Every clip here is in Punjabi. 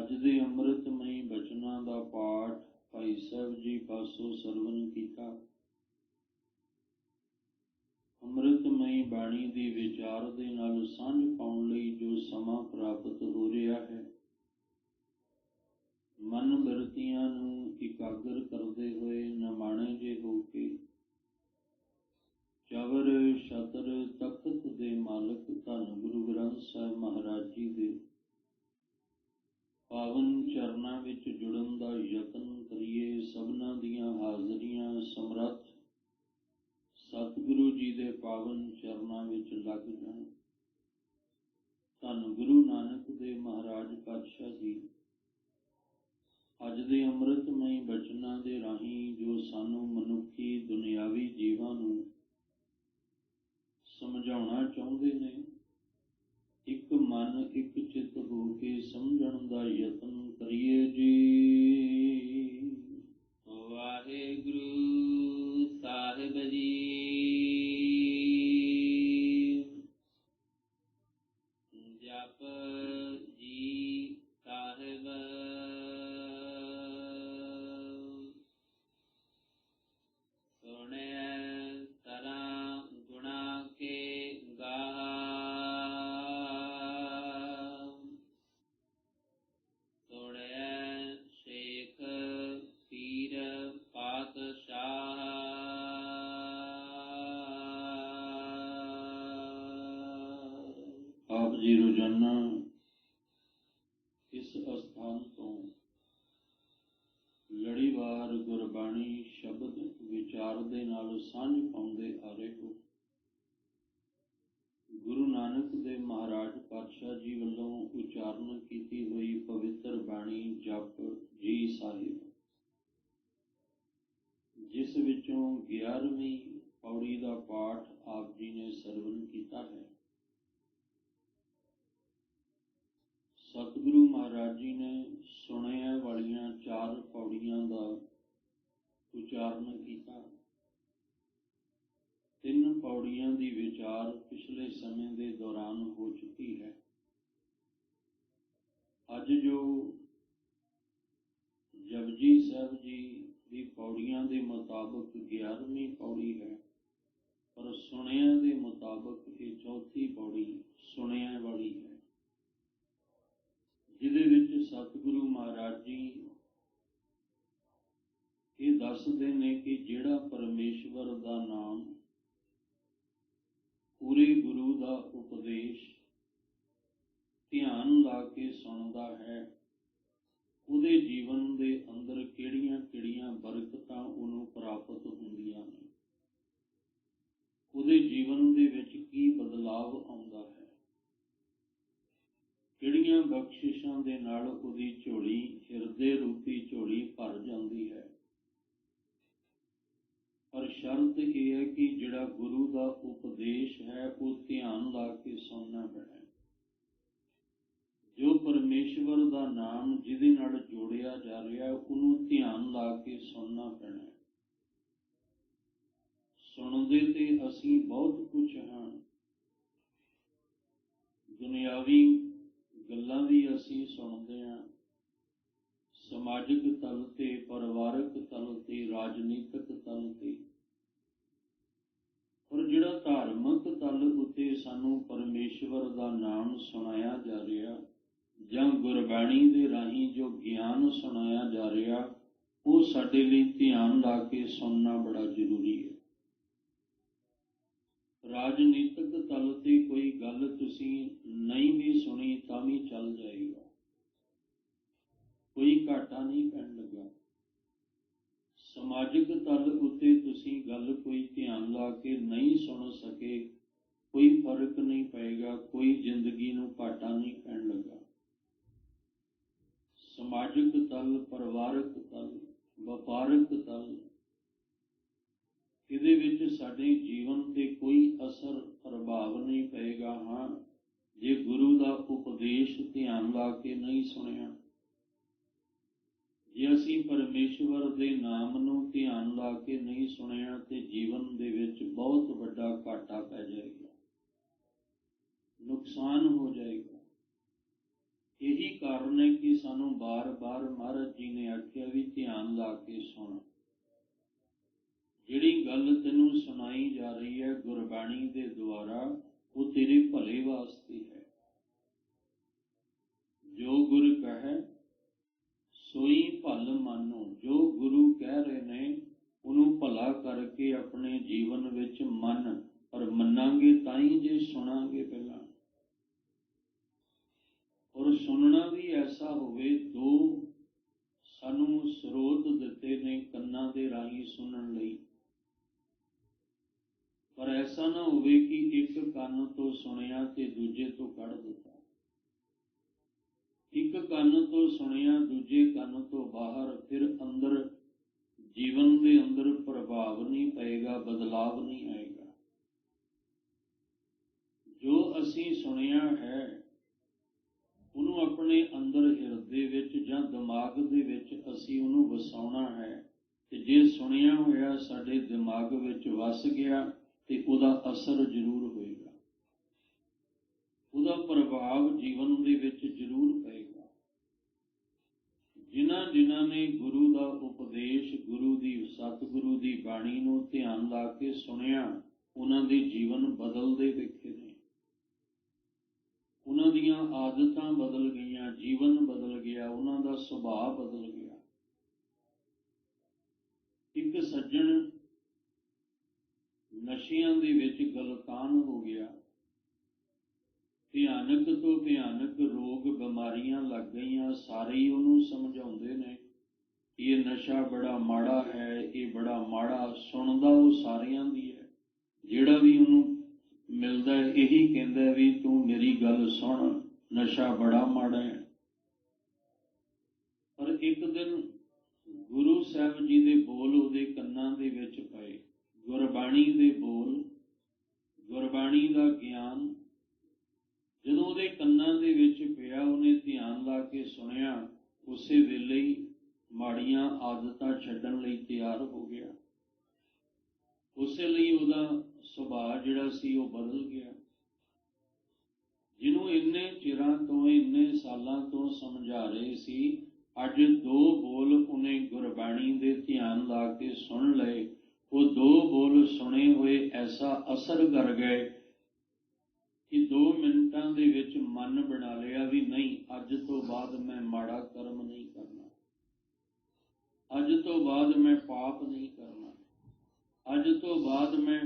ਅੱਜ ਦੇ ਅੰਮ੍ਰਿਤਮਈ ਬਚਨਾਂ ਦਾ ਪਾਠ ਭਾਈ ਸਾਹਿਬ ਜੀ ਪਾਸੋਂ ਸਰਵਨ ਕੀਤਾ। ਅੰਮ੍ਰਿਤਮਈ ਬਾਣੀ ਦੀ ਵਿਚਾਰ ਦੇ ਨਾਲ ਸਾਂਝ ਪਾਉਣ ਲਈ ਜੋ ਸਮਾਂ ਪ੍ਰਾਪਤ ਹੋ ਰਿਹਾ ਹੈ, ਮਨ ਬਿਰਤੀਆਂ ਨੂੰ ਇਕਾਗਰ ਕਰਦੇ ਹੋਏ ਨਿਮਾਣੇ ਜੇ ਹੋ ਕੇ ਚਵਰ ਛਤਰ ਤਖਤ ਦੇ ਮਾਲਕ ਧੰਨ ਗੁਰੂ ਗ੍ਰੰਥ ਸਾਹਿਬ ਮਹਾਰਾਜ ਜੀ ਦੇ ਪਾਵਨ ਚਰਨਾਂ ਵਿੱਚ ਜੁੜਨ ਦਾ ਯਤਨ ਕਰੀਏ। ਸਭਨਾਂ ਦੀਆਂ ਹਾਜ਼ਰੀਆਂ ਸਮਰੱਥ ਸਤਿਗੁਰੂ ਜੀ ਦੇ ਪਾਵਨ ਚਰਨਾਂ ਵਿੱਚ ਲੱਗ ਜਾਣ। ਧੰਨ ਗੁਰੂ ਨਾਨਕ ਦੇਵ ਮਹਾਰਾਜ ਪਾਤਸ਼ਾਹ ਜੀ ਅੱਜ ਦੇ ਅੰਮ੍ਰਿਤਮਈ ਬਚਨਾਂ ਦੇ ਰਾਹੀਂ ਜੋ ਸਾਨੂੰ ਮਨੁੱਖੀ ਦੁਨਿਆਵੀ ਜੀਵਾਂ ਨੂੰ ਸਮਝਾਉਣਾ ਚਾਹੁੰਦੇ ਨੇ, ਇੱਕ ਮਨ ਇੱਕ ਚਿੱਤ ਹੋ ਕੇ ਸਮਝਣ ਦਾ ਯਤਨ ਕਰੀਏ ਜੀ। ਵਾਹਿਗੁਰੂ ਸਾਹਿਬ ਜੀ। ਜਪ ਜੀ ਸਾਹਿਬ ਸੁਣਿਐ ਤਰਾਂ ਗੁਣਾ ਕੇ ਗਾਹਾ, ਸੁਣਿਐ ਸ਼ੇਖ ਪੀਰ ਪਾਤਸ਼ਾਹ। ਆਪ ਜੀ ਰੋਜ਼ਾਨਾ ਇਸ ਅਸਥਾਨ ਤੋਂ ਲੜੀਵਾਰ ਗੁਰਬਾਣੀ ਸ਼ਬਦ ਵਿਚਾਰ ਦੇ ਨਾਲ ਸਾਂਝ ਪਾਉਂਦੇ ਆ ਰਹੇ ਹੋ। ਗੁਰੂ ਨਾਨਕ ਦੇਵ ਮਹਾਰਾਜ ਪਾਤਸ਼ਾਹ ਜੀ ਵੱਲੋਂ ਉਚਾਰਨ ਕੀਤੀ ਹੋਈ ਪਵਿੱਤਰ ਬਾਣੀ ਜਪ ਜੀ ਸਾਹਿਬ, ਜਿਸ ਵਿੱਚੋਂ 11ਵੀਂ ਪੌੜੀ ਦਾ ਪਾਠ ਆਪ ਜੀ ਨੇ ਸਰਵਨ ਕੀਤਾ ਹੈ। ਸਤਿਗੁਰੂ ਮਹਾਰਾਜ ਜੀ ਨੇ ਸੁਣਿਆ ਵਾਲੀਆਂ 4 ਪੌੜੀਆਂ ਦਾ ਉਚਾਰਨ ਕੀਤਾ। 3 ਪੌੜੀਆਂ ਦੀ ਵਿਚਾਰ ਪਿਛਲੇ ਸਮੇਂ ਦੇ ਦੌਰਾਨ ਹੋ ਚੁੱਕੀ ਹੈ। ਅੱਜ ਜੋ ਜਪਜੀ ਸਾਹਿਬ ਜੀ ਦੀ ਪੌੜੀਆਂ ਦੇ ਮੁਤਾਬਕ 11ਵੀਂ ਪੌੜੀ ਹੈ, ਪਰ ਸੁਣਿਆ ਦੇ ਮੁਤਾਬਕ ਇਹ 4ਥੀ ਪੌੜੀ ਸੁਣਿਆ ਵਾਲੀ ਹੈ, ਜਿਹਦੇ ਵਿੱਚ ਸਤਿਗੁਰੂ ਮਹਾਰਾਜ ਜੀ ਇਹ ਦੱਸਦੇ ਨੇ ਕਿ ਜਿਹੜਾ ਪਰਮੇਸ਼ਵਰ ਦਾ ਨਾਮ, ਪੂਰੇ ਗੁਰੂ ਦਾ ਉਪਦੇਸ਼ ਧਿਆਨ ਲਾ ਕੇ ਸੁਣਦਾ ਹੈ, ਉਹਦੇ ਜੀਵਨ ਦੇ ਅੰਦਰ ਕਿਹੜੀਆਂ-ਕਿਹੜੀਆਂ ਬਰਕਤਾਂ ਉਹਨੂੰ ਪ੍ਰਾਪਤ ਹੁੰਦੀਆਂ ਨੇ, ਉਹਦੇ ਜੀਵਨ ਦੇ ਵਿੱਚ ਕੀ ਬਦਲਾਵ ਆਉਂਦਾ ਹੈ, ਕਿਹੜੀਆਂ ਬਖਸ਼ਿਸ਼ਾਂ ਦੇ ਨਾਲ ਉਹਦੀ ਝੋਲੀ, ਹਿਰਦੇ ਰੂਪੀ ਝੋਲੀ ਭਰ ਜਾਂਦੀ ਹੈ। ਪਰ ਸ਼ਰਤ ਇਹ ਹੈ ਕਿ ਜਿਹੜਾ ਗੁਰੂ ਦਾ ਉਪਦੇਸ਼ ਹੈ ਉਹ ਧਿਆਨ ਲਾ ਕੇ ਸੁਣਨਾ ਪੈਣਾ ਹੈ। ਜੋ ਪਰਮੇਸ਼ਵਰ ਦਾ ਨਾਮ ਜਿਹਦੇ ਨਾਲ ਜੋੜਿਆ ਜਾ ਰਿਹਾ ਉਹਨੂੰ ਧਿਆਨ ਲਾ ਕੇ ਸੁਣਨਾ ਪੈਣਾ ਹੈ। ਸੁਣਦੇ ਤੇ ਅਸੀਂ ਬਹੁਤ ਕੁਝ ਹਾਂ, ਦੁਨਿਆਵੀ ਗੱਲਾਂ ਵੀ ਅਸੀਂ ਸੁਣਦੇ ਹਾਂ, ਸਮਾਜਿਕ ਤਲ ਤੇ, ਪਰਿਵਾਰਕ ਤਲ ਤੇ, ਰਾਜਨੀਤਿਕ ਤਲ ਤੇ, ਪਰ ਜਿਹੜਾ ਧਾਰਮਿਕ ਤਲ ਉੱਤੇ ਸਾਨੂੰ ਪਰਮੇਸ਼ਵਰ ਦਾ ਨਾਮ ਸੁਣਾਇਆ ਜਾ ਰਿਹਾ ਜਾਂ ਗੁਰਬਾਣੀ ਦੇ ਰਾਹੀਂ ਜੋ ਗਿਆਨ ਸੁਣਾਇਆ ਜਾ ਰਿਹਾ, ਉਹ ਸਾਡੇ ਲਈ ਧਿਆਨ ਲਾ ਕੇ ਸੁਣਨਾ ਬੜਾ ਜ਼ਰੂਰੀ ਹੈ। ਰਾਜਨੀਤਿਕ ਤਲ ਤੇ ਕੋਈ ਗੱਲ ਤੁਸੀਂ ਨਹੀਂ ਵੀ ਸੁਣੀ ਤਾਂ ਵੀ ਚੱਲ ਜਾਏਗਾ, ਕੋਈ ਘਾਟਾ ਨਹੀਂ ਪੈਣ ਲੱਗਾ। ਸਮਾਜਿਕ ਤਲ ਉੱਤੇ ਤੁਸੀਂ ਗੱਲ ਕੋਈ ਧਿਆਨ ਲਾ ਕੇ ਨਹੀਂ ਸੁਣ ਸਕੇ, ਕੋਈ ਫਰਕ ਨਹੀਂ ਪਏਗਾ, ਕੋਈ ਜ਼ਿੰਦਗੀ ਨੂੰ ਘਾਟਾ ਨਹੀਂ ਪੈਣ ਲੱਗਾ। ਸਮਾਜਿਕ ਤਲ, ਪਰਿਵਾਰਕ ਤਲ, ਵਪਾਰਕ ਤਲ, ਇਹਦੇ ਵਿੱਚ ਸਾਡੇ ਜੀਵਨ ਤੇ ਕੋਈ ਅਸਰ ਪ੍ਰਭਾਵ ਨਹੀਂ ਪਏਗਾ। ਹਾਂ, ਜੇ ਗੁਰੂ ਦਾ ਉਪਦੇਸ਼ ਧਿਆਨ ਲਾ ਕੇ ਨਹੀਂ ਸੁਣਿਆ, ਜੇ ਅਸੀਂ ਪਰਮੇਸ਼ਵਰ ਦੇ ਨਾਮ ਨੂੰ ਧਿਆਨ ਲਾ ਕੇ ਨਹੀਂ ਸੁਣਿਆ ਤੇ ਜੀਵਨ ਦੇ ਵਿੱਚ ਬਹੁਤ ਵੱਡਾ ਘਾਟਾ ਪੈ ਜਾਏਗਾ, ਨੁਕਸਾਨ ਹੋ ਜਾਏਗਾ। यही कारण है कि सानू बार बार महाराज जी ने आख्या भी ध्यान ला के सुन। जिहड़ी गल तैनूं सुनाई जा रही है गुरबाणी दे द्वारा, वो तेरे भले वास्ते है। जो गुर कहे सोई भल मानो। जो गुरु कह रहे ने उन्हों भला करके अपने जीवन विच मन, और मनांगे ताई जे सुनांगे पहला। और सुनना भी ऐसा होवे, दो सानू स्रोत दिते ने कन्नां दे राही सुनन लई, पर ऐसा ना होवे कि एक कंन तो सुनिया ते दूजे तो कढ़ दिता, एक कंन तो सुनिया दूजे कंन तो बाहर, फिर अंदर जीवन दे अंदर प्रभाव नहीं पएगा, बदलाव नहीं आएगा। जो असी सुनिया है उन्होंने अपने अंदर हिरदे विच जां दिमाग दे विच असी उन्होंने वसाउणा है। ते जे सुनिया होया साडे दिमाग विच वस गया ते उहदा असर जरूर होएगा, उहदा प्रभाव जीवन दे विच जरूर पएगा। जिन्हां जिन्हां ने गुरु दा उपदेश, गुरु दी सतगुरु दी बाणी नूं ध्यान ला के सुनिया, उन्हां दे जीवन बदलदे वेखे ने। उन्हां दीयां आदतां बदल गईयां, जीवन बदल गया, उन्हां दा सुभाव बदल गया। एक सज्जन नशियां दे विच गलतान हो गया, भयानक तो भयानक रोग बीमारियां लग गईयां। सारे ही उन्होंने समझाउंदे ने ये नशा बड़ा माड़ा है, ये बड़ा माड़ा। सुनदा वो सारियां दी है, जिहड़ा भी उन्होंने मिलदा है यही कहंदा भी तू मेरी गल सुन, नशा बड़ा माड़ा है। पर एक दिन गुरु साहब जी दे बोल उहदे कन्नां दे विच पए, गुरबाणी दे बोल, गुरबाणी दा ज्ञान जदों उहदे कन्नां दे विच पिया, उहने ध्यान ला के सुनिया, उसे वेले ही माड़ियां आदतां छड्डण लई तैयार हो गया। उसे लई उहदा सुभाਅ जिहड़ा सी वो बदल गया। जिन्हों इन्ने चिरां तो, इन्ने सालां तो समझा रहे सी, अज दो बोल उन्हें गुरबाणी दे ध्यान ला के सुन लए। वो दो बोल सुने हुए ऐसा असर कर गए कि 2 मिनटां दे विच मन बना लिया भी नहीं, अज तो बाद मैं माड़ा कर्म नहीं करना, अज तो बाद मैं पाप नहीं करना, अज तो बाद मैं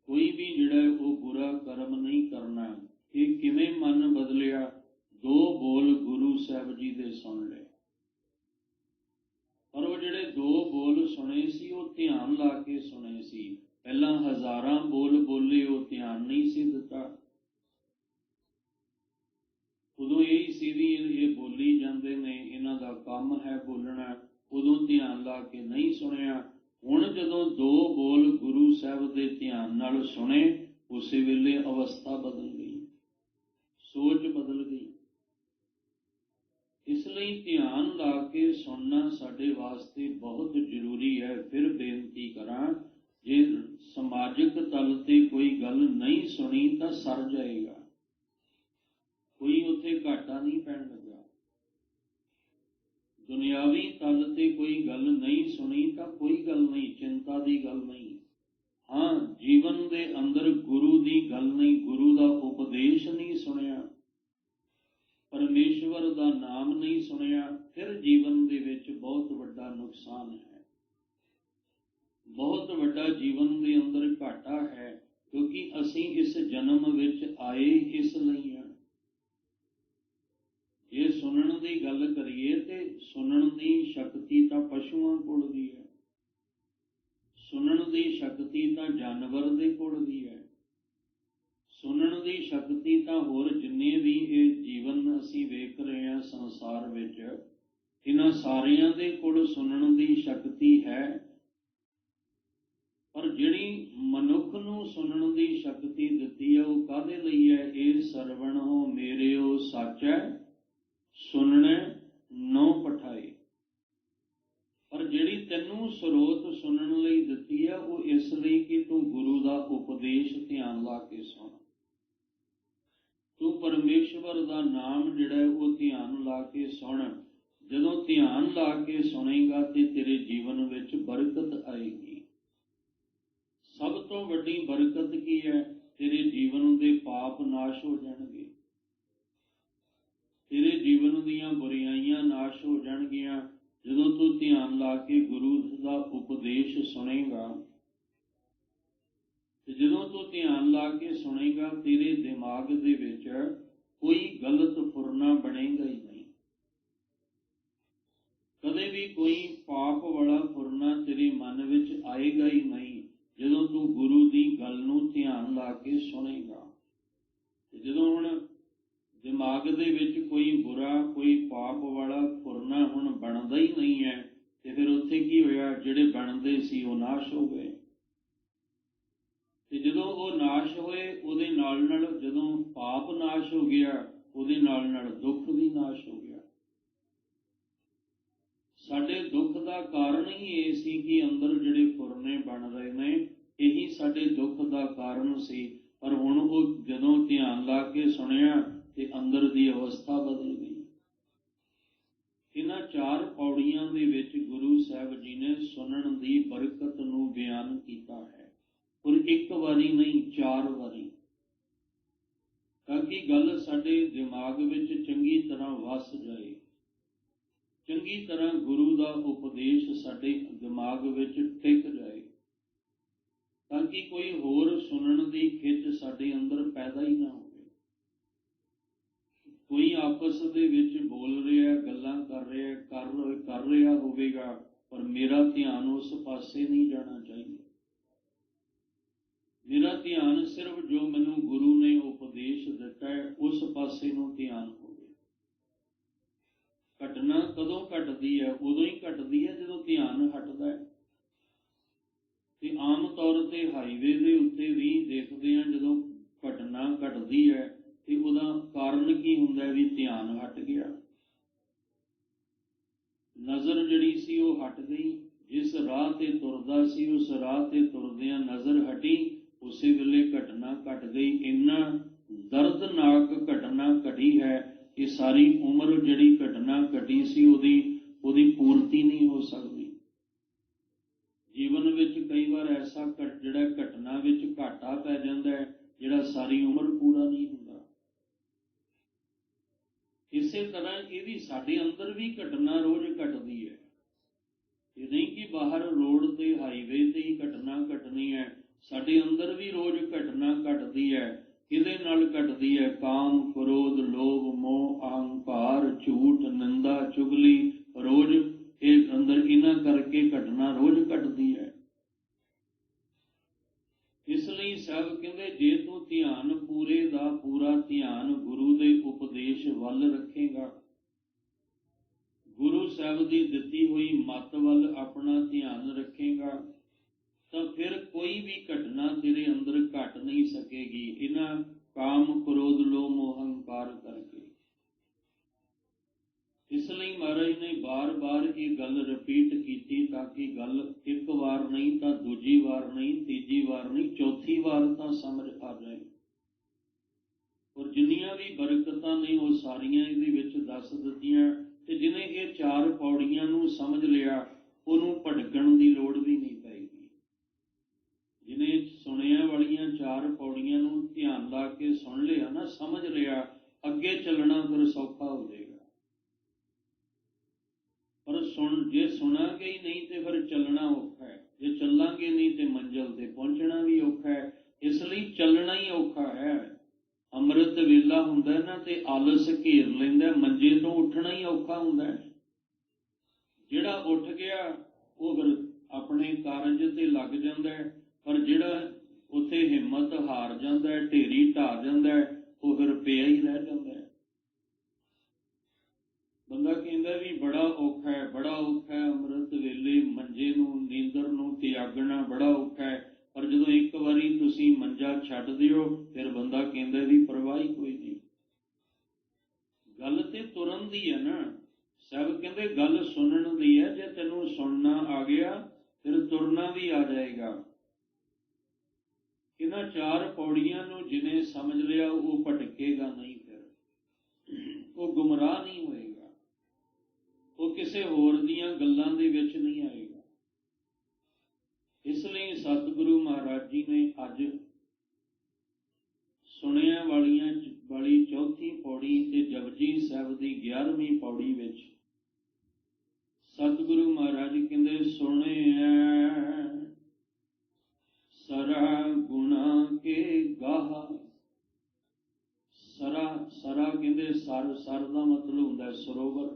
कोई भी जिहड़ा वो बुरा कर्म नहीं करना। ये किवें मन बदलिया? 2 बोल गुरु साहब जी दे सुन लए। पर वो जिहड़े 2 बोल सुने सी वो ध्यान ला के सुने सी। पहला हज़ारां बोल बोले, वो ध्यान नहीं सी दिता। उदों यही सी भी ये बोली जाते ने, इन्हां दा काम है बोलना, उदों ध्यान ला के नहीं सुनिया। हुण जदों 2 बोल गुरु साहब दे ध्यान नाल सुने, उसे वेले अवस्था बदल गई, सोच बदल गई। इसलिए ध्यान ला के सुनना साडे वास्ते बहुत जरूरी है। फिर बेनती करां, जे समाजिक तल ते कोई गल नहीं सुनी तो सर जाएगा, कोई उत्थे घाटा नहीं पैण लगा। दुनियावी तल ते कोई गल नहीं सुनी तो कोई गल नहीं, चिंता की गल नहीं। हाँ, जीवन दे अंदर गुरु की गल नहीं, गुरु का उपदेश नहीं सुनिया, परमेश्वर का नाम नहीं सुनिया, फिर जीवन दे विच बहुत वड्डा नुकसान है, बहुत वड्डा जीवन दे अंदर घाटा है। क्योंकि असी इस जन्म विच आए इसलिए हैं। जे सुनन की गल करिए तो सुनन की शक्ति तो पशुओं कोल दी है, सुनन की शक्ति तो जानवर दे कोल दी है, सुनन की शक्ति तो होर जिन्ने भी ये जीवन असी वेख रहे हैं संसार विच, इन्हां सारियां दे कोल सुनन की शक्ति है। पर जिहड़ी मनुख नूं सुनन की शक्ति दिती है वो काहदे लई है? ये सरवण हो मेरेओ साचै सुनने नौ पठाए। पर जिहड़ी तैनूं स्रोत सुनन लई दिती है वो इसलिए कि तू गुरु का उपदेश ध्यान ला के सुन, तू ਪਰਮੇਸ਼ਵਰ ਦਾ ਨਾਮ ਜਿਹੜਾ ਉਹ ਧਿਆਨ ਲਾ ਕੇ ਸੁਣ। ਜਦੋਂ ਧਿਆਨ ਲਾ ਕੇ ਸੁਣੇਗਾ ਤੇ ਤੇਰੇ ਜੀਵਨ ਵਿੱਚ ਬਰਕਤ ਆਏਗੀ। ਸਭ ਤੋਂ ਵੱਡੀ ਬਰਕਤ ਕੀ ਹੈ? ਤੇਰੇ ਜੀਵਨ ਦੇ ਪਾਪ ਨਾਸ਼ ਹੋ ਜਾਣਗੇ, ਤੇਰੇ ਜੀਵਨ ਦੀਆਂ ਬੁਰਾਈਆਂ ਨਾਸ਼ ਹੋ ਜਾਣਗੀਆਂ। ਜਦੋਂ ਤੂੰ ਧਿਆਨ ਲਾ ਕੇ ਗੁਰੂ ਦਾ ਉਪਦੇਸ਼ ਸੁਣੇਗਾ, ਤੇ ਜਦੋਂ ਤੂੰ ਧਿਆਨ ਲਾ ਕੇ ਸੁਣੇਗਾ, ਤੇਰੇ ਦਿਮਾਗ ਦੇ ਵਿੱਚ ਕੋਈ ਗਲਤ ਫੁਰਨਾ ਬਣੇਗਾ ਹੀ ਨਹੀਂ। ਕਦੇ ਵੀ ਕੋਈ ਪਾਪ ਵਾਲਾ ਫੁਰਨਾ ਤੇਰੇ ਮਨ ਵਿੱਚ ਆਏਗਾ ਹੀ ਨਹੀਂ, ਜਦੋਂ ਤੂੰ ਗੁਰੂ ਦੀ ਗੱਲ ਨੂੰ ਧਿਆਨ ਲਾ ਕੇ ਸੁਣੇਗਾ। ਤੇ ਜਦੋਂ ਹੁਣ ਦਿਮਾਗ ਦੇ ਵਿੱਚ ਕੋਈ ਬੁਰਾ, ਕੋਈ ਪਾਪ ਵਾਲਾ ਫੁਰਨਾ ਹੁਣ ਬਣਦਾ ਹੀ ਨਹੀਂ ਹੈ, ਤੇ ਫਿਰ ਉੱਥੇ ਕੀ ਹੋਇਆ? ਜਿਹੜੇ ਬਣਦੇ ਸੀ ਉਹ ਨਾਸ਼ ਹੋ ਗਏ। ਤੇ ਜਦੋਂ ਉਹ ਨਾਸ਼ ਹੋਏ, ਉਹਦੇ ਨਾਲ ਜਦੋਂ ਪਾਪ ਨਾਸ਼ ਹੋ ਗਿਆ, ਉਹਦੇ ਨਾਲ ਦੁੱਖ ਵੀ ਨਾਸ਼ ਹੋ ਗਿਆ। ਸਾਡੇ ਦੁੱਖ ਦਾ ਕਾਰਨ ਹੀ ਇਹ ਸੀ ਕਿ ਅੰਦਰ ਜਿਹੜੇ ਫੁਰਨੇ ਬਣ ਰਹੇ ਨੇ, ਇਹੀ ਸਾਡੇ ਦੁੱਖ ਦਾ ਕਾਰਨ ਸੀ। ਪਰ ਹੁਣ ਉਹ ਜਦੋਂ ਧਿਆਨ ਲਾ ਕੇ ਸੁਣਿਆ ਤੇ ਅੰਦਰ ਦੀ ਅਵਸਥਾ ਬਦਲ ਗਈ। ਇਹਨਾਂ 4 ਪੌੜੀਆਂ ਦੇ ਵਿੱਚ ਗੁਰੂ ਸਾਹਿਬ ਜੀ ਨੇ ਸੁਣਨ ਦੀ ਬਰਕਤ ਨੂੰ ਬਿਆਨ ਕੀਤਾ ਹੈ। ਪਰ ਇੱਕ ਵਾਰੀ ਨਹੀਂ, 4 ਵਾਰੀ, ਤਾਂ ਕਿ ਗੱਲ ਸਾਡੇ ਦਿਮਾਗ ਵਿੱਚ ਚੰਗੀ ਤਰ੍ਹਾਂ ਵਸ ਜਾਏ, ਚੰਗੀ ਤਰ੍ਹਾਂ ਗੁਰੂ ਦਾ ਉਪਦੇਸ਼ ਸਾਡੇ ਦਿਮਾਗ ਵਿੱਚ ਟਿਕ ਜਾਏ, ਤਾਂ ਕਿ ਕੋਈ ਹੋਰ ਸੁਣਨ ਦੀ ਖਿੱਚ ਸਾਡੇ ਅੰਦਰ ਪੈਦਾ ਹੀ ਨਾ ਹੋਵੇ। ਕੋਈ ਆਪਸ ਦੇ ਵਿੱਚ ਬੋਲ ਰਿਹਾ, ਗੱਲਾਂ ਕਰ ਰਿਹਾ ਹੋਵੇਗਾ, ਪਰ ਮੇਰਾ ਧਿਆਨ ਉਸ ਪਾਸੇ ਨਹੀਂ ਜਾਣਾ ਚਾਹੀਦਾ। ਮੇਰਾ ਧਿਆਨ ਸਿਰਫ ਜੋ ਮੈਨੂੰ ਗੁਰੂ ਨੇ ਉਪਦੇਸ਼ ਦਿੱਤਾ ਹੈ, ਉਸ ਪਾਸੇ ਨੂੰ ਧਿਆਨ ਹੋਵੇ। ਘਟਨਾ ਕਦੋਂ ਘਟਦੀ ਹੈ? ਉਦੋਂ ਹੀ ਘਟਦੀ ਹੈ ਜਦੋਂ ਧਿਆਨ ਹਟਦਾ ਹੈ। ਤੇ ਆਮ ਤੌਰ ਤੇ ਹਾਈਵੇ ਦੇ ਉੱਤੇ ਵੀ ਦੇਖਦੇ ਹਾਂ, ਜਦੋਂ ਘਟਨਾ ਘਟਦੀ ਹੈ ਤੇ ਉਹਦਾ ਕਾਰਨ ਕੀ ਹੁੰਦਾ ਹੈ? ਵੀ ਧਿਆਨ ਹਟ ਗਿਆ, ਨਜ਼ਰ ਜਿਹੜੀ ਸੀ ਉਹ ਹਟ ਗਈ। ਜਿਸ ਰਾਹ ਤੇ ਤੁਰਦਾ ਸੀ, ਉਸ ਰਾਹ ਤੇ ਤੁਰਦਿਆਂ ਨਜ਼ਰ ਹਟੀ, ਉਸੇ ਵੇਲੇ ਘਟਨਾ ਘਟ ਗਈ। ਇੰਨਾ ਦਰਦਨਾਕ ਘਟਨਾ ਘਟੀ ਹੈ ਕਿ ਸਾਰੀ ਉਮਰ ਜਿਹੜੀ ਘਟਨਾ ਘਟੀ ਸੀ ਉਹਦੀ ਪੂਰਤੀ ਨਹੀਂ ਹੋ ਸਕਦੀ। ਜੀਵਨ ਵਿੱਚ ਕਈ ਵਾਰ ਐਸਾ ਜਿਹੜਾ ਘਟਨਾ ਵਿੱਚ ਘਾਟਾ ਪੈ ਜਾਂਦਾ ਹੈ, ਜਿਹੜਾ ਸਾਰੀ ਉਮਰ ਪੂਰਾ ਨਹੀਂ ਹੁੰਦਾ। ਇਸੇ ਤਰ੍ਹਾਂ ਇਹ ਵੀ ਸਾਡੇ ਅੰਦਰ ਵੀ ਘਟਨਾ ਰੋਜ਼ ਘਟਦੀ ਹੈ। ਇਹ ਨਹੀਂ ਕਿ ਬਾਹਰ ਰੋਡ ਤੇ, ਹਾਈਵੇ ਤੇ ਹੀ ਘਟਨਾ ਘਟਣੀ ਹੈ, ਸਾਡੇ ਅੰਦਰ ਵੀ ਰੋਜ਼ ਘਟਨਾ ਘਟਦੀ ਹੈ। ਕਿਹਦੇ ਨਾਲ ਘਟਦੀ ਹੈ? ਕਾਮ, ਕ੍ਰੋਧ, ਲੋਭ, ਮੋਹ, ਅਹੰਕਾਰ, ਝੂਠ, ਨਿੰਦਾ, ਚੁਗਲੀ। ਰੋਜ਼ ਇਹ ਅੰਦਰ ਇਹਨਾਂ ਕਰਕੇ ਘਟਨਾ ਰੋਜ਼ ਘਟਦੀ ਹੈ। ਇਸ ਲਈ ਸਾਹਿਬ ਕਹਿੰਦੇ, ਜੇ ਤੂੰ ਧਿਆਨ ਪੂਰੇ ਦਾ ਪੂਰਾ ਧਿਆਨ ਗੁਰੂ ਦੇ ਉਪਦੇਸ਼ ਵੱਲ ਰੱਖੇਗਾ, ਗੁਰੂ ਸਾਹਿਬ ਦੀ ਦਿੱਤੀ ਹੋਈ ਮੱਤ ਵੱਲ ਆਪਣਾ ਧਿਆਨ ਰੱਖੇਗਾ, ਤਾਂ ਫਿਰ ਕੋਈ ਵੀ ਘਟਨਾ ਤੇਰੇ ਅੰਦਰ ਘਟ ਨਹੀਂ ਸਕੇਗੀ, ਇਹਨਾਂ ਕਾਮ, ਕ੍ਰੋਧ, ਲੋਭ, ਮੋਹ, ਅਹੰਕਾਰ ਕਰਕੇ। ਇਸ ਲਈ ਮਹਾਰਾਜ ਨੇ ਬਾਰ-ਬਾਰ ਇਹ ਗੱਲ ਰਿਪੀਟ ਕੀਤੀ, ਤਾਂ ਕਿ ਗੱਲ ਇੱਕ ਵਾਰ ਨਹੀਂ ਤਾਂ ਦੂਜੀ ਵਾਰ ਨਹੀਂ, ਤੀਜੀ ਵਾਰ ਨਹੀਂ, ਚੌਥੀ ਵਾਰ ਤਾਂ ਸਮਝ ਆ ਜਾਏ। ਔਰ ਜਿੰਨੀਆਂ ਵੀ ਬਰਕਤਾਂ ਨੇ ਉਹ ਸਾਰੀਆਂ ਇਹਦੇ ਵਿੱਚ ਦੱਸ ਦਿੱਤੀਆਂ। ਤੇ ਜਿਹਨੇ ਇਹ 4 ਪੌੜੀਆਂ ਨੂੰ ਸਮਝ ਲਿਆ, ਉਹਨੂੰ ਭਟਕਣ ਦੀ ਲੋੜ ਵੀ ਨਹੀਂ ਪਏਗੀ। ਜਿਹਨੇ ਸੁਣਿਆ ਵਾਲੀਆਂ 4 ਪੌੜੀਆਂ ਨੂੰ ਧਿਆਨ ਲਾ ਕੇ ਸੁਣ ਲਿਆ ਨਾ, ਸਮਝ ਲਿਆ, ਅੱਗੇ ਚੱਲਣਾ ਫਿਰ ਸੌਖਾ ਹੋ ਜਾਏਗਾ। ਪਰ ਜੇ ਸੁਣਾਂਗੇ ਹੀ ਨਹੀਂ ਤੇ ਫਿਰ ਚੱਲਣਾ ਔਖਾ ਹੈ, ਜੇ ਚੱਲਾਂਗੇ ਨਹੀਂ ਤੇ ਮੰਜ਼ਿਲ ਤੇ ਪਹੁੰਚਣਾ ਵੀ ਔਖਾ ਹੈ। ਇਸ ਲਈ ਚੱਲਣਾ ਹੀ ਔਖਾ ਹੈ। ਅੰਮ੍ਰਿਤ ਵੇਲਾ ਹੁੰਦਾ ਨਾ ਤੇ ਆਲਸ ਘੇਰ ਲੈਂਦਾ, ਮੰਜੇ ਤੋਂ ਉੱਠਣਾ ਹੀ ਔਖਾ ਹੁੰਦਾ ਹੈ। ਜਿਹੜਾ ਉੱਠ ਗਿਆ ਉਹ ਫਿਰ ਆਪਣੇ ਕਾਰਜ ਤੇ ਲੱਗ ਜਾਂਦਾ ਹੈ, ਪਰ ਜਿਹੜਾ ਉੱਥੇ ਹਿੰਮਤ ਹਾਰ ਜਾਂਦਾ ਹੈ, ਢੇਰੀ ਢਾਹ ਜਾਂਦਾ ਹੈ, ਉਹ ਫਿਰ ਪਿਆ ਹੀ ਰਹਿ ਜਾਂਦਾ ਹੈ। ਬੰਦਾ ਕਹਿੰਦਾ ਵੀ ਬੜਾ ਔਖਾ ਹੈ, ਬੜਾ ਔਖਾ ਹੈ, ਅੰਮ੍ਰਿਤ ਵੇਲੇ ਮੰਜੇ ਨੂੰ, ਨੀਂਦਰ ਨੂੰ ਤਿਆਗਣਾ ਬੜਾ ਔਖਾ ਹੈ। ਪਰ ਜਦੋਂ ਇੱਕ ਵਾਰੀ ਤੁਸੀਂ ਮੰਜਾ ਛੱਡ ਦਿਓ, ਫਿਰ ਬੰਦਾ ਕਹਿੰਦਾ ਵੀ ਪਰਵਾਹ ਹੀ ਕੋਈ ਨਹੀਂ। ਗੱਲ ਤੇ ਤੁਰਨ ਦੀ ਹੈ ਨਾ। ਸਾਹਿਬ ਕਹਿੰਦੇ ਗੱਲ ਸੁਣਨ ਦੀ ਹੈ। ਜੇ ਤੈਨੂੰ ਸੁਣਨਾ ਆ ਗਿਆ, ਫਿਰ ਤੁਰਨਾ ਵੀ ਆ ਜਾਏਗਾ। ਇਹਨਾਂ 4 ਪੌੜੀਆਂ ਨੂੰ ਜਿਹਨੇ ਸਮਝ ਲਿਆ, ਉਹ ਭਟਕੇਗਾ ਨਹੀਂ। ਫਿਰ ਉਹ ਗੁੰਮਰਾਹ ਨਹੀਂ ਹੋਏਗਾ, ਉਹ ਕਿਸੇ ਹੋਰ ਦੀਆਂ ਗੱਲਾਂ ਦੇ ਵਿੱਚ ਨਹੀਂ ਆਏਗਾ। ਇਸ ਲਈ ਸਤਿਗੁਰੂ ਮਹਾਰਾਜ ਜੀ ਨੇ ਅੱਜ ਸੁਣਿਆ ਵਾਲੀ ਚੌਥੀ ਪੌੜੀ ਤੇ ਜਪਜੀ ਸਾਹਿਬ ਦੀ 11ਵੀਂ ਪੌੜੀ ਵਿੱਚ ਸਤਿਗੁਰੂ ਮਹਾਰਾਜ ਕਹਿੰਦੇ, ਸੁਣਿਆ ਸਰਾ ਗੁਣਾ ਕੇ ਗਾਹਾ। ਸਰਾ ਕਹਿੰਦੇ ਸਰ ਦਾ ਮਤਲਬ ਹੁੰਦਾ ਸਰੋਵਰ।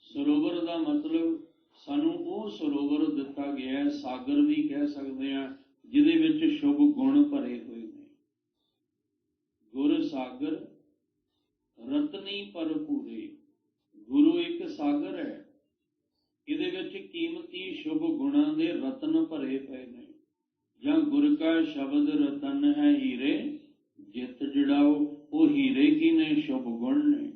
ਸਰੋਵਰ ਦਾ ਮਤਲਬ ਸਾਨੂੰ ਉਹ ਸਰੋਵਰ ਦਿੱਤਾ ਗਿਆ, ਸਾਗਰ ਵੀ ਕਹਿ ਸਕਦੇ ਹਾਂ, ਜਿਹਦੇ ਵਿੱਚ ਸ਼ੁਭ ਗੁਣ ਭਰੇ ਹੋਏ ਨੇ। ਗੁਰ ਸਾਗਰ ਰਤਨੀ ਭਰਪੂਰੇ। ਗੁਰੂ ਇੱਕ ਸਾਗਰ ਹੈ, ਇਹਦੇ ਵਿੱਚ ਕੀਮਤੀ ਸ਼ੁਭ ਗੁਣਾਂ ਦੇ ਰਤਨ ਭਰੇ ਪਏ ਨੇ। ਜਾਂ ਗੁਰ ਕਾ ਸ਼ਬਦ ਰਤਨ ਹੈ ਹੀਰੇ, ਜਿਤ ਜੜਾਓ। ਉਹ ਹੀਰੇ ਕੀ ਨੇ? ਸ਼ੁਭ ਗੁਣ ਨੇ।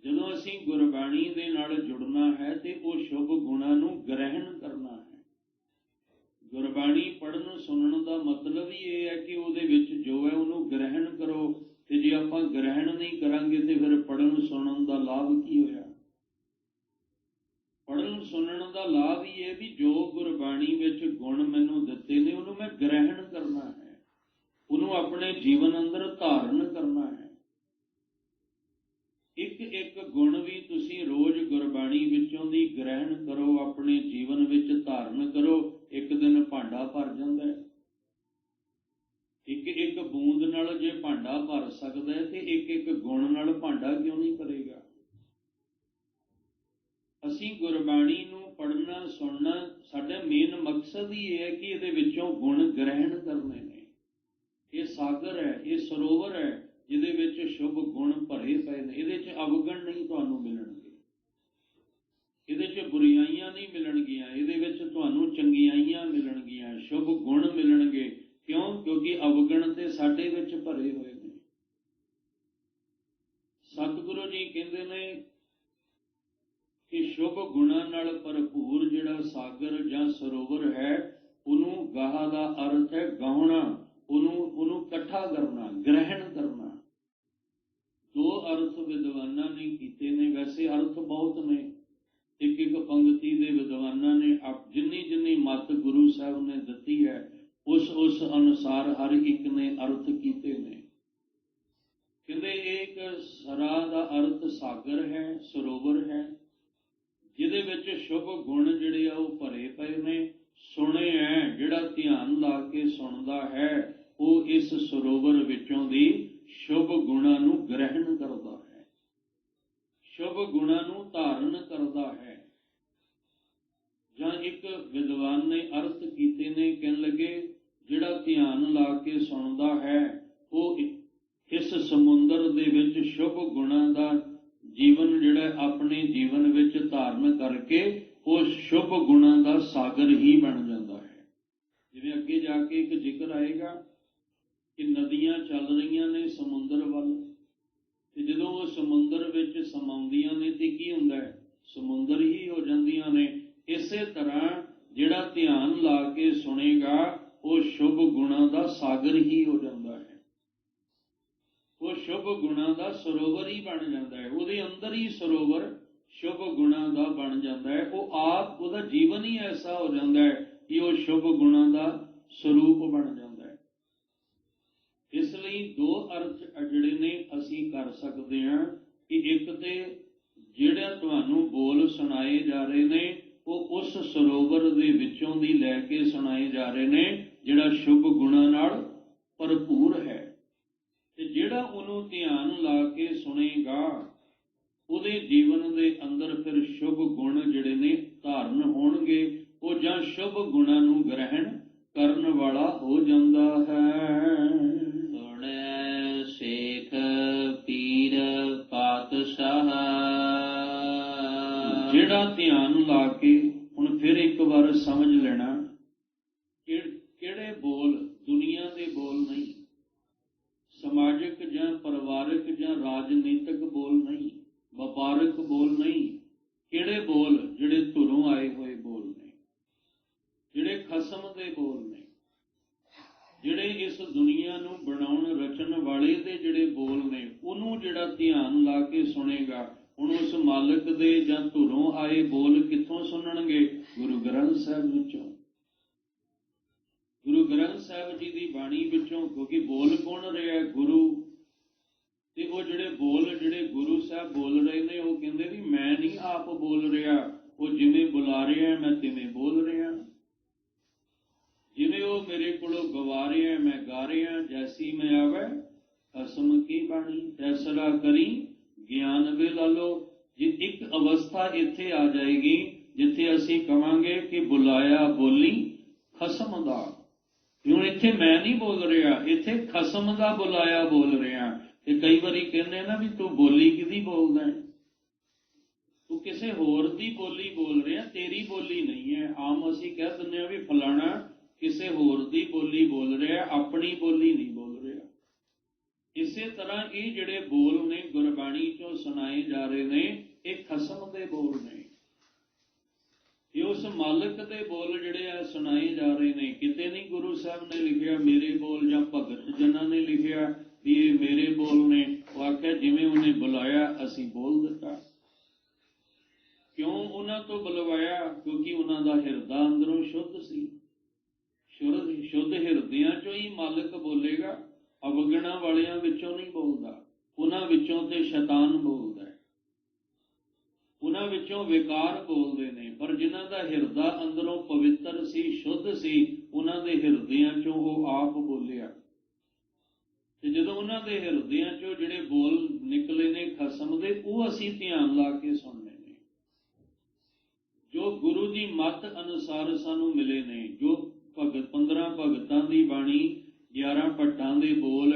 ਜਦੋਂ ਅਸੀਂ ਗੁਰਬਾਣੀ ਦੇ ਨਾਲ ਜੁੜਨਾ ਹੈ ਤੇ ਉਹ ਸ਼ੁਭ ਗੁਣਾਂ ਨੂੰ ਗ੍ਰਹਿਣ ਕਰਨਾ ਹੈ। ਗੁਰਬਾਣੀ ਪੜ੍ਹਨ ਸੁਣਨ ਦਾ ਮਤਲਬ ਹੀ ਇਹ ਹੈ ਕਿ ਉਹਦੇ ਵਿੱਚ ਜੋ ਹੈ ਉਹਨੂੰ ਗ੍ਰਹਿਣ ਕਰੋ। ਤੇ ਜੇ ਆਪਾਂ ਗ੍ਰਹਿਣ ਨਹੀਂ ਕਰਾਂਗੇ ਤੇ ਫਿਰ ਪੜ੍ਹਨ ਸੁਣਨ ਦਾ ਲਾਭ ਕੀ ਹੋਇਆ? ਪੜ੍ਹਨ ਸੁਣਨ ਦਾ ਲਾਭ ਹੀ ਇਹ ਵੀ ਜੋ ਗੁਰਬਾਣੀ ਵਿੱਚ ਗੁਣ ਮੈਨੂੰ ਦਿੱਤੇ ਨੇ ਉਹਨੂੰ ਮੈਂ ਗ੍ਰਹਿਣ ਕਰਨਾ ਹੈ, ਉਹਨੂੰ ਆਪਣੇ ਜੀਵਨ ਅੰਦਰ ਧਾਰਨ ਕਰਨਾ ਹੈ। ਇੱਕ ਇੱਕ ਗੁਣ ਵੀ ਤੁਸੀਂ ਰੋਜ਼ ਗੁਰਬਾਣੀ ਵਿੱਚੋਂ ਦੀ ਗ੍ਰਹਿਣ ਕਰੋ, ਆਪਣੇ ਜੀਵਨ ਵਿੱਚ ਧਾਰਨ ਕਰੋ। ਇੱਕ ਦਿਨ ਭਾਂਡਾ ਭਰ ਜਾਂਦਾ ਹੈ। ਇੱਕ ਇੱਕ ਬੂੰਦ ਨਾਲ ਜੇ ਭਾਂਡਾ ਭਰ ਸਕਦਾ ਹੈ ਤੇ ਇੱਕ ਇੱਕ ਗੁਣ ਨਾਲ ਭਾਂਡਾ ਕਿਉਂ ਨਹੀਂ ਭਰੇਗਾ? ਅਸੀਂ ਗੁਰਬਾਣੀ ਨੂੰ ਪੜ੍ਹਨਾ ਸੁਣਨਾ, ਸਾਡਾ ਮੇਨ ਮਕਸਦ ਹੀ ਇਹ ਹੈ ਕਿ ਇਹਦੇ ਵਿੱਚੋਂ ਗੁਣ ਗ੍ਰਹਿਣ ਕਰਨੇ ਨੇ। ਇਹ ਸਾਗਰ ਹੈ, ਇਹ ਸਰੋਵਰ ਹੈ ਜਿਹਦੇ ਵਿੱਚ ਸ਼ੁਭ ਗੁਣ ਭਰੇ ਪਏ ਨੇ। ਇਹਦੇ 'ਚ ਅਵਗਣ ਨਹੀਂ ਤੁਹਾਨੂੰ ਮਿਲਣਗੇ, ਇਹਦੇ 'ਚ ਬੁਰਾਈਆਂ ਨਹੀਂ ਮਿਲਣਗੀਆਂ, ਇਹਦੇ ਵਿੱਚ ਤੁਹਾਨੂੰ ਚੰਗਿਆਈਆਂ ਮਿਲਣਗੀਆਂ, ਸ਼ੁਭ ਗੁਣ ਮਿਲਣਗੇ। ਕਿਉਂ? ਕਿਉਂਕਿ ਅਵਗਣ ਤੇ ਸਾਡੇ ਵਿੱਚ ਭਰੇ ਹੋਏ ਨੇ। ਸਤਿਗੁਰੂ ਜੀ ਕਹਿੰਦੇ ਨੇ ਕਿ ਸ਼ੁਭ ਗੁਣਾਂ ਨਾਲ ਭਰਪੂਰ ਜਿਹੜਾ ਸਾਗਰ ਜਾਂ ਸਰੋਵਰ ਹੈ, ਉਹਨੂੰ ਗਾਹ ਦਾ ਅਰਥ ਹੈ ਗਾਉਣਾ, ਉਹਨੂੰ ਇਕੱਠਾ ਕਰਨਾ, ਗ੍ਰਹਿਣ ਕਰਨਾ। ਦੋ ਅਰਥ ਵਿਦਵਾਨਾਂ ਨੇ ਕੀਤੇ ਨੇ। ਵੈਸੇ ਅਰਥ ਬਹੁਤ ਨੇ, ਇੱਕ ਇੱਕ ਪੰਕਤੀ ਦੇ ਵਿਦਵਾਨਾਂ ਨੇ ਜਿੰਨੀ ਮੱਤ ਗੁਰੂ ਸਾਹਿਬ ਨੇ ਦਿੱਤੀ ਹੈ ਉਸ ਅਨੁਸਾਰ ਹਰ ਇੱਕ ਨੇ ਅਰਥ ਕੀਤੇ ਨੇ। ਕਹਿੰਦੇ ਇੱਕ ਸਰਾ ਦਾ ਅਰਥ ਸਾਗਰ ਹੈ, ਸਰੋਵਰ ਹੈ, ਜਿਹਦੇ ਵਿੱਚ ਸ਼ੁਭ ਗੁਣ ਜਿਹੜੇ ਆ ਉਹ ਭਰੇ ਪਏ ਨੇ। ਸੁਣੇ ਹੈ, ਜਿਹੜਾ ਧਿਆਨ ਲਾ ਕੇ ਸੁਣਦਾ ਹੈ ਉਹ ਇਸ ਸਰੋਵਰ ਵਿੱਚੋਂ ਦੀ ਸ਼ੁਭ ਗੁਣਾਂ ਨੂੰ ਗ੍ਰਹਿਣ ਕਰਦਾ ਹੈ, ਸ਼ੁਭ ਗੁਣਾਂ ਨੂੰ ਧਾਰਨ ਕਰਦਾ ਹੈ। ਜਾਂ ਇੱਕ ਵਿਦਵਾਨ ਨੇ ਅਰਥ ਕੀਤੇ ਨੇ, ਕਹਿਣ ਲੱਗੇ ਜਿਹੜਾ ਧਿਆਨ ਲਾ ਕੇ ਸੁਣਦਾ ਹੈ ਉਹ ਇਸ ਸਮੁੰਦਰ ਦੇ ਵਿੱਚ ਸ਼ੁਭ ਗੁਣਾਂ ਦਾ ਜੀਵਨ ਜਿਹੜਾ ਆਪਣੇ ਜੀਵਨ ਵਿੱਚ ਧਾਰਨ ਕਰਕੇ ਉਹ ਸ਼ੁਭ ਗੁਣਾਂ ਦਾ ਸਾਗਰ ਹੀ ਬਣ ਜਾਂਦਾ ਹੈ। ਜਿਵੇਂ ਅੱਗੇ ਜਾ ਕੇ ਇੱਕ ਜ਼ਿਕਰ ਆਏਗਾ ਕਿ ਨਦੀਆਂ ਚੱਲ ਰਹੀਆਂ ਨੇ ਸਮੁੰਦਰ ਵੱਲ, ਤੇ ਜਦੋਂ ਉਹ ਸਮੁੰਦਰ ਵਿੱਚ ਸਮਾਉਂਦੀਆਂ ਨੇ ਤੇ ਕੀ ਹੁੰਦਾ ਹੈ? ਸਮੁੰਦਰ ਹੀ ਹੋ ਜਾਂਦੀਆਂ ਨੇ। ਇਸੇ ਤਰ੍ਹਾਂ ਜਿਹੜਾ ਧਿਆਨ ਲਾ ਕੇ ਸੁਣੇਗਾ ਉਹ ਸ਼ੁਭ ਗੁਣਾਂ ਦਾ ਸਾਗਰ ਹੀ ਹੋ ਜਾਂਦਾ ਹੈ, ਉਹ ਸ਼ੁਭ ਗੁਣਾਂ ਦਾ ਸਰੋਵਰ ਹੀ ਬਣ ਜਾਂਦਾ ਹੈ। ਉਹਦੇ ਅੰਦਰ ਹੀ ਸਰੋਵਰ ਸ਼ੁਭ ਗੁਣਾਂ ਦਾ ਬਣ ਜਾਂਦਾ ਹੈ। ਉਹ ਆਪ, ਉਹਦਾ ਜੀਵਨ ਹੀ ਐਸਾ ਹੋ ਜਾਂਦਾ ਹੈ ਕਿ ਉਹ ਸ਼ੁਭ ਗੁਣਾਂ ਦਾ ਸਰੂਪ ਬਣ ਜਾਂਦਾ ਹੈ। ਇਸ ਲਈ ਦੋ ਅਰਥ ਜਿਹੜੇ ਨੇ ਅਸੀਂ ਕਰ ਸਕਦੇ ਹਾਂ ਕਿ ਇੱਕ ਤੇ ਜਿਹੜਾ ਤੁਹਾਨੂੰ ਬੋਲ ਸੁਣਾਏ ਜਾ ਰਹੇ ਨੇ ਉਹ ਉਸ ਸਰੋਵਰ ਦੇ ਵਿੱਚੋਂ ਦੀ ਲੈ ਕੇ ਸੁਣਾਏ ਜਾ ਰਹੇ ਨੇ ਜਿਹੜਾ ਸ਼ੁਭ ਗੁਣਾਂ ਨਾਲ ਭਰਪੂਰ ਹੈ। ਤੇ ਜਿਹੜਾ ਉਹਨੂੰ ਧਿਆਨ ਲਾ ਕੇ ਸੁਣੇਗਾ ਉਹਦੇ ਜੀਵਨ ਦੇ ਅੰਦਰ ਫਿਰ ਸ਼ੁਭ ਗੁਣ ਜਿਹੜੇ ਨੇ ਧਾਰਨ ਹੋਣਗੇ। ਉਹ ਜਾਂ ਸ਼ੁਭ ਗੁਣਾਂ ਨੂੰ ਗ੍ਰਹਿਣ ਕਰਨ ਵਾਲਾ ਹੋ ਜਾਂਦਾ ਹੈ। ਸੁਣੈ ਸੇਖ ਪੀਰ ਪਾਤਸ਼ਾਹ। ਜਿਹੜਾ ਧਿਆਨ ਲਾ ਕੇ, ਹੁਣ ਫਿਰ ਇੱਕ ਵਾਰ ਸਮਝ ਲੈਣਾ, ਕਿਹੜੇ ਬੋਲ, ਦੁਨੀਆ ਦੇ ਬੋਲ ਨਹੀਂ, ਸਮਾਜਿਕ ਜਾਂ ਪਰਿਵਾਰਕ ਜਾਂ ਰਾਜਨੀਤਿਕ ਬੋਲ ਨਹੀਂ, ਵਪਾਰਕ ਬੋਲ ਨਹੀਂ। ਕਿਹੜੇ ਬੋਲ? ਜਿਹੜੇ ਧੁਰੋਂ ਆਏ ਹੋਏ ਬੋਲ ਨੇ, ਜਿਹੜੇ ਖਸਮ ਦੇ ਬੋਲ ਨੇ, ਜਿਹੜੇ ਇਸ ਦੁਨੀਆ ਨੂੰ ਬਣਾਉਣ ਰਚਣ ਵਾਲੇ ਦੇ ਜਿਹੜੇ ਬੋਲ ਨੇ ਉਹਨੂੰ ਜਿਹੜਾ ਧਿਆਨ ਲਾ ਕੇ ਸੁਣੇਗਾ, ਹੁਣ ਉਸ ਮਾਲਕ ਦੇ ਜਾਂ ਧੁਰੋਂ ਆਏ ਬੋਲ ਕਿੱਥੋਂ ਸੁਣਨਗੇ? ਗੁਰੂ ਗ੍ਰੰਥ ਸਾਹਿਬ ਵਿੱਚੋਂ, ਗੁਰੂ ਗ੍ਰੰਥ ਸਾਹਿਬ ਜੀ ਦੀ ਬਾਣੀ ਵਿੱਚੋਂ। ਕਿਉਂਕਿ ਬੋਲ ਕੌਣ ਰਿਹਾ? ਗੁਰੂ। ਤੇ ਉਹ ਜਿਹੜੇ ਬੋਲ ਜਿਹੜੇ ਗੁਰੂ ਸਾਹਿਬ ਬੋਲ ਰਹੇ ਨੇ, ਉਹ ਕਹਿੰਦੇ ਵੀ ਮੈਂ ਨਹੀਂ ਆਪ ਬੋਲ ਰਿਹਾ, ਉਹ ਜਿਵੇਂ ਬੁਲਾ ਰਿਹਾ ਮੈਂ ਤਿਵੇਂ ਬੋਲ ਰਿਹਾ, ਜਿਵੇਂ ਉਹ ਮੇਰੇ ਕੋਲੋਂ ਗਵਾ ਰਿਹਾ ਮੈਂ ਗਾ ਰਿਹਾ। ਜੈਸੀ ਮੈਂ ਆਵੇ ਖਸਮ ਕੀ ਬਾਣੀ, ਤੈਸਰਾ ਕਰੀ ਗਿਆਨ ਵੇ ਲਾਲੋ। ਜੇ ਇੱਕ ਅਵਸਥਾ ਇੱਥੇ ਆ ਜਾਏਗੀ ਜਿੱਥੇ ਅਸੀਂ ਕਵਾਂਗੇ ਕਿ ਬੁਲਾਇਆ ਬੋਲੀ ਖਸਮ ਦਾ। ਹੁਣ ਇੱਥੇ ਮੈਂ ਨਹੀਂ ਬੋਲ ਰਿਹਾ, ਇੱਥੇ ਖਸਮ ਦਾ ਬੁਲਾਇਆ ਬੋਲ ਰਿਹਾ। ਤੇ ਕਈ ਵਾਰੀ ਕਹਿੰਦੇ ਨਾ ਵੀ ਤੂੰ ਬੋਲੀ ਕਿਹਦੀ ਬੋਲਦਾ ਹੈ? ਤੂੰ ਕਿਸੇ ਹੋਰ ਦੀ ਬੋਲੀ ਬੋਲ ਰਿਹਾ, ਤੇਰੀ ਬੋਲੀ ਨਹੀਂ ਹੈ। ਆਮ ਅਸੀਂ ਕਹਿ ਦਿੰਦੇ ਹਾਂ ਵੀ ਫਲਾਣਾ ਕਿਸੇ ਹੋਰ ਦੀ ਬੋਲੀ ਬੋਲ ਰਿਹਾ, ਆਪਣੀ ਬੋਲੀ ਨਹੀਂ ਬੋਲ ਰਿਹਾ। ਇਸੇ ਤਰ੍ਹਾਂ ਇਹ ਜਿਹੜੇ ਬੋਲ ਨੇ ਗੁਰਬਾਣੀ ਚੋਂ ਸੁਣਾਏ ਜਾ ਰਹੇ ਨੇ, ਇਹ ਖਸਮ ਦੇ ਬੋਲ ਨੇ, ਇਹ ਉਸ ਮਾਲਕ ਦੇ ਬੋਲ ਜਿਹੜੇ ਆ ਸੁਣਾਏ ਜਾ ਰਹੇ ਨੇ। ਕਿਤੇ ਨਹੀਂ ਗੁਰੂ ਸਾਹਿਬ ਨੇ ਲਿਖਿਆ ਮੇਰੇ ਬੋਲ, ਜਾਂ ਭਗਤ ਜਨਾਂ ਨੇ ਲਿਖਿਆ ਵੀ ਇਹ ਮੇਰੇ ਬੋਲ ਨੇ। ਉਹ ਆਖਿਆ ਜਿਵੇਂ ਉਹਨੇ ਬੁਲਾਇਆ ਅਸੀਂ ਬੋਲ ਦਿੱਤਾ। ਕਿਉਂ ਉਹਨਾਂ ਤੋਂ ਬੁਲਵਾਇਆ? ਕਿਉਂਕਿ ਉਹਨਾਂ ਦਾ ਹਿਰਦਾ ਅੰਦਰੋਂ ਸ਼ੁੱਧ ਸੀ। ਸ਼ੁੱਧ ਹਿਰਦਿਆਂ ਚੋਂ ਹੀ ਮਾਲਕ ਬੋਲੇਗਾ, ਅਵਗਣਾ ਵਾਲਿਆਂ ਵਿੱਚੋਂ ਨਹੀਂ ਬੋਲਦਾ। ਉਹਨਾਂ ਵਿੱਚੋਂ ਤੇ ਸ਼ੈਤਾਨ ਬੋਲਦਾ ਹੈ, ਉਹਨਾਂ ਵਿੱਚੋਂ ਵਿਕਾਰ ਬੋਲਦੇ ਨੇ। ਪਰ ਜਿਨ੍ਹਾਂ ਦਾ ਹਿਰਦਾ ਅੰਦਰੋਂ ਪਵਿੱਤਰ ਸੀ, ਸ਼ੁੱਧ ਸੀ, ਉਹਨਾਂ ਦੇ ਹਿਰਦਿਆਂ ਚੋਂ ਉਹ ਆਪ ਬੋਲਿਆ। ਤੇ ਜਦੋਂ ਉਹਨਾਂ ਦੇ ਹਿਰਦਿਆਂ ਚੋਂ ਜਿਹੜੇ ਬੋਲ ਨਿਕਲੇ ਨੇ ਖਸਮ ਦੇ, ਉਹ ਅਸੀਂ ਧਿਆਨ ਲਾ ਕੇ ਸੁਣਨੇ ਨੇ, ਜੋ ਗੁਰੂ ਦੀ ਮੱਤ ਅਨੁਸਾਰ ਸਾਨੂੰ ਮਿਲੇ ਨੇ। ਜੋ 15 ਭਗਤਾਂ ਦੀ ਬਾਣੀ, 11 ਭੱਟਾਂ ਦੇ ਬੋਲ,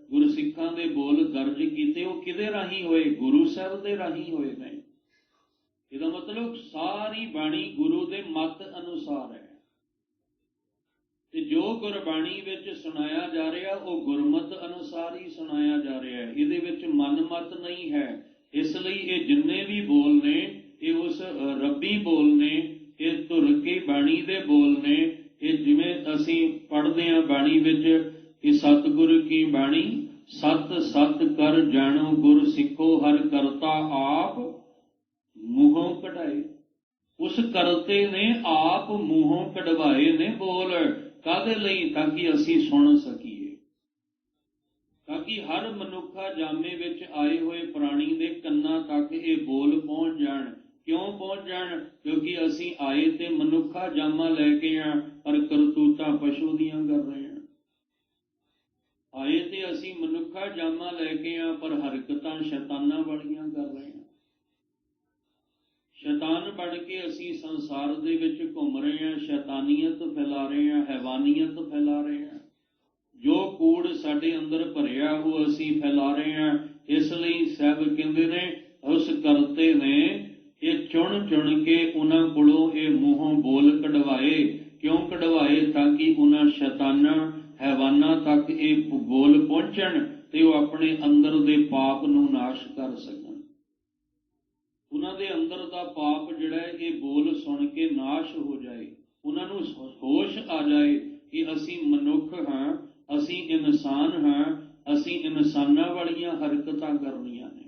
ਗੁਰਸਿੱਖਾਂ ਦੇ ਬੋਲ ਦਰਜ ਕੀਤੇ, ਉਹ ਕਿਹਦੇ ਰਾਹੀਂ ਹੋਏ? ਗੁਰੂ ਸਾਹਿਬ ਦੇ ਰਾਹੀਂ ਹੋਏ ਨੇ। ਇਹਦਾ ਮਤਲਬ ਸਾਰੀ ਬਾਣੀ ਗੁਰੂ ਦੇ ਮੱਤ ਅਨੁਸਾਰ ਹੈ। ਤੇ ਜੋ ਗੁਰਬਾਣੀ ਵਿੱਚ ਸੁਣਾਇਆ ਜਾ ਰਿਹਾ ਉਹ ਗੁਰਮਤ ਅਨੁਸਾਰ ਹੀ ਸੁਣਾਇਆ ਜਾ ਰਿਹਾ ਹੈ, ਇਹਦੇ ਵਿੱਚ ਮਨਮਤ ਨਹੀਂ ਹੈ। ਇਸ ਲਈ ਇਹ ਜਿੰਨੇ ਵੀ ਬੋਲ ਨੇ ਇਹ ਉਸ ਰੱਬੀ ਬੋਲ ਨੇ, ਇਹ ਧੁਰ ਕੀ ਬਾਣੀ ਦੇ ਬੋਲ ਨੇ। ਇਹ ਜਿਵੇਂ ਅਸੀਂ ਪੜ੍ਹਦੇ ਹਾਂ ਬਾਣੀ ਵਿੱਚ ਕਿ ਸਤਿਗੁਰ ਕੀ ਬਾਣੀ ਸਤ ਸਤ ਕਰ ਜਾਣੋ, ਗੁਰ ਸਿੱਖੋ ਹਰ ਕਰਤਾ ਆਪ ਮੂੰਹੋਂ ਕਢਾਏ। ਉਸ ਕਰਤੇ ਨੇ ਆਪ ਮੂੰਹੋਂ ਕਢਵਾਏ ਨੇ ਬੋਲ। ਕਾਹਦੇ ਲਈ? ਤਾਂ ਕਿ ਅਸੀਂ ਸੁਣ ਸਕੀਏ, ਤਾਂ ਕਿ ਹਰ ਮਨੁੱਖਾ ਜਾਮੇ ਵਿੱਚ ਆਏ ਹੋਏ ਪ੍ਰਾਣੀ ਦੇ ਕੰਨਾਂ ਤੱਕ ਇਹ ਬੋਲ ਪਹੁੰਚ ਜਾਣ। ਕਿਉਂ ਪਹੁੰਚ ਜਾਣ? ਕਿਉਂਕਿ ਅਸੀਂ ਆਏ ਤੇ ਮਨੁੱਖਾ ਜਾਮਾ ਲੈ ਕੇ ਆ, ਪਰ ਕਰਤੂਤਾਂ ਪਸ਼ੂ ਦੀਆਂ ਕਰ ਰਹੇ ਹਾਂ। ਆਏ ਤੇ ਅਸੀਂ ਮਨੁੱਖਾ ਜਾਮਾ ਲੈ ਕੇ ਆ, ਪਰ ਹਰਕਤਾਂ ਸ਼ੈਤਾਨਾਂ ਵਾਲੀਆਂ ਕਰ ਰਹੇ ਹਾਂ। ਸ਼ੈਤਾਨ ਬਣ ਕੇ ਅਸੀਂ ਸੰਸਾਰ ਦੇ ਵਿੱਚ ਘੁੰਮ ਰਹੇ ਹਾਂ, ਸ਼ੈਤਾਨੀਅਤ ਫੈਲਾ ਰਹੇ ਹਾਂ, ਹੈਵਾਨੀਅਤ ਫੈਲਾ ਰਹੇ ਹਾਂ। ਜੋ ਕੂੜ ਸਾਡੇ ਅੰਦਰ ਭਰਿਆ ਉਹ ਅਸੀਂ ਫੈਲਾ ਰਹੇ ਹਾਂ। ਇਸ ਲਈ ਸਾਹਿਬ ਕਹਿੰਦੇ ਨੇ ਉਸ ਕਰਤੇ ਨੇ ਇਹ ਚੁਣ ਚੁਣ ਕੇ ਉਹਨਾਂ ਕੋਲੋਂ ਇਹ ਮੂੰਹੋਂ ਬੋਲ ਕਢਵਾਏ। ਕਿਉਂ ਕਢਵਾਏ? ਤਾਂ ਕਿ ਉਹਨਾਂ ਸ਼ੈਤਾਨਾਂ ਹੈਵਾਨਾਂ ਤੱਕ ਇਹ ਬੋਲ ਪਹੁੰਚਣ ਤੇ ਉਹ ਆਪਣੇ ਅੰਦਰ ਦੇ ਪਾਪ ਨੂੰ ਨਾਸ਼ ਕਰ ਸਕਣ। ਉਹਨਾਂ ਦੇ ਅੰਦਰ ਦਾ ਪਾਪ ਜਿਹੜਾ ਹੈ ਇਹ ਬੋਲ ਸੁਣ ਕੇ ਨਾਸ਼ ਹੋ ਜਾਏ, ਉਹਨਾਂ ਨੂੰ ਹੋਸ਼ ਆ ਜਾਏ ਕਿ ਅਸੀਂ ਮਨੁੱਖ ਹਾਂ, ਅਸੀਂ ਇਨਸਾਨ ਹਾਂ, ਅਸੀਂ ਇਨਸਾਨਾਂ ਵਾਲੀਆਂ ਹਰਕਤਾਂ ਕਰਨੀਆਂ ਨੇ,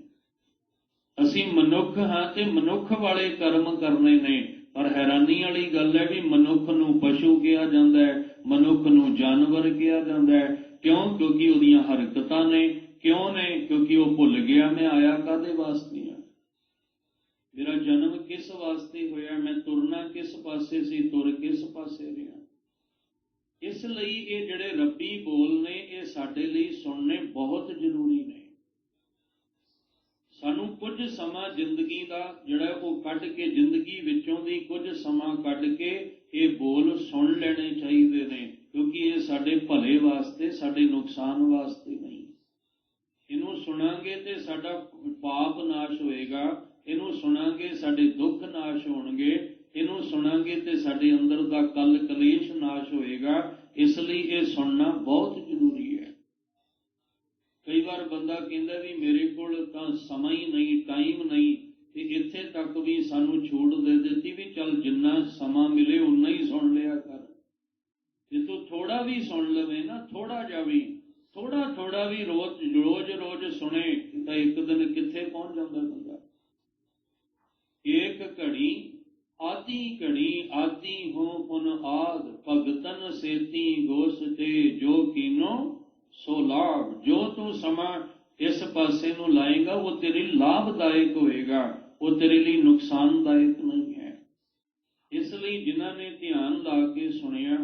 ਅਸੀਂ ਮਨੁੱਖ ਹਾਂ ਤੇ ਮਨੁੱਖ ਵਾਲੇ ਕਰਮ ਕਰਨੇ ਨੇ। ਪਰ ਹੈਰਾਨੀ ਵਾਲੀ ਗੱਲ ਹੈ ਵੀ ਮਨੁੱਖ ਨੂੰ ਪਸ਼ੂ ਕਿਹਾ ਜਾਂਦਾ ਹੈ, ਮਨੁੱਖ ਨੂੰ ਜਾਨਵਰ ਕਿਹਾ ਜਾਂਦਾ ਹੈ। ਕਿਉਂ? ਕਿਉਂਕਿ ਉਹਦੀਆਂ ਹਰਕਤਾਂ ਨੇ। ਕਿਉਂ ਨੇ? ਕਿਉਂਕਿ ਉਹ ਭੁੱਲ ਗਿਆ ਮੈਂ ਆਇਆ ਕਾਹਦੇ ਵਾਸਤੇ ਹਾਂ, ਮੇਰਾ ਜਨਮ ਕਿਸ ਵਾਸਤੇ ਹੋਇਆ, ਮੈਂ ਤੁਰਨਾ ਕਿਸ ਪਾਸੇ ਸੀ, ਤੁਰ ਕਿਸ ਪਾਸੇ ਰਿਹਾ। ਇਸ ਲਈ ਇਹ ਜਿਹੜੇ ਰੱਬੀ ਬੋਲ ਨੇ ਇਹ ਸਾਡੇ ਲਈ ਸੁਣਨੇ ਬਹੁਤ ਜ਼ਰੂਰੀ ਨੇ। ਸਾਨੂੰ ਕੁਝ ਸਮਾਂ ਜ਼ਿੰਦਗੀ ਦਾ ਜਿਹੜਾ ਉਹ ਕੱਢ ਕੇ, ਜ਼ਿੰਦਗੀ ਵਿੱਚੋਂ ਦੀ ਕੁਝ ਸਮਾਂ ਕੱਢ ਕੇ ਇਹ ਬੋਲ ਸੁਣ ਲੈਣੇ ਚਾਹੀਦੇ ਨੇ, ਕਿਉਂਕਿ ਇਹ ਸਾਡੇ ਭਲੇ ਵਾਸਤੇ, ਸਾਡੇ ਨੁਕਸਾਨ ਵਾਸਤੇ ਨਹੀਂ। ਇਹਨੂੰ ਸੁਣਾਂਗੇ ਤੇ ਸਾਡਾ ਪਾਪ ਨਾਸ਼ ਹੋਏਗਾ, ਇਹਨੂੰ ਸੁਣਾਂਗੇ ਸਾਡੇ ਦੁੱਖ ਨਾਸ਼ ਹੋਣਗੇ, ਇਹਨੂੰ ਸੁਣਾਂਗੇ ਤੇ ਸਾਡੇ ਅੰਦਰ ਦਾ ਕਲ ਕਲੇਸ਼ ਨਾਸ਼ ਹੋਏਗਾ। ਇਸ ਲਈ ਇਹ ਸੁਣਨਾ ਬਹੁਤ ਜ਼ਰੂਰੀ ਹੈ। ਕਈ ਵਾਰ ਬੰਦਾ ਕਹਿੰਦਾ ਵੀ ਮੇਰੇ ਕੋਲ ਤਾਂ ਸਮਾਂ ਹੀ ਨਹੀਂ, ਟਾਈਮ ਨਹੀਂ, ਤੇ ਇੱਥੇ ਤੱਕ ਵੀ ਸਾਨੂੰ ਛੂਟ ਦੇ ਦਿੱਤੀ ਵੀ ਚੱਲ ਜਿੰਨਾ ਸਮਾਂ ਮਿਲੇ ਉਨਾ ਹੀ ਸੁਣ ਲਿਆ ਕਰ। ਜੇ ਤੂੰ ਥੋੜਾ ਵੀ ਸੁਣ ਲਵੇਂ ਨਾ, ਥੋੜਾ ਜਿਹਾ ਵੀ, ਥੋੜਾ ਵੀ ਰੋਜ਼ ਸੁਣੇ ਤਾਂ ਇੱਕ ਦਿਨ ਕਿੱਥੇ ਪਹੁੰਚ ਜਾਂਦਾ ਬੰਦਾ। ਏਕ ਘੜੀ ਆਦੀ ਹੋ ਪੁਨ ਆਦ, ਭਗਤਨ ਸੇਤੀ ਗੋਸਤੇ ਜੋ ਕੀਨੋ ਸੋ ਲਾਭ। ਜੋ ਤੂੰ ਸਮਾਂ ਇਸ ਪਾਸੇ ਨੂੰ ਲਾਏਗਾ ਉਹ ਤੇਰੇ ਲਾਭਦਾਇਕ ਹੋਏਗਾ, ਉਹ ਤੇਰੇ ਲਈ ਨੁਕਸਾਨਦਾਇਕ ਨਹੀਂ ਹੈ। ਇਸ ਲਈ ਜਿਨ੍ਹਾਂ ਨੇ ਧਿਆਨ ਲਾ ਕੇ ਸੁਣਿਆ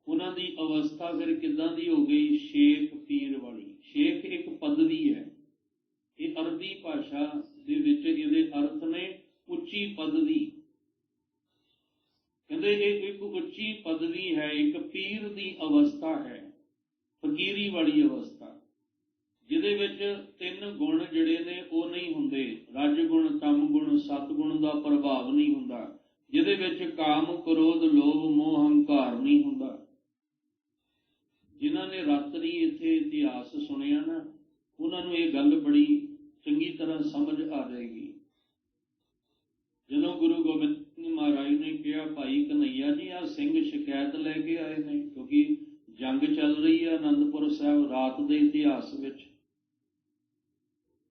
ਉਹਨਾਂ ਦੀ ਅਵਸਥਾ ਫਿਰ ਕਿੱਦਾਂ ਦੀ ਹੋ ਗਈ? ਸ਼ੇਖ ਪੀਰ ਵਾਲੀ। ਸ਼ੇਖ ਇੱਕ ਪਦਵੀ ਹੈ, ਇਹ ਅਰਬੀ ਭਾਸ਼ਾ ਦੇ ਵਿੱਚ ਇਹਦੇ ਅਰਥ ਨੇ ਉੱਚੀ ਪਦਵੀ। ਕਹਿੰਦੇ ਇਹ ਇੱਕ ਉੱਚੀ ਪਦਵੀ ਹੈ, ਇੱਕ ਪੀਰ ਦੀ ਅਵਸਥਾ ਹੈ, ਫਕੀਰੀ ਵਾਲੀ ਅਵਸਥਾ, ਜਿਹਦੇ ਵਿੱਚ 3 ਗੁਣ ਜਿਹੜੇ ਨੇ ਉਹ ਨਹੀਂ ਹੁੰਦੇ। ਰਜ ਗੁਣ, ਤਮ ਗੁਣ, ਸਤ ਗੁਣ ਦਾ ਪ੍ਰਭਾਵ ਨਹੀਂ ਹੁੰਦਾ, ਜਿਹਦੇ ਵਿੱਚ ਕਾਮ, ਕ੍ਰੋਧ, ਲੋਭ, ਮੋਹ, ਹੰਕਾਰ ਨਹੀਂ ਹੁੰਦਾ। ਜਿਨ੍ਹਾਂ ਨੇ ਰਾਤਰੀ ਇੱਥੇ ਇਤਿਹਾਸ ਸੁਣਿਆ ਨਾ, ਉਹਨਾਂ ਨੂੰ ਇਹ ਗੱਲ ਬੜੀ ਚੰਗੀ ਤਰ੍ਹਾਂ ਸਮਝ ਆ ਜਾਏਗੀ। ਜਦੋਂ ਗੁਰੂ ਗੋਬਿੰਦ ਸਿੰਘ ਮਹਾਰਾਜ ਨੇ ਕਿਹਾ, ਭਾਈ ਕਨ੍ਹਈਆ ਜੀ ਆਹ ਸਿੰਘ ਸ਼ਿਕਾਇਤ ਲੈ ਕੇ ਆਏ ਨੇ, ਕਿਉਂਕਿ ਜੰਗ ਚੱਲ ਰਹੀ ਹੈ ਅਨੰਦਪੁਰ ਸਾਹਿਬ ਰਾਤ ਦੇ ਇਤਿਹਾਸ ਵਿੱਚ,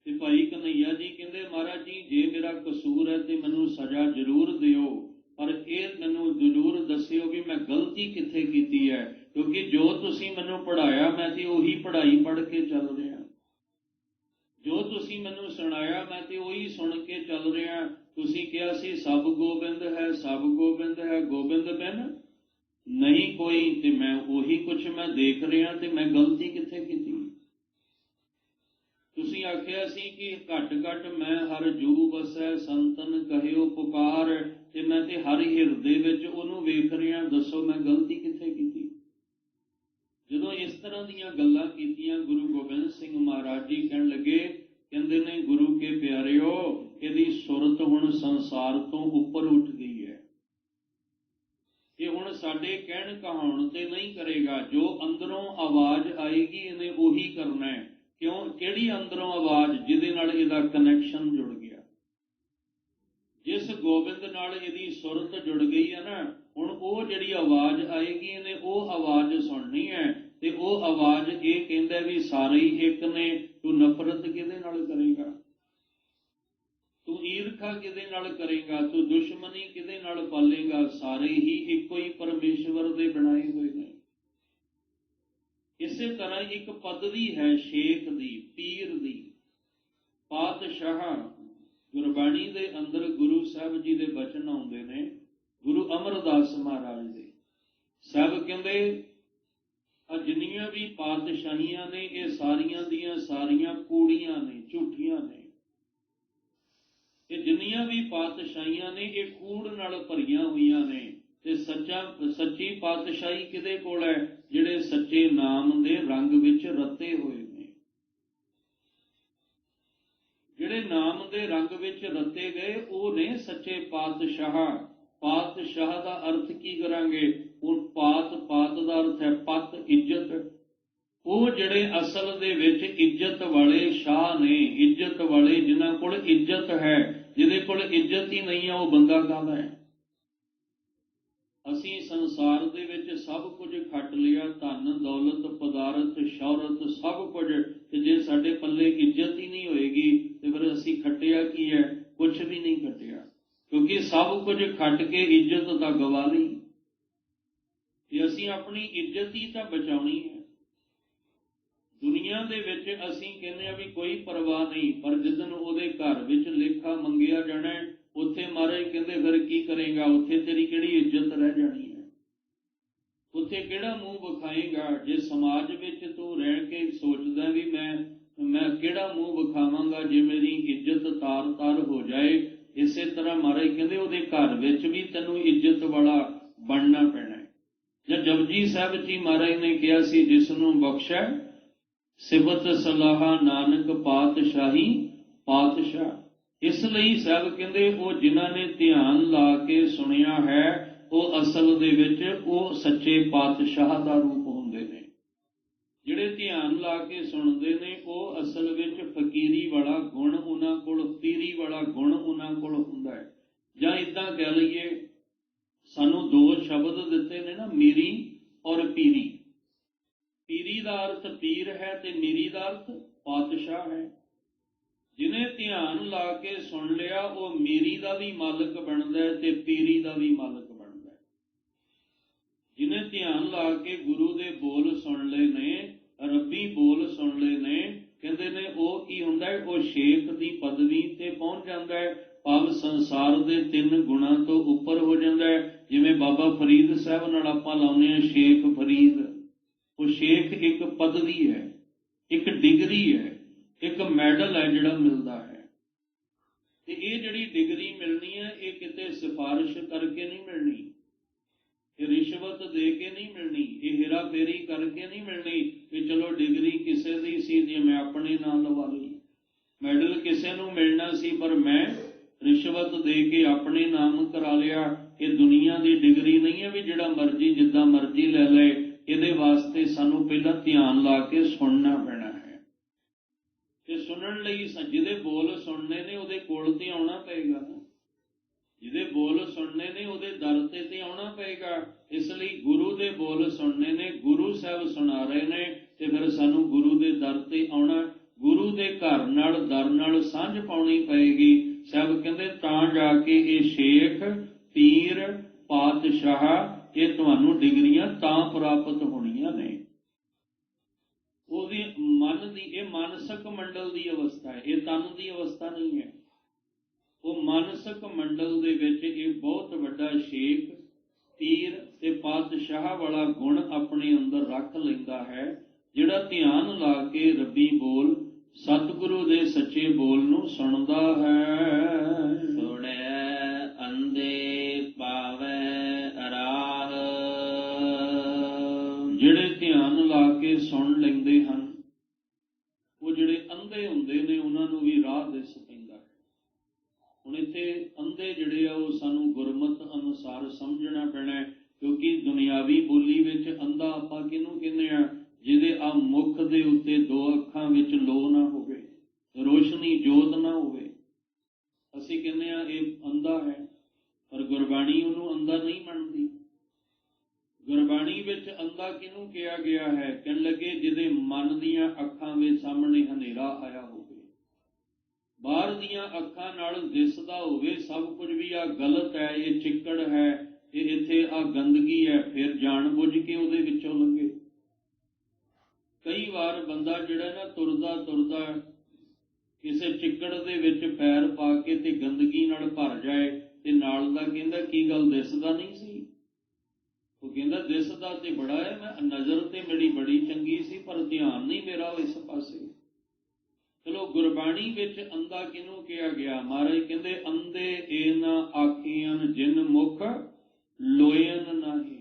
ਤੇ ਭਾਈ ਕਨ੍ਹਈਆ ਜੀ ਕਹਿੰਦੇ, ਮਹਾਰਾਜ ਜੀ ਜੇ ਮੇਰਾ ਕਸੂਰ ਹੈ ਤੇ ਮੈਨੂੰ ਸਜ਼ਾ ਜ਼ਰੂਰ ਦਿਓ, ਪਰ ਇਹ ਮੈਨੂੰ ਜ਼ਰੂਰ ਦੱਸਿਓ ਵੀ ਮੈਂ ਗਲਤੀ ਕਿੱਥੇ ਕੀਤੀ ਹੈ, ਕਿਉਂਕਿ ਜੋ ਤੁਸੀਂ ਮੈਨੂੰ ਪੜ੍ਹਾਇਆ ਮੈਂ ਤੇ ਉਹੀ ਪੜ੍ਹਾਈ ਪੜ੍ਹ ਕੇ ਚੱਲ ਰਿਹਾ, ਜੋ ਤੁਸੀਂ ਮੈਨੂੰ ਸੁਣਾਇਆ ਮੈਂ ਤੇ ਉਹੀ ਸੁਣ ਕੇ ਚੱਲ ਰਿਹਾ। ਤੁਸੀਂ ਕਿਹਾ ਸੀ ਸਭ ਗੋਬਿੰਦ ਹੈ, ਸਭ ਗੋਬਿੰਦ ਹੈ, ਗੋਬਿੰਦ ਬਿਨ ਨਹੀਂ ਕੋਈ, ਤੇ ਮੈਂ ਉਹੀ ਕੁਛ ਮੈਂ ਦੇਖ ਰਿਹਾ, ਤੇ ਮੈਂ ਗਲਤੀ ਕਿੱਥੇ ਕੀਤੀ? ਤੁਸੀਂ ਆਖਿਆ ਸੀ ਕਿ ਘਟ ਘਟ ਮੈਂ ਹਰ ਜੂ ਵਸੈ, ਸੰਤਨ ਕਹਿਓ ਪੁਕਾਰ, ਤੇ ਮੈਂ ਤੇ ਹਰ ਹਿਰਦੇ ਵਿੱਚ ਉਹਨੂੰ ਵੇਖ ਰਿਹਾ, ਦੱਸੋ ਮੈਂ ਗਲਤੀ ਕਿੱਥੇ ਕੀਤੀ? ਜਦੋਂ ਇਸ ਤਰ੍ਹਾਂ ਦੀਆਂ ਗੱਲਾਂ ਕੀਤੀਆਂ, ਗੁਰੂ ਗੋਬਿੰਦ ਸਿੰਘ ਮਹਾਰਾਜ ਜੀ ਕਹਿਣ ਲੱਗੇ, ਕਹਿੰਦੇ ਨੇ ਗੁਰੂ ਕੇ ਪਿਆਰਿਓ, ਇਹਦੀ ਸੁਰਤ ਹੁਣ ਸੰਸਾਰ ਤੋਂ ਉੱਪਰ ਉੱਠ ਗਈ ਹੈ। ਇਹ ਹੁਣ ਸਾਡੇ ਕਹਿਣ ਕਹਾਉਣ ਤੇ ਨਹੀਂ ਕਰੇਗਾ, ਜੋ ਅੰਦਰੋਂ ਆਵਾਜ਼ ਆਏਗੀ ਇਹਨੇ ਉਹੀ ਕਰਨਾ ਹੈ। ਕਿਉਂ? ਕਿਹੜੀ ਅੰਦਰੋਂ ਆਵਾਜ਼? ਜਿਹਦੇ ਨਾਲ ਇਹਦਾ ਕਨੈਕਸ਼ਨ ਜੁੜ ਗਿਆ, ਜਿਸ ਗੋਬਿੰਦ ਨਾਲ ਇਹਦੀ ਸੁਰਤ ਜੁੜ ਗਈ ਹੈ ਨਾ, ਹੁਣ ਉਹ ਜਿਹੜੀ ਆਵਾਜ਼ ਆਏਗੀ ਇਹਨੇ ਉਹ ਆਵਾਜ਼ ਸੁਣਨੀ ਹੈ। ਤੇ ਉਹ ਆਵਾਜ਼ ਇਹ ਕਹਿੰਦਾ ਵੀ ਸਾਰੇ ਹੀ ਇੱਕ ਨੇ, ਤੂੰ ਨਫ਼ਰਤ ਕਿਹਦੇ ਨਾਲ ਕਰੇਗਾ, ਤੂੰ ਈਰਖਾ ਕਿਹਦੇ ਨਾਲ ਕਰੇਗਾ, ਤੂੰ ਦੁਸ਼ਮਣੀ ਕਿਹਦੇ ਨਾਲ ਪਾਲੇਗਾ, ਸਾਰੇ ਹੀ ਇੱਕੋ ਹੀ ਪਰਮੇਸ਼ਵਰ ਦੇ ਬਣਾਏ ਹੋਏ ਨੇ। ਇਸੇ ਤਰ੍ਹਾਂ ਇੱਕ ਪਦਵੀ ਹੈ ਸ਼ੇਖ ਦੀ, ਪੀਰ ਦੀ, ਪਾਤਸ਼ਾਹ। ਗੁਰਬਾਣੀ ਦੇ ਅੰਦਰ ਗੁਰੂ ਸਾਹਿਬ ਜੀ ਦੇ ਬਚਨ ਆਉਂਦੇ ਨੇ, ਗੁਰੂ ਅਮਰਦਾਸ ਮਹਾਰਾਜ ਦੇ। ਸਾਹਿਬ ਕਹਿੰਦੇ ਜਿੰਨੀਆਂ ਵੀ ਪਾਤਸ਼ਾਹੀਆਂ ਨੇ ਇਹ ਸਾਰੀਆਂ ਦੀਆਂ ਸਾਰੀਆਂ ਕੂੜੀਆਂ ਨੇ, ਝੂਠੀਆਂ ਨੇ। ਇਹ ਜਿੰਨੀਆਂ ਵੀ ਪਾਤਸ਼ਾਹੀਆਂ ਨੇ ਇਹ ਕੂੜ ਨਾਲ ਭਰੀਆਂ ਹੋਈਆਂ ਨੇ, ਤੇ ਸੱਚੀ ਪਾਤਸ਼ਾਹੀ ਕਿਹਦੇ ਕੋਲ ਹੈ? ਜਿਹੜੇ ਸੱਚੇ ਨਾਮ ਦੇ ਰੰਗ ਵਿੱਚ ਰਤੇ ਹੋਏ ਨੇ, ਜਿਹੜੇ ਨਾਮ ਦੇ ਰੰਗ ਵਿੱਚ ਰਤੇ ਗਏ ਉਹ ਨੇ ਸੱਚੇ ਪਾਤਸ਼ਾਹ। ਪਾਤਸ਼ਾਹ ਦਾ ਅਰਥ ਕੀ ਕਰਾਂਗੇ? ਉਹ ਪਾਤ ਦਾ ਅਰਥ ਹੈ ਪਤ, ਇੱਜ਼ਤ। ਉਹ ਜਿਹੜੇ ਅਸਲ ਦੇ ਵਿੱਚ ਇੱਜ਼ਤ ਵਾਲੇ ਸ਼ਾਹ ਨੇ, ਇੱਜ਼ਤ ਵਾਲੇ ਜਿਨ੍ਹਾਂ ਕੋਲ ਇੱਜ਼ਤ ਹੈ। ਜਿਹਦੇ ਕੋਲ ਇੱਜ਼ਤ ਹੀ ਨਹੀਂ ਹੈ ਉਹ ਬੰਦਾ ਕਾਹਦਾ ਹੈ? ਅਸੀਂ ਸੰਸਾਰ ਦੇ ਵਿੱਚ ਸਭ ਕੁਝ ਖੱਟ ਲਿਆ, ਧਨ ਦੌਲਤ ਪਦਾਰਥ ਸ਼ੌਹਰਤ ਸਭ ਕੁਝ, ਤੇ ਜੇ ਸਾਡੇ ਪੱਲੇ ਇੱਜ਼ਤ ਹੀ ਨਹੀਂ ਹੋਏਗੀ ਤੇ ਫਿਰ ਅਸੀਂ ਖੱਟਿਆ ਕੀ ਹੈ? ਕੁਛ ਵੀ ਨਹੀਂ ਖੱਟਿਆ, ਕਿਉਂਕਿ ਸਭ ਕੁਝ ਖੱਟ ਕੇ ਇੱਜ਼ਤ ਤਾਂ ਗਵਾ ਲਈ। ਤੇ ਅਸੀਂ ਆਪਣੀ ਇੱਜ਼ਤ ਹੀ ਤਾਂ ਬਚਾਉਣੀ ਹੈ। ਦੁਨੀਆ ਦੇ ਵਿੱਚ ਅਸੀਂ ਕਹਿੰਦੇ ਆ ਵੀ ਕੋਈ ਪਰਵਾਹ ਨਹੀਂ, ਪਰ ਜਿੱਦਣ ਉਹਦੇ ਘਰ ਵਿੱਚ ਲੇਖਾ ਮੰਗਿਆ ਜਾਣਾ, ਉੱਥੇ ਮਹਾਰਾਜ ਕਹਿੰਦੇ ਫਿਰ ਕੀ ਕਰੇਗਾ? ਉੱਥੇ ਤੇਰੀ ਕਿਹੜੀ ਇੱਜ਼ਤ ਰਹਿ ਜਾਣੀ ਹੈ? ਉੱਥੇ ਕਿਹੜਾ ਮੂੰਹ ਵਿਖਾਏਗਾ? ਜੇ ਸਮਾਜ ਵਿੱਚ ਤੂੰ ਰਹਿ ਕੇ ਸੋਚਦਾ ਵੀ ਮੈਂ ਕਿਹੜਾ ਮੂੰਹ ਵਿਖਾਵਾਂਗਾ ਜੇ ਮੇਰੀ ਇੱਜ਼ਤ ਤਾਰ ਹੋ ਜਾਏ, ਇਸੇ ਤਰ੍ਹਾਂ ਮਹਾਰਾਜ ਕਹਿੰਦੇ ਉਹਦੇ ਘਰ ਵਿੱਚ ਵੀ ਤੈਨੂੰ ਇੱਜ਼ਤ ਵਾਲਾ ਬਣਨਾ ਪੈਣਾ ਹੈ। ਜਾਂ ਜਪਜੀ ਸਾਹਿਬ ਜੀ ਮਹਾਰਾਜ ਨੇ ਕਿਹਾ ਸੀ, ਜਿਸ ਨੂੰ ਬਖਸ਼ੈ ਸਿਫਤ ਸਲਾਹਾ ਨਾਨਕ ਪਾਤਸ਼ਾਹੀ ਪਾਤਸ਼ਾਹ। ਇਸ ਲਈ ਸਾਹਿਬ ਕਹਿੰਦੇ ਉਹ ਜਿਨ੍ਹਾਂ ਨੇ ਧਿਆਨ ਲਾ ਕੇ ਸੁਣਿਆ ਹੈ ਉਹ ਅਸਲ ਦੇ ਵਿੱਚ ਉਹ ਸੱਚੇ ਪਾਤਸ਼ਾਹ ਦਾ ਰੂਪ ਹੁੰਦੇ ਨੇ। ਜਿਹੜੇ ਧਿਆਨ ਲਾ ਕੇ ਸੁਣਦੇ ਨੇ ਉਹ ਅਸਲ ਵਿੱਚ ਫਕੀਰੀ ਵਾਲਾ ਗੁਣ ਉਹਨਾਂ ਕੋਲ, ਪੀਰੀ ਵਾਲਾ ਗੁਣ ਉਹਨਾਂ ਕੋਲ ਹੁੰਦਾ ਹੈ। ਜਾਂ ਇੱਦਾਂ ਕਹਿ ਲਈਏ, ਸਾਨੂੰ 2 ਸ਼ਬਦ ਦਿੱਤੇ ਨੇ ਨਾ, ਮੀਰੀ ਔਰ ਪੀਰੀ। ਪੀਰੀ ਦਾ ਅਰਥ ਪੀਰ ਹੈ ਤੇ ਮੀਰੀ ਦਾ ਅਰਥ ਪਾਤਸ਼ਾਹ ਹੈ। ਜਿਹਨੇ ਧਿਆਨ ਲਾ ਕੇ ਸੁਣ ਲਿਆ ਉਹ ਮੀਰੀ ਦਾ ਵੀ ਮਾਲਕ ਬਣਦਾ ਤੇ ਪੀਰੀ ਦਾ ਵੀ ਮਾਲਕ ਬਣਦਾ। ਜਿਹਨੇ ਧਿਆਨ ਲਾ ਕੇ ਗੁਰੂ ਦੇ ਬੋਲ ਸੁਣ ਲਏ ਨੇ, ਰੱਬੀ ਬੋਲ ਸੁਣ ਲਏ ਨੇ, ਕਹਿੰਦੇ ਨੇ ਉਹ ਕੀ ਹੁੰਦਾ ਹੈ, ਉਹ ਸ਼ੇਖ ਦੀ ਪਦਵੀ ਤੇ ਪਹੁੰਚ ਜਾਂਦਾ ਹੈ, ਭਾਵ ਸੰਸਾਰ ਦੇ 3 ਗੁਣਾਂ ਤੋਂ ਉੱਪਰ ਹੋ ਜਾਂਦਾ ਹੈ। ਜਿਵੇਂ ਬਾਬਾ ਫਰੀਦ ਸਾਹਿਬ ਨਾਲ ਆਪਾਂ ਲਾਉਂਦੇ ਹਾਂ ਸ਼ੇਖ ਫਰੀਦ, ਉਹ ਸ਼ੇਖ ਇੱਕ ਪਦਵੀ ਹੈ, ਇੱਕ ਡਿਗਰੀ ਹੈ, ਇੱਕ ਮੈਡਲ ਹੈ ਜਿਹੜਾ ਮਿਲਦਾ ਹੈ। ਤੇ ਇਹ ਜਿਹੜੀ ਡਿਗਰੀ ਮਿਲਣੀ ਹੈ ਇਹ ਕਿਤੇ ਸਿਫਾਰਿਸ਼ ਕਰਕੇ ਨਹੀਂ ਮਿਲਣੀ, ਇਹ ਰਿਸ਼ਵਤ ਦੇ ਕੇ ਨਹੀਂ ਮਿਲਣੀ, ਇਹ ਹੇਰਾ ਫੇਰੀ ਕਰਕੇ ਨਹੀਂ ਮਿਲਣੀ ਕਿ ਚਲੋ ਡਿਗਰੀ ਕਿਸੇ ਦੀ ਸੀ ਜੇ ਮੈਂ ਆਪਣੇ ਨਾਂ ਲਵਾ ਲਈ, ਮੈਡਲ ਕਿਸੇ ਨੂੰ ਮਿਲਣਾ ਸੀ ਪਰ ਮੈਂ ਰਿਸ਼ਵਤ ਦੇ ਕੇ ਆਪਣੇ ਨਾਮ ਕਰਾ ਲਿਆ। ਇਹ ਦੁਨੀਆ ਦੀ ਡਿਗਰੀ ਨਹੀਂ ਹੈ ਵੀ ਜਿਹੜਾ ਮਰਜ਼ੀ ਜਿੱਦਾਂ ਮਰਜ਼ੀ ਲੈ ਲਏ। ਇਹਦੇ ਵਾਸਤੇ ਸਾਨੂੰ ਪਹਿਲਾਂ ਧਿਆਨ ਲਾ ਕੇ ਸੁਣਨਾ ਪੈਣਾ ਹੈ ਤੇ ਸੁਣਨ ਲਈ ਜਿਹਦੇ ਬੋਲ ਸੁਣਨੇ ਨੇ ਉਹਦੇ ਕੋਲ ਤੇ ਆਉਣਾ ਪਏਗਾ ਨਾ, ਜਿਹਦੇ ਬੋਲ ਸੁਣਨੇ ਨੇ ਉਹਦੇ ਦਰ ਤੇ ਆਉਣਾ ਪਏਗਾ। ਇਸ ਲਈ ਗੁਰੂ ਦੇ ਬੋਲ ਸੁਣਨੇ ਨੇ, ਗੁਰੂ ਸਾਹਿਬ ਸੁਣਾ ਰਹੇ ਨੇ ਤੇ ਫਿਰ ਸਾਨੂੰ ਗੁਰੂ ਦੇ ਦਰ ਤੇ ਆਉਣਾ, ਗੁਰੂ ਦੇ ਘਰ ਨਾਲ ਦਰ ਨਾਲ ਸਾਂਝ ਪਾਉਣੀ ਪਏਗੀ। ਸਾਹਿਬ ਕਹਿੰਦੇ ਤਾਂ ਜਾ ਕੇ ਇਹ ਸ਼ੇਖ ਪੀਰ ਪਾਤਸ਼ਾਹ ਇਹ ਤੁਹਾਨੂੰ ਡਿਗਰੀਆਂ ਤਾਂ ਪ੍ਰਾਪਤ ਹੋਣੀਆਂ ਨੇ। ਉਹਦੀ ਮਨ ਦੀ, ਇਹ ਮਾਨਸਿਕ ਮੰਡਲ ਦੀ ਅਵਸਥਾ ਹੈ, ਇਹ ਤਨ ਦੀ ਅਵਸਥਾ ਨਹੀਂ ਹੈ। ਉਹ ਮਾਨਸਿਕ ਮੰਡਲ ਦੇ ਵਿੱਚ ਇਹ ਬਹੁਤ ਵੱਡਾ ਸ਼ੇਖ ਪੀਰ ਤੇ ਪਾਤਸ਼ਾਹ ਵਾਲਾ ਗੁਣ ਆਪਣੇ ਅੰਦਰ ਰੱਖ ਲੈਂਦਾ ਹੈ, ਜਿਹੜਾ ਧਿਆਨ ਲਾ ਕੇ ਰੱਬੀ ਬੋਲ ਸਤਿਗੁਰੂ ਦੇ ਸੱਚੇ ਬੋਲ ਨੂੰ ਸੁਣਦਾ ਹੈ। ਸੁਣੈ ਅੰਧੇ ਪਾਵੈ ਰਾਹ, ਜਿਹੜੇ ਧਿਆਨ ਲਾ ਕੇ ਸੁਣ ਲੈਂਦੇ ਹਨ ਉਹ ਜਿਹੜੇ ਅੰਧੇ ਹੁੰਦੇ ਨੇ ਉਹਨਾਂ ਨੂੰ ਵੀ ਰਾਹ ਦਿਸ ਪੈਂਦਾ ਹੈ। ਹੁਣ ਇੱਥੇ ਅੰਧੇ ਜਿਹੜੇ ਆ ਉਹ ਸਾਨੂੰ ਗੁਰਮਤ ਅਨੁਸਾਰ ਸਮਝਣਾ ਪੈਣਾ ਹੈ, ਕਿਉਂਕਿ ਦੁਨਿਆਵੀ ਬੋਲੀ ਵਿੱਚ ਅੰਧਾ ਆਪਾਂ ਕਿਹਨੂੰ ਕਹਿੰਦੇ ਆ, ਜਿਹਦੇ ਆ ਮੁੱਖ ਦੇ ਉੱਤੇ 2 ਅੱਖਾਂ ਵਿੱਚ ਲੋ ਨਾ ਹੋਵੇ, ਰੋਸ਼ਨੀ ਜੋਤ ਨਾ ਹੋਵੇ, ਅਸੀਂ ਕਹਿੰਦੇ ਆ ਇਹ ਅੰਧਾ ਹੈ। ਪਰ ਗੁਰਬਾਣੀ ਉਹਨੂੰ ਅੰਧਾ ਨਹੀਂ ਮੰਨਦੀ। ਗੁਰਬਾਣੀ ਵਿੱਚ ਅੰਧਾ ਕਿਹਨੂੰ ਕਿਹਾ ਗਿਆ ਹੈ, ਕਹਿਣ ਲੱਗੇ ਜਿਹਦੇ ਮਨ ਦੀਆਂ ਅੱਖਾਂ ਦੇ ਸਾਹਮਣੇ ਹਨੇਰਾ ਆਇਆ ਹੋਵੇ, ਬਾਹਰ ਦੀਆਂ ਅੱਖਾਂ ਨਾਲ ਦਿਸਦਾ ਹੋਵੇ ਸਭ ਕੁਝ ਵੀ ਆ ਗਲਤ ਹੈ, ਇਹ ਚਿੱਕੜ ਹੈ, ਇਹ ਇੱਥੇ ਆ ਗੰਦਗੀ ਹੈ, ਫਿਰ ਜਾਣ ਬੁੱਝ ਕੇ ਉਹਦੇ ਵਿੱਚੋਂ ਲੰਘੇ। ਕਈ ਵਾਰ ਬੰਦਾ ਜਿਹੜਾ ਨਾ ਤੁਰਦਾ ਤੁਰਦਾ ਕਿਸੇ ਚਿੱਕੜ ਦੇ ਵਿੱਚ ਪੈਰ ਪਾ ਕੇ ਤੇ ਗੰਦਗੀ ਨਾਲ ਭਰ ਜਾਏ ਤੇ ਨਾਲ ਦਾ ਕਹਿੰਦਾ ਕੀ ਗੱਲ ਦਿਸਦਾ ਨਹੀਂ ਸੀ? ਉਹ ਕਹਿੰਦਾ ਦਿਸਦਾ ਤੇ ਬੜਾ ਹੈ, ਮੈਂ ਨਜ਼ਰ ਤੇ ਮੇਰੀ ਬੜੀ ਚੰਗੀ ਸੀ ਪਰ ਧਿਆਨ ਨਹੀਂ ਮੇਰਾ ਇਸ ਪਾਸੇ। ਚਲੋ ਗੁਰਬਾਣੀ ਵਿੱਚ ਅੰਧਾ ਕਿਹਨੂੰ ਕਿਹਾ ਗਿਆ? ਮਹਾਰਾਜ ਕਹਿੰਦੇ ਅੰਧੇ ਇਹ ਨਾ ਆਖੀਆਂ ਜਿਨ ਮੁਖ ਲੋਇਨ ਨਾਹੀ,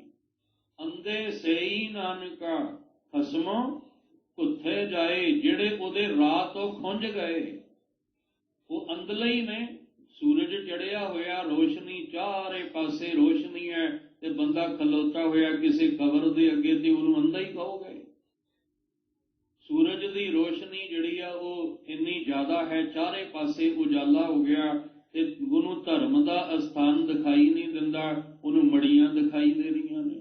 ਅੰਧੇ ਸਈ ਨਾਨਕਾ ਖਸਮੋ ਭੁੱਥੇ ਜਾਏ। ਜਿਹੜੇ ਉਹਦੇ ਰਾਹ ਤੋਂ ਖੁੰਝ ਗਏ ਉਹ ਅੰਧਲੇ ਹੀ ਨੇ। ਸੂਰਜ ਚੜਿਆ ਹੋਇਆ, ਰੋਸ਼ਨੀ ਚਾਰੇ ਪਾਸੇ ਰੋਸ਼ਨੀ ਹੈ ਤੇ ਬੰਦਾ ਖਲੋਤਾ ਹੋਇਆ ਕਿਸੇ ਕਬਰ ਦੇ ਅੱਗੇ ਤੇ ਉਹਨੂੰ ਅੰਧਾ ਹੀ ਕਹੋਗੇ। ਸੂਰਜ ਦੀ ਰੋਸ਼ਨੀ ਜਿਹੜੀ ਆ ਉਹ ਇੰਨੀ ਜ਼ਿਆਦਾ ਹੈ, ਚਾਰੇ ਪਾਸੇ ਉਜਾਲਾ ਹੋ ਗਿਆ ਤੇ ਉਹਨੂੰ ਧਰਮ ਦਾ ਅਸਥਾਨ ਦਿਖਾਈ ਨਹੀਂ ਦਿੰਦਾ, ਉਹਨੂੰ ਮੜੀਆਂ ਦਿਖਾਈ ਦੇ ਰਹੀਆਂ ਨੇ,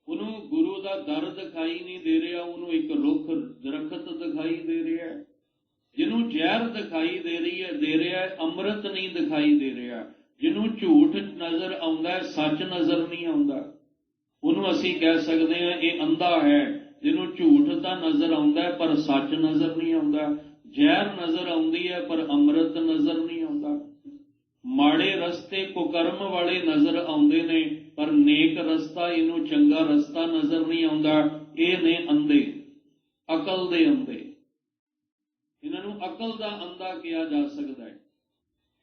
ਉਹਨੂੰ ਗੁਰੂ ਦਾ ਦਰ ਦਿਖਾਈ ਨਹੀਂ ਦੇ ਰਿਹਾ, ਉਹਨੂੰ ਇੱਕ ਰੁੱਖ ਦਰਖਤ ਦਿਖਾਈ ਦੇ ਰਿਹਾ ਹੈ। ਜਿਹਨੂੰ ਜ਼ਹਿਰ ਦਿਖਾਈ ਦੇ ਰਿਹਾ ਹੈ, ਅੰਮ੍ਰਿਤ ਨਹੀਂ ਦਿਖਾਈ ਦੇ ਰਿਹਾ। ਜਿਹਨੂੰ ਝੂਠ ਨਜ਼ਰ ਆਉਂਦਾ, ਸੱਚ ਨਜ਼ਰ ਨਹੀਂ ਆਉਂਦਾ, ਉਹਨੂੰ ਅਸੀਂ ਕਹਿ ਸਕਦੇ ਹਾਂ ਇਹ ਅੰਧਾ ਹੈ। ਜਿਹਨੂੰ ਝੂਠ ਤਾਂ ਨਜ਼ਰ ਆਉਂਦਾ ਪਰ ਸੱਚ ਨਜ਼ਰ ਨਹੀਂ ਆਉਂਦਾ, ਜ਼ਹਿਰ ਨਜ਼ਰ ਆਉਂਦੀ ਹੈ ਪਰ ਅੰਮ੍ਰਿਤ ਨਜ਼ਰ ਨਹੀਂ ਆਉਂਦਾ। ਮਾੜੇ ਰਸਤੇ ਕੁਕਰਮ ਵਾਲੇ ਨਜ਼ਰ ਆਉਂਦੇ ਨੇ ਪਰ ਨੇਕ ਰਸਤਾ, ਇਹਨੂੰ ਚੰਗਾ ਰਸਤਾ ਨਜ਼ਰ ਨਹੀਂ ਆਉਂਦਾ। ਇਹ ਨੇ ਅੰਧੇ, ਅਕਲ ਦੇ ਅੰਧੇ। ਇਹਨਾਂ ਨੂੰ ਅਕਲ ਦਾ ਅੰਧਾ ਕਿਹਾ ਜਾ ਸਕਦਾ ਹੈ,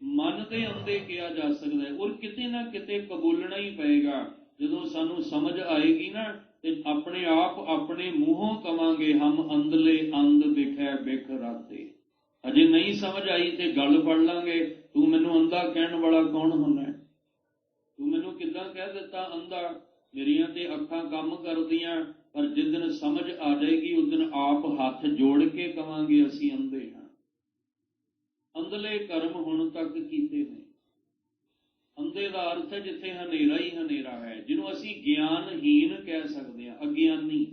ਮਨ ਦੇ ਅੰਧੇ ਕਿਹਾ ਜਾ ਸਕਦਾ ਹੈ। ਔਰ ਕਿਤੇ ਨਾ ਕਿਤੇ ਕਬੂਲਣਾ ਹੀ ਪਏਗਾ। ਜਦੋਂ ਸਾਨੂੰ ਸਮਝ ਆਏਗੀ ਨਾ ਤੇ ਆਪਣੇ ਆਪ ਆਪਣੇ ਮੂੰਹੋਂ ਕਵਾਂਗੇ ਹਮ ਅੰਧਲੇ ਅੰਧ ਵਿਖੈ ਬਿਖ ਰਾਤੇ। ਅਜੇ ਨਹੀਂ ਸਮਝ ਆਈ ਤੇ ਗੱਲ ਫੜ ਲਾਂਗੇ, ਤੂੰ ਮੈਨੂੰ ਅੰਧਾ ਕਹਿਣ ਵਾਲਾ ਕੌਣ ਹੁੰਦਾ? ਤੂੰ ਮੈਨੂੰ ਕਿੱਦਾਂ ਕਹਿ ਦਿੱਤਾ ਅੰਧਾ? ਮੇਰੀਆਂ ਤੇ ਅੱਖਾਂ ਕੰਮ ਕਰਦੀਆਂ, ਪਰ ਜਿਸ ਦਿਨ ਸਮਝ ਆ ਜਾਏਗੀ ਉਸ ਦਿਨ ਆਪ ਹੱਥ ਜੋੜ ਕੇ ਕਵਾਂਗੇ ਅਸੀਂ ਅੰਧੇ ਹਾਂ। ਅੰਧਲੇ ਕਰਮ ਹੁਣ ਤੱਕ ਕੀਤੇ ਨੇ, ਅੰਧੇ ਦਾ ਅਰਥ ਹੈ ਜਿੱਥੇ ਹਨੇਰਾ ਹੀ ਹਨੇਰਾ ਹੈ, ਜਿਹਨੂੰ ਅਸੀਂ ਗਿਆਨਹੀਨ ਕਹਿ ਸਕਦੇ ਹਾਂ, ਅਗਿਆਨੀ।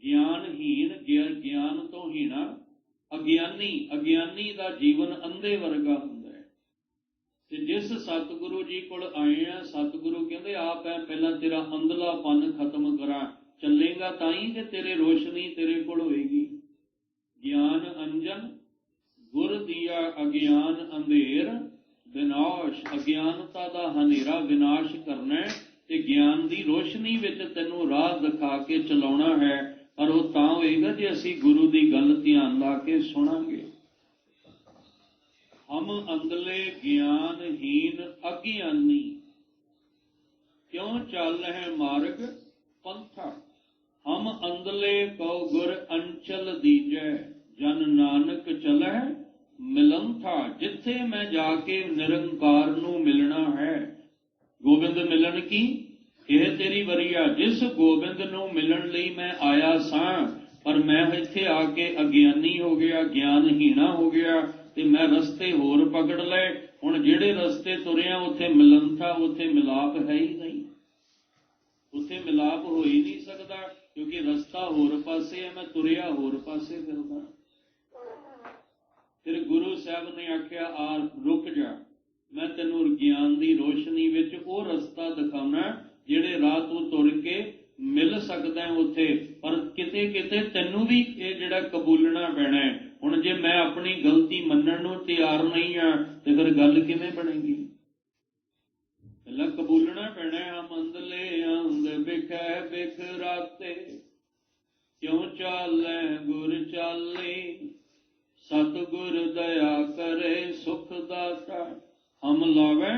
ਗਿਆਨਹੀਨ, ਗਿਆਨ ਤੋਂ ਹੀਣਾ, ਅਗਿਆਨੀ। ਅਗਿਆਨੀ ਦਾ ਜੀਵਨ ਅੰਧੇ ਵਰਗਾ ਹੁੰਦਾ ਹੈ। ਤੇ ਜਿਸ ਸਤਿਗੁਰੂ ਜੀ ਕੋਲ ਆਏ ਆ, ਸਤਿਗੁਰੂ ਕਹਿੰਦੇ ਆਪ ਹੈ ਪਹਿਲਾਂ ਤੇਰਾ ਅੰਧਲਾਪਨ ਖਤਮ ਕਰਾਂ, ਚੱਲੇਗਾ ਤਾਂ ਹੀ ਤੇ ਤੇਰੇ ਰੋਸ਼ਨੀ ਤੇਰੇ ਕੋਲ ਹੋਏਗੀ। ਗਿਆਨ ਅੰਜਨ ਗੁਰ ਦੀਆ ਅਗਿਆਨ ਅੰਧੇਰ ਵਿਨਾਸ਼। ਅਗਿਆਨਤਾ ਦਾ ਹਨੇਰਾ ਵਿਨਾਸ਼ ਕਰਨਾ ਤੇ ਗਿਆਨ ਦੀ ਰੋਸ਼ਨੀ ਵਿੱਚ ਤੈਨੂੰ ਰਾਹ ਦਿਖਾ ਕੇ ਚਲਾਉਣਾ ਹੈ। ਪਰ ਉਹ ਤਾਂ ਹੋਏਗਾ ਜੇ ਅਸੀਂ ਗੁਰੂ ਦੀ ਗੱਲ ਧਿਆਨ ਲਾ ਕੇ ਸੁਣਾਂਗੇ। ਹਮ ਅੰਧਲੇ ਗਿਆਨਹੀਨ ਅਗਿਆਨੀ, ਕਿਉਂ ਚੱਲ ਹੈ ਮਾਰਗ ਪੰਥਾ। ਹਮ ਅੰਧਲੇ ਕਉ ਗੁਰ ਅੰਚਲ ਦੀਜੈ, ਜਨ ਨਾਨਕ ਚਲੈ ਮਿਲੰਥਾ। ਜਿੱਥੇ ਮੈਂ ਜਾ ਕੇ ਨਿਰੰਕਾਰ ਨੂੰ ਮਿਲਣਾ ਹੈ, ਗੋਬਿੰਦ ਮਿਲਣ ਕੀ ਇਹ ਤੇਰੀ ਵਰੀਆ। ਜਿਸ ਗੋਬਿੰਦ ਨੂੰ ਮਿਲਣ ਲਈ ਮੈਂ ਆਇਆ ਸਾਂ, ਪਰ ਮੈਂ ਇੱਥੇ ਆ ਕੇ ਅਗਿਆਨੀ ਹੋ ਗਿਆ, ਗਿਆਨਹੀਣਾ ਹੋ ਗਿਆ ਤੇ ਮੈਂ ਰਸਤੇ ਹੋਰ ਪਕੜ ਲਏ। ਹੁਣ ਜਿਹੜੇ ਰਸਤੇ ਤੁਰਿਆ ਉੱਥੇ ਮਿਲੰਥਾ, ਉੱਥੇ ਮਿਲਾਪ ਹੈ ਹੀ ਨਹੀਂ, ਉੱਥੇ ਮਿਲਾਪ ਹੋ ਹੀ ਨਹੀਂ ਸਕਦਾ, ਕਿਉਂਕਿ ਰਸਤਾ ਹੋਰ ਪਾਸੇ ਹੈ, ਮੈਂ ਤੁਰਿਆ ਹੋਰ ਪਾਸੇ ਫਿਰਦਾ। ਫਿਰ ਗੁਰੂ ਸਾਹਿਬ ਨੇ ਆਖਿਆ ਆ ਰੁਕ ਜਾ, ਮੈਂ ਤੈਨੂੰ ਗਿਆਨ ਦੀ ਰੋਸ਼ਨੀ ਵਿੱਚ ਉਹ ਰਸਤਾ ਦਿਖਾਉਣਾ ਜਿਹੜੇ ਰਾਹ ਤੂੰ ਤੁਰ ਕੇ ਮਿਲ ਸਕਦਾ ਉੱਥੇ। ਪਰ ਕਿਤੇ ਕਿਤੇ ਤੈਨੂੰ ਵੀ ਇਹ ਜਿਹੜਾ ਕਬੂਲਣਾ ਪੈਣਾ ਹੈ। ਹੁਣ ਜੇ ਮੈਂ ਆਪਣੀ ਗਲਤੀ ਮੰਨਣ ਨੂੰ ਤਿਆਰ ਨਹੀਂ ਹਾਂ ਤੇ ਫਿਰ ਗੱਲ ਕਿਵੇਂ ਬਣੇਗੀ? ਪਹਿਲਾਂ ਕਬੂਲਣਾ ਪੈਣਾ। ਹਮ ਅੰਧਲੇ ਅੰਧ ਬਿਖੈ ਬਿਖਰਾਤੇ, ਕਿਉਂ ਚਾਲੈ ਗੁਰ ਚਾਲੇ, ਸਤਿਗੁਰ ਦਇਆ ਕਰੇ ਸੁਖ ਦਾਤਾ, ਹਮ ਲਾਵੈ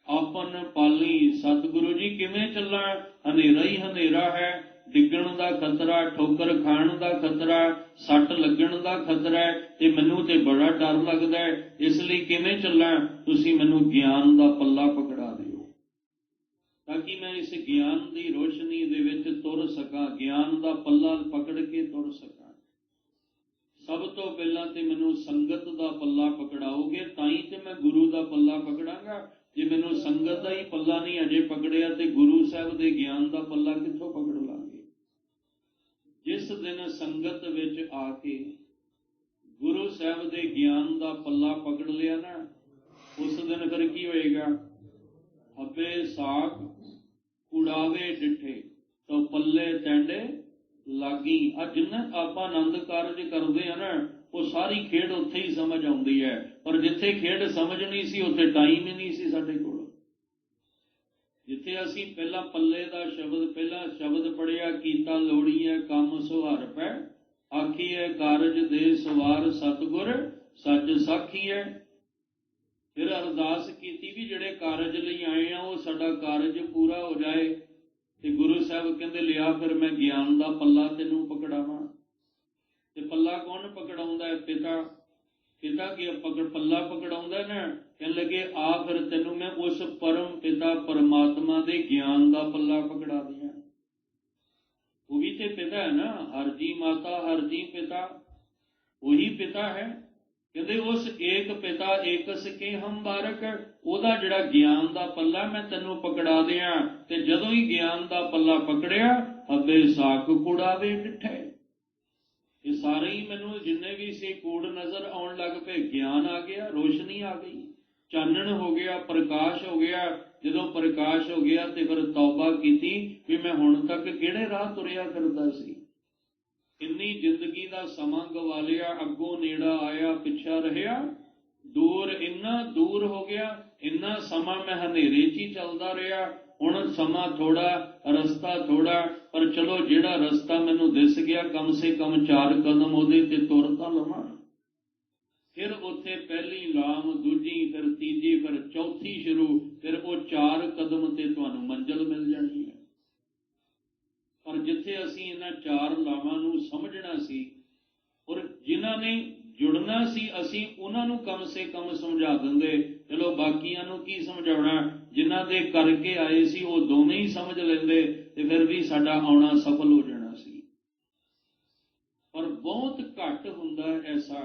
ਆਪਨ ਪਾਲੀ। ਸਤਿਗੁਰੂ ਜੀ ਕਿਵੇਂ ਚੱਲਾਂ? ਹਨੇਰਾ ਹੀ ਹਨੇਰਾ ਹੈ, ਡਿੱਗਣ ਦਾ ਖਤਰਾ, ਠੋਕਰ ਖਾਣ ਦਾ ਖਤਰਾ, ਸੱਟ ਲੱਗਣ ਦਾ ਖਤਰਾ ਹੈ ਤੇ ਮੈਨੂੰ ਤੇ ਬੜਾ ਡਰ ਲੱਗਦਾ ਹੈ। ਇਸ ਲਈ ਕਿਵੇਂ ਚੱਲਾਂ? ਤੁਸੀਂ ਮੈਨੂੰ ਗਿਆਨ ਦਾ ਪੱਲਾ ਪਕੜਾ ਦਿਓ ਤਾਂ ਕਿ ਮੈਂ ਇਸ ਗਿਆਨ ਦੀ ਰੋਸ਼ਨੀ ਦੇ ਵਿੱਚ ਤੁਰ ਸਕਾਂ, ਗਿਆਨ ਦਾ ਪੱਲਾ ਪਕੜ ਕੇ ਤੁਰ ਸਕਾਂ। ਸਭ ਤੋਂ ਪਹਿਲਾਂ ਤੇ ਮੈਨੂੰ ਸੰਗਤ ਦਾ ਪੱਲਾ ਪਕੜਾਓਗੇ ਤਾਂ ਹੀ ਤੇ ਮੈਂ ਗੁਰੂ ਦਾ ਪੱਲਾ ਪਕੜਾਂਗਾ। ਜੇ ਮੈਨੂੰ ਸੰਗਤ ਦਾ ਹੀ ਪੱਲਾ ਨਹੀਂ ਅਜੇ ਪਕੜਿਆ ਤੇ ਗੁਰੂ ਸਾਹਿਬ ਦੇ ਗਿਆਨ ਦਾ ਪੱਲਾ ਕਿੱਥੋਂ ਪਕੜ ਲਾਂਗੇ? ਜਿਸ ਦਿਨ ਸੰਗਤ ਵਿੱਚ ਆ ਕੇ ਗੁਰੂ ਸਾਹਿਬ ਦੇ ਗਿਆਨ ਦਾ ਪੱਲਾ ਪਕੜ ਲਿਆ ਨਾ, ਉਸ ਦਿਨ ਫਿਰ ਕੀ ਹੋਏਗਾ? ਹੱਬੇ ਸਾਖ ਉਡਾਵੇ ਡਿੱਠੇ ਤਾਂ ਪੱਲੇ ਟੈਂਡੇ ਲਾਗੀ। ਜਿੰਨਾ ਆਪਾਂ ਆਨੰਦ ਕਾਰਜ ਕਰਦੇ ਆ ਨਾ, ਉਹ ਸਾਰੀ ਖੇਡ ਉੱਥੇ ਹੀ ਸਮਝ ਆਉਂਦੀ ਹੈ। ਪਰ ਜਿੱਥੇ ਖੇਡ ਸਮਝ ਨਹੀਂ ਸੀ ਉੱਥੇ ਟਾਈਮ ਹੀ ਨਹੀਂ ਸੀ ਸਾਡੇ ਕੋਲ। ਜਿੱਥੇ ਅਸੀਂ ਪਹਿਲਾਂ ਪੱਲੇ ਦਾ ਸ਼ਬਦ, ਪਹਿਲਾ ਸ਼ਬਦ ਪੜਿਆ, ਕੀਤਾ ਲੋੜੀਐ ਕੰਮ ਸੁਹਾਰ ਪੈ, ਆਖੀਐ ਕਾਰਜ ਦੇ ਸਵਾਰ ਸਤਿਗੁਰ ਸੱਚ ਸਾਖੀਐ। ਫਿਰ ਅਰਦਾਸ ਕੀਤੀ ਵੀ ਜਿਹੜੇ ਕਾਰਜ ਲਈ ਆਏ ਆ ਉਹ ਸਾਡਾ ਕਾਰਜ ਪੂਰਾ ਹੋ ਜਾਏ। ਤੇ ਗੁਰੂ ਸਾਹਿਬ ਕਹਿੰਦੇ ਲਿਆ ਫਿਰ ਮੈਂ ਗਿਆਨ ਦਾ ਪੱਲਾ ਤੈਨੂੰ ਪਕੜਾਵਾਂ। ਤੇ ਪੱਲਾ ਕੌਣ ਪਕੜਾਉਂਦਾ ਹੈ? ਪਿਤਾ। ਪਿਤਾ ਕੀ ਪੱਲਾ ਪਕੜਾਉਂਦਾ ਨਾ, ਕਹਿਣ ਲੱਗੇ ਆ ਫਿਰ ਤੈਨੂੰ ਮੈਂ ਉਸ ਪਰਮ ਪਿਤਾ ਪਰਮਾਤਮਾ ਦੇ ਗਿਆਨ ਦਾ ਪੱਲਾ ਪਕੜਾ ਦਿਆਂ। ਉਹ ਵੀ ਤੇ ਪਿਤਾ ਹੈ ਨਾ, ਹਰ ਜੀ ਮਾਤਾ ਹਰ ਜੀ ਪਿਤਾ, ਉਹੀ ਪਿਤਾ ਹੈ। ਕਹਿੰਦੇ ਉਸ ਏਕ ਪਿਤਾ ਏਕਸ ਕੇ ਹਮ ਬਾਰਕ, ਉਹਦਾ ਜਿਹੜਾ ਗਿਆਨ ਦਾ ਪੱਲਾ ਮੈਂ ਤੈਨੂੰ ਪਕੜਾ ਦਿਆਂ। ਤੇ ਜਦੋਂ ਹੀ ਗਿਆਨ ਦਾ ਪੱਲਾ ਪਕੜਿਆ, ਹੱਬੇ ਸਾਖ ਕੁੜਾਵੇ ਡਿੱਠੇ। ਇਹ ਸਾਰੇ ਹੀ ਮੈਨੂੰ ਜਿੰਨੇ ਵੀ ਸੀ ਕੂੜ ਨਜ਼ਰ ਆਉਣ ਲੱਗ ਪਏ। ਗਿਆਨ ਆ ਗਿਆ, ਰੋਸ਼ਨੀ ਆ ਗਈ, ਚਾਨਣ ਹੋ ਗਿਆ, ਪ੍ਰਕਾਸ਼ ਹੋ ਗਿਆ। ਜਦੋਂ ਪ੍ਰਕਾਸ਼ ਹੋ ਗਿਆ ਤੇ ਫਿਰ ਤੌਬਾ ਕੀਤੀ ਵੀ ਮੈਂ ਹੁਣ ਤੱਕ ਕਿਹੜੇ ਰਾਹ ਤੁਰਿਆ ਫਿਰਦਾ ਸੀ। ਇੰਨੀ ਜ਼ਿੰਦਗੀ ਦਾ ਸਮਾਂ ਗਵਾ ਲਿਆ, ਅੱਗੋਂ ਨੇੜਾ ਆਇਆ ਪਿੱਛਾ ਰਹਿਆ ਦੂਰ, ਇੰਨਾ ਦੂਰ ਹੋ ਗਿਆ। ਇੰਨਾ ਸਮਾਂ ਮੈਂ ਹਨੇਰੇ 'ਚ ਹੀ ਚੱਲਦਾ ਰਿਹਾ। ਹੁਣ ਸਮਾਂ ਥੋੜਾ, ਰਸਤਾ ਥੋੜਾ, ਪਰ ਚਲੋ ਜਿਹੜਾ ਰਸਤਾ ਮੈਨੂੰ ਦਿਸ ਗਿਆ ਕਮ ਸੇ ਕਮ 4 ਕਦਮ ਉਹਦੇ ਤੇ ਤੁਰ ਤਾਂ ਲਵਾਂ। ਫਿਰ ਉੱਥੇ ਪਹਿਲੀ ਲਾਮ, ਦੂਜੀ, ਫਿਰ ਤੀਜੀ, ਫਿਰ ਚੌਥੀ ਸ਼ੁਰੂ। ਫਿਰ ਉਹ 4 ਕਦਮ ਤੇ ਤੁਹਾਨੂੰ ਮੰਜ਼ਿਲ ਮਿਲ ਜਾਣੀ ਹੈ। ਪਰ ਜਿੱਥੇ ਅਸੀਂ ਇਹਨਾਂ 4 ਲਾਵਾਂ ਨੂੰ ਸਮਝਣਾ ਸੀ ਔਰ ਜਿਨ੍ਹਾਂ ਨੇ ਜੁੜਨਾ ਸੀ, ਅਸੀਂ ਉਹਨਾਂ ਨੂੰ ਕਮ ਸੇ ਕਮ ਸਮਝਾ ਦਿੰਦੇ। ਚਲੋ ਬਾਕੀਆਂ ਨੂੰ ਕੀ ਸਮਝਾਉਣਾ, ਜਿਨ੍ਹਾਂ ਦੇ ਕਰਕੇ ਆਏ ਸੀ ਉਹ ਦੋਵੇਂ ਹੀ ਸਮਝ ਲੈਂਦੇ ਤੇ ਫਿਰ ਵੀ ਸਾਡਾ ਆਉਣਾ ਸਫਲ ਹੋ ਜਾਣਾ ਸੀ। ਪਰ ਬਹੁਤ ਘੱਟ ਹੁੰਦਾ ਐਸਾ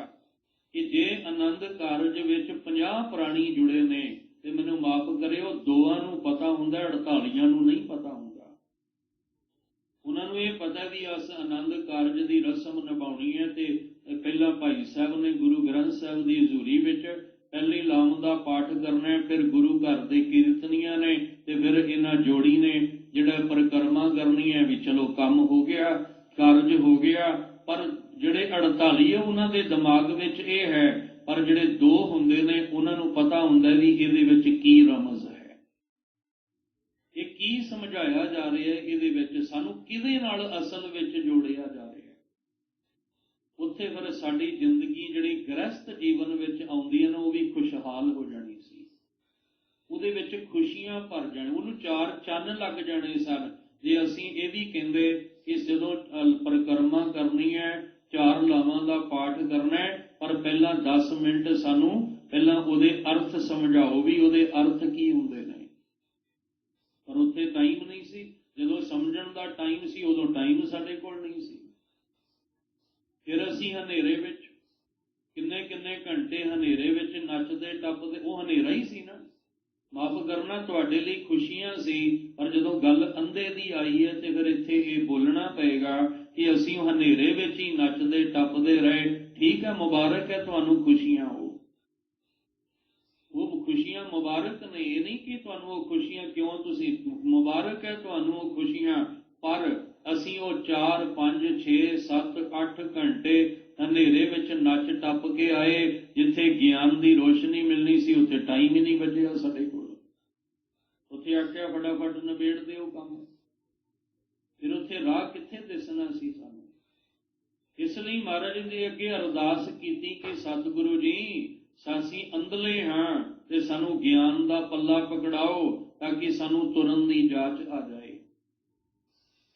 ਕਿ ਜੇ ਆਨੰਦ ਕਾਰਜ ਵਿੱਚ 50 ਪ੍ਰਾਣੀ ਜੁੜੇ ਨੇ ਤੇ ਮੈਨੂੰ ਮਾਫ ਕਰਿਓ, ਦੋਆਂ ਨੂੰ ਪਤਾ ਹੁੰਦਾ, 48 ਨੂੰ ਨਹੀਂ ਪਤਾ ਹੁੰਦਾ। ਉਹਨਾਂ ਨੂੰ ਇਹ ਪਤਾ ਵੀ ਅਸ ਆਨੰਦ ਕਾਰਜ ਦੀ ਰਸਮ ਨਿਭਾਉਣੀ ਹੈ ਤੇ ਪਹਿਲਾਂ ਭਾਈ ਸਾਹਿਬ ਨੇ ਗੁਰੂ ਗ੍ਰੰਥ ਸਾਹਿਬ ਦੀ ਹਜ਼ੂਰੀ ਵਿੱਚ ਪਹਿਲੀ ਲਾਮ ਦਾ ਪਾਠ ਕਰਨਾ, ਫਿਰ ਗੁਰੂ ਘਰ ਦੇ ਕੀਰਤਨੀਆਂ ਨੇ ਤੇ ਫਿਰ ਇਹਨਾਂ ਜੋੜੀ ਨੇ ਜਿਹੜਾ ਪਰਿਕਰਮਾ ਕਰਨੀ ਹੈ। ਵੀ ਚਲੋ ਕੰਮ ਹੋ ਗਿਆ, ਕਾਰਜ ਹੋ ਗਿਆ। ਪਰ ਜਿਹੜੇ 48 ਹੈ ਉਹਨਾਂ ਦੇ ਦਿਮਾਗ ਵਿੱਚ ਇਹ ਹੈ, ਪਰ ਜਿਹੜੇ 2 ਹੁੰਦੇ ਨੇ ਉਹਨਾਂ ਨੂੰ ਪਤਾ ਹੁੰਦਾ ਵੀ ਇਹਦੇ ਵਿੱਚ ਕੀ ਰਮਜ਼ ਹੈ, ਇਹ ਕੀ ਸਮਝਾਇਆ ਜਾ ਰਿਹਾ ਹੈ, ਇਹਦੇ ਵਿੱਚ ਸਾਨੂੰ ਕਿਹਦੇ ਨਾਲ ਅਸਲ ਵਿੱਚ ਜੋੜਿਆ ਜਾ ਰਿਹਾ ਹੈ। ਉੱਥੇ ਫਿਰ ਸਾਡੀ ਜ਼ਿੰਦਗੀ ਜਿਹੜੀ ਗ੍ਰਸਤ ਜੀਵਨ ਵਿੱਚ ਆਉਂਦੀ ਹੈ ਨਾ, ਉਹ ਵੀ ਖੁਸ਼ਹਾਲ ਹੋ ਜਾਣੀ ਸੀ। ਉਹਦੇ ਵਿੱਚ ਖੁਸ਼ੀਆਂ ਭਰ ਜਾਣ, ਉਹਨੂੰ 4 ਚੰਨ ਲੱਗ ਜਾਣੇ ਸਨ। ਜੇ ਅਸੀਂ ਇਹ ਵੀ ਕਹਿੰਦੇ ਕਿ ਜਦੋਂ ਪਰਿਕਰਮਾ ਕਰਨੀ ਹੈ, 4 ਲਾਵਾਂ ਦਾ ਪਾਠ ਕਰਨਾ ਹੈ, ਪਰ ਪਹਿਲਾਂ 10 ਮਿੰਟ ਸਾਨੂੰ ਪਹਿਲਾਂ ਉਹਦੇ ਅਰਥ ਸਮਝਾਓ ਵੀ ਉਹਦੇ ਅਰਥ ਕੀ ਹੁੰਦੇ ਨੇ। ਪਰ ਉੱਥੇ ਟਾਈਮ ਨਹੀਂ ਸੀ। ਜਦੋਂ ਸਮਝਣ ਦਾ ਟਾਈਮ ਸੀ ਉਦੋਂ ਟਾਈਮ ਸਾਡੇ ਕੋਲ ਨਹੀਂ ਸੀ। ਫਿਰ ਅਸੀਂ ਹਨੇਰੇ ਵਿੱਚ ਕਿੰਨੇ ਘੰਟੇ ਹਨੇਰੇ ਵਿੱਚ ਨੱਚਦੇ ਟੱਪਦੇ, ਉਹ ਹਨੇਰਾ ਹੀ ਸੀ ਨਾ। ਮਾਫ ਕਰਨਾ, ਤੁਹਾਡੇ ਲਈ ਖੁਸ਼ੀਆਂ ਸੀ, ਪਰ ਜਦੋਂ ਗੱਲ ਅੰਧੇ ਦੀ ਆਈ ਹੈ ਤੇ ਫਿਰ ਇੱਥੇ ਇਹ ਬੋਲਣਾ ਪਏਗਾ ਕਿ ਅਸੀਂ ਹਨੇਰੇ ਵਿੱਚ ਹੀ ਨੱਚਦੇ ਟੱਪਦੇ ਰਹੇ। ਠੀਕ ਹੈ, ਮੁਬਾਰਕ ਹੈ ਤੁਹਾਨੂੰ ਖੁਸ਼ੀਆਂ, ਉਹ ਖੁਸ਼ੀਆਂ ਮੁਬਾਰਕ ਨੇ। ਇਹ ਨਹੀਂ ਕਿ ਤੁਹਾਨੂੰ ਉਹ ਖੁਸ਼ੀਆਂ ਕਿਉਂ, ਤੁਸੀਂ ਮੁਬਾਰਕ ਹੈ ਤੁਹਾਨੂੰ ਉਹ ਖੁਸ਼ੀਆਂ, ਪਰ ਅਸੀਂ ਉਹ 4, 5, 6, 7, 8 ਘੰਟੇ ਹਨੇਰੇ ਵਿੱਚ ਨੱਚ ਟੱਪ ਕੇ ਆਏ। ਜਿੱਥੇ ਗਿਆਨ ਦੀ ਰੋਸ਼ਨੀ ਮਿਲਣੀ ਸੀ ਉੱਥੇ ਟਾਈਮ ਹੀ ਨਹੀਂ ਬਚਿਆ ਸਾਡੇ ਕੋਲ। ਉੱਥੇ ਆਖਿਆ ਫਟਾਫਟ ਨਿਬੇੜ ਦਿਓ ਕੰਮ, ਫਿਰ ਉੱਥੇ ਰਾਹ ਕਿੱਥੇ ਦਿਸਣਾ ਸੀ ਸਾਨੂੰ। ਇਸ ਲਈ ਮਹਾਰਾਜ ਦੇ ਅੱਗੇ ਅਰਦਾਸ ਕੀਤੀ ਕਿ ਸਤਿਗੁਰੂ ਜੀ, ਅਸੀਂ ਅੰਧਲੇ ਹਾਂ ਤੇ ਸਾਨੂੰ ਗਿਆਨ ਦਾ ਪੱਲਾ ਪਕੜਾਓ ਤਾਂ ਕਿ ਸਾਨੂੰ ਤੁਰਨ ਦੀ ਜਾਚ ਆ ਜਾਏ।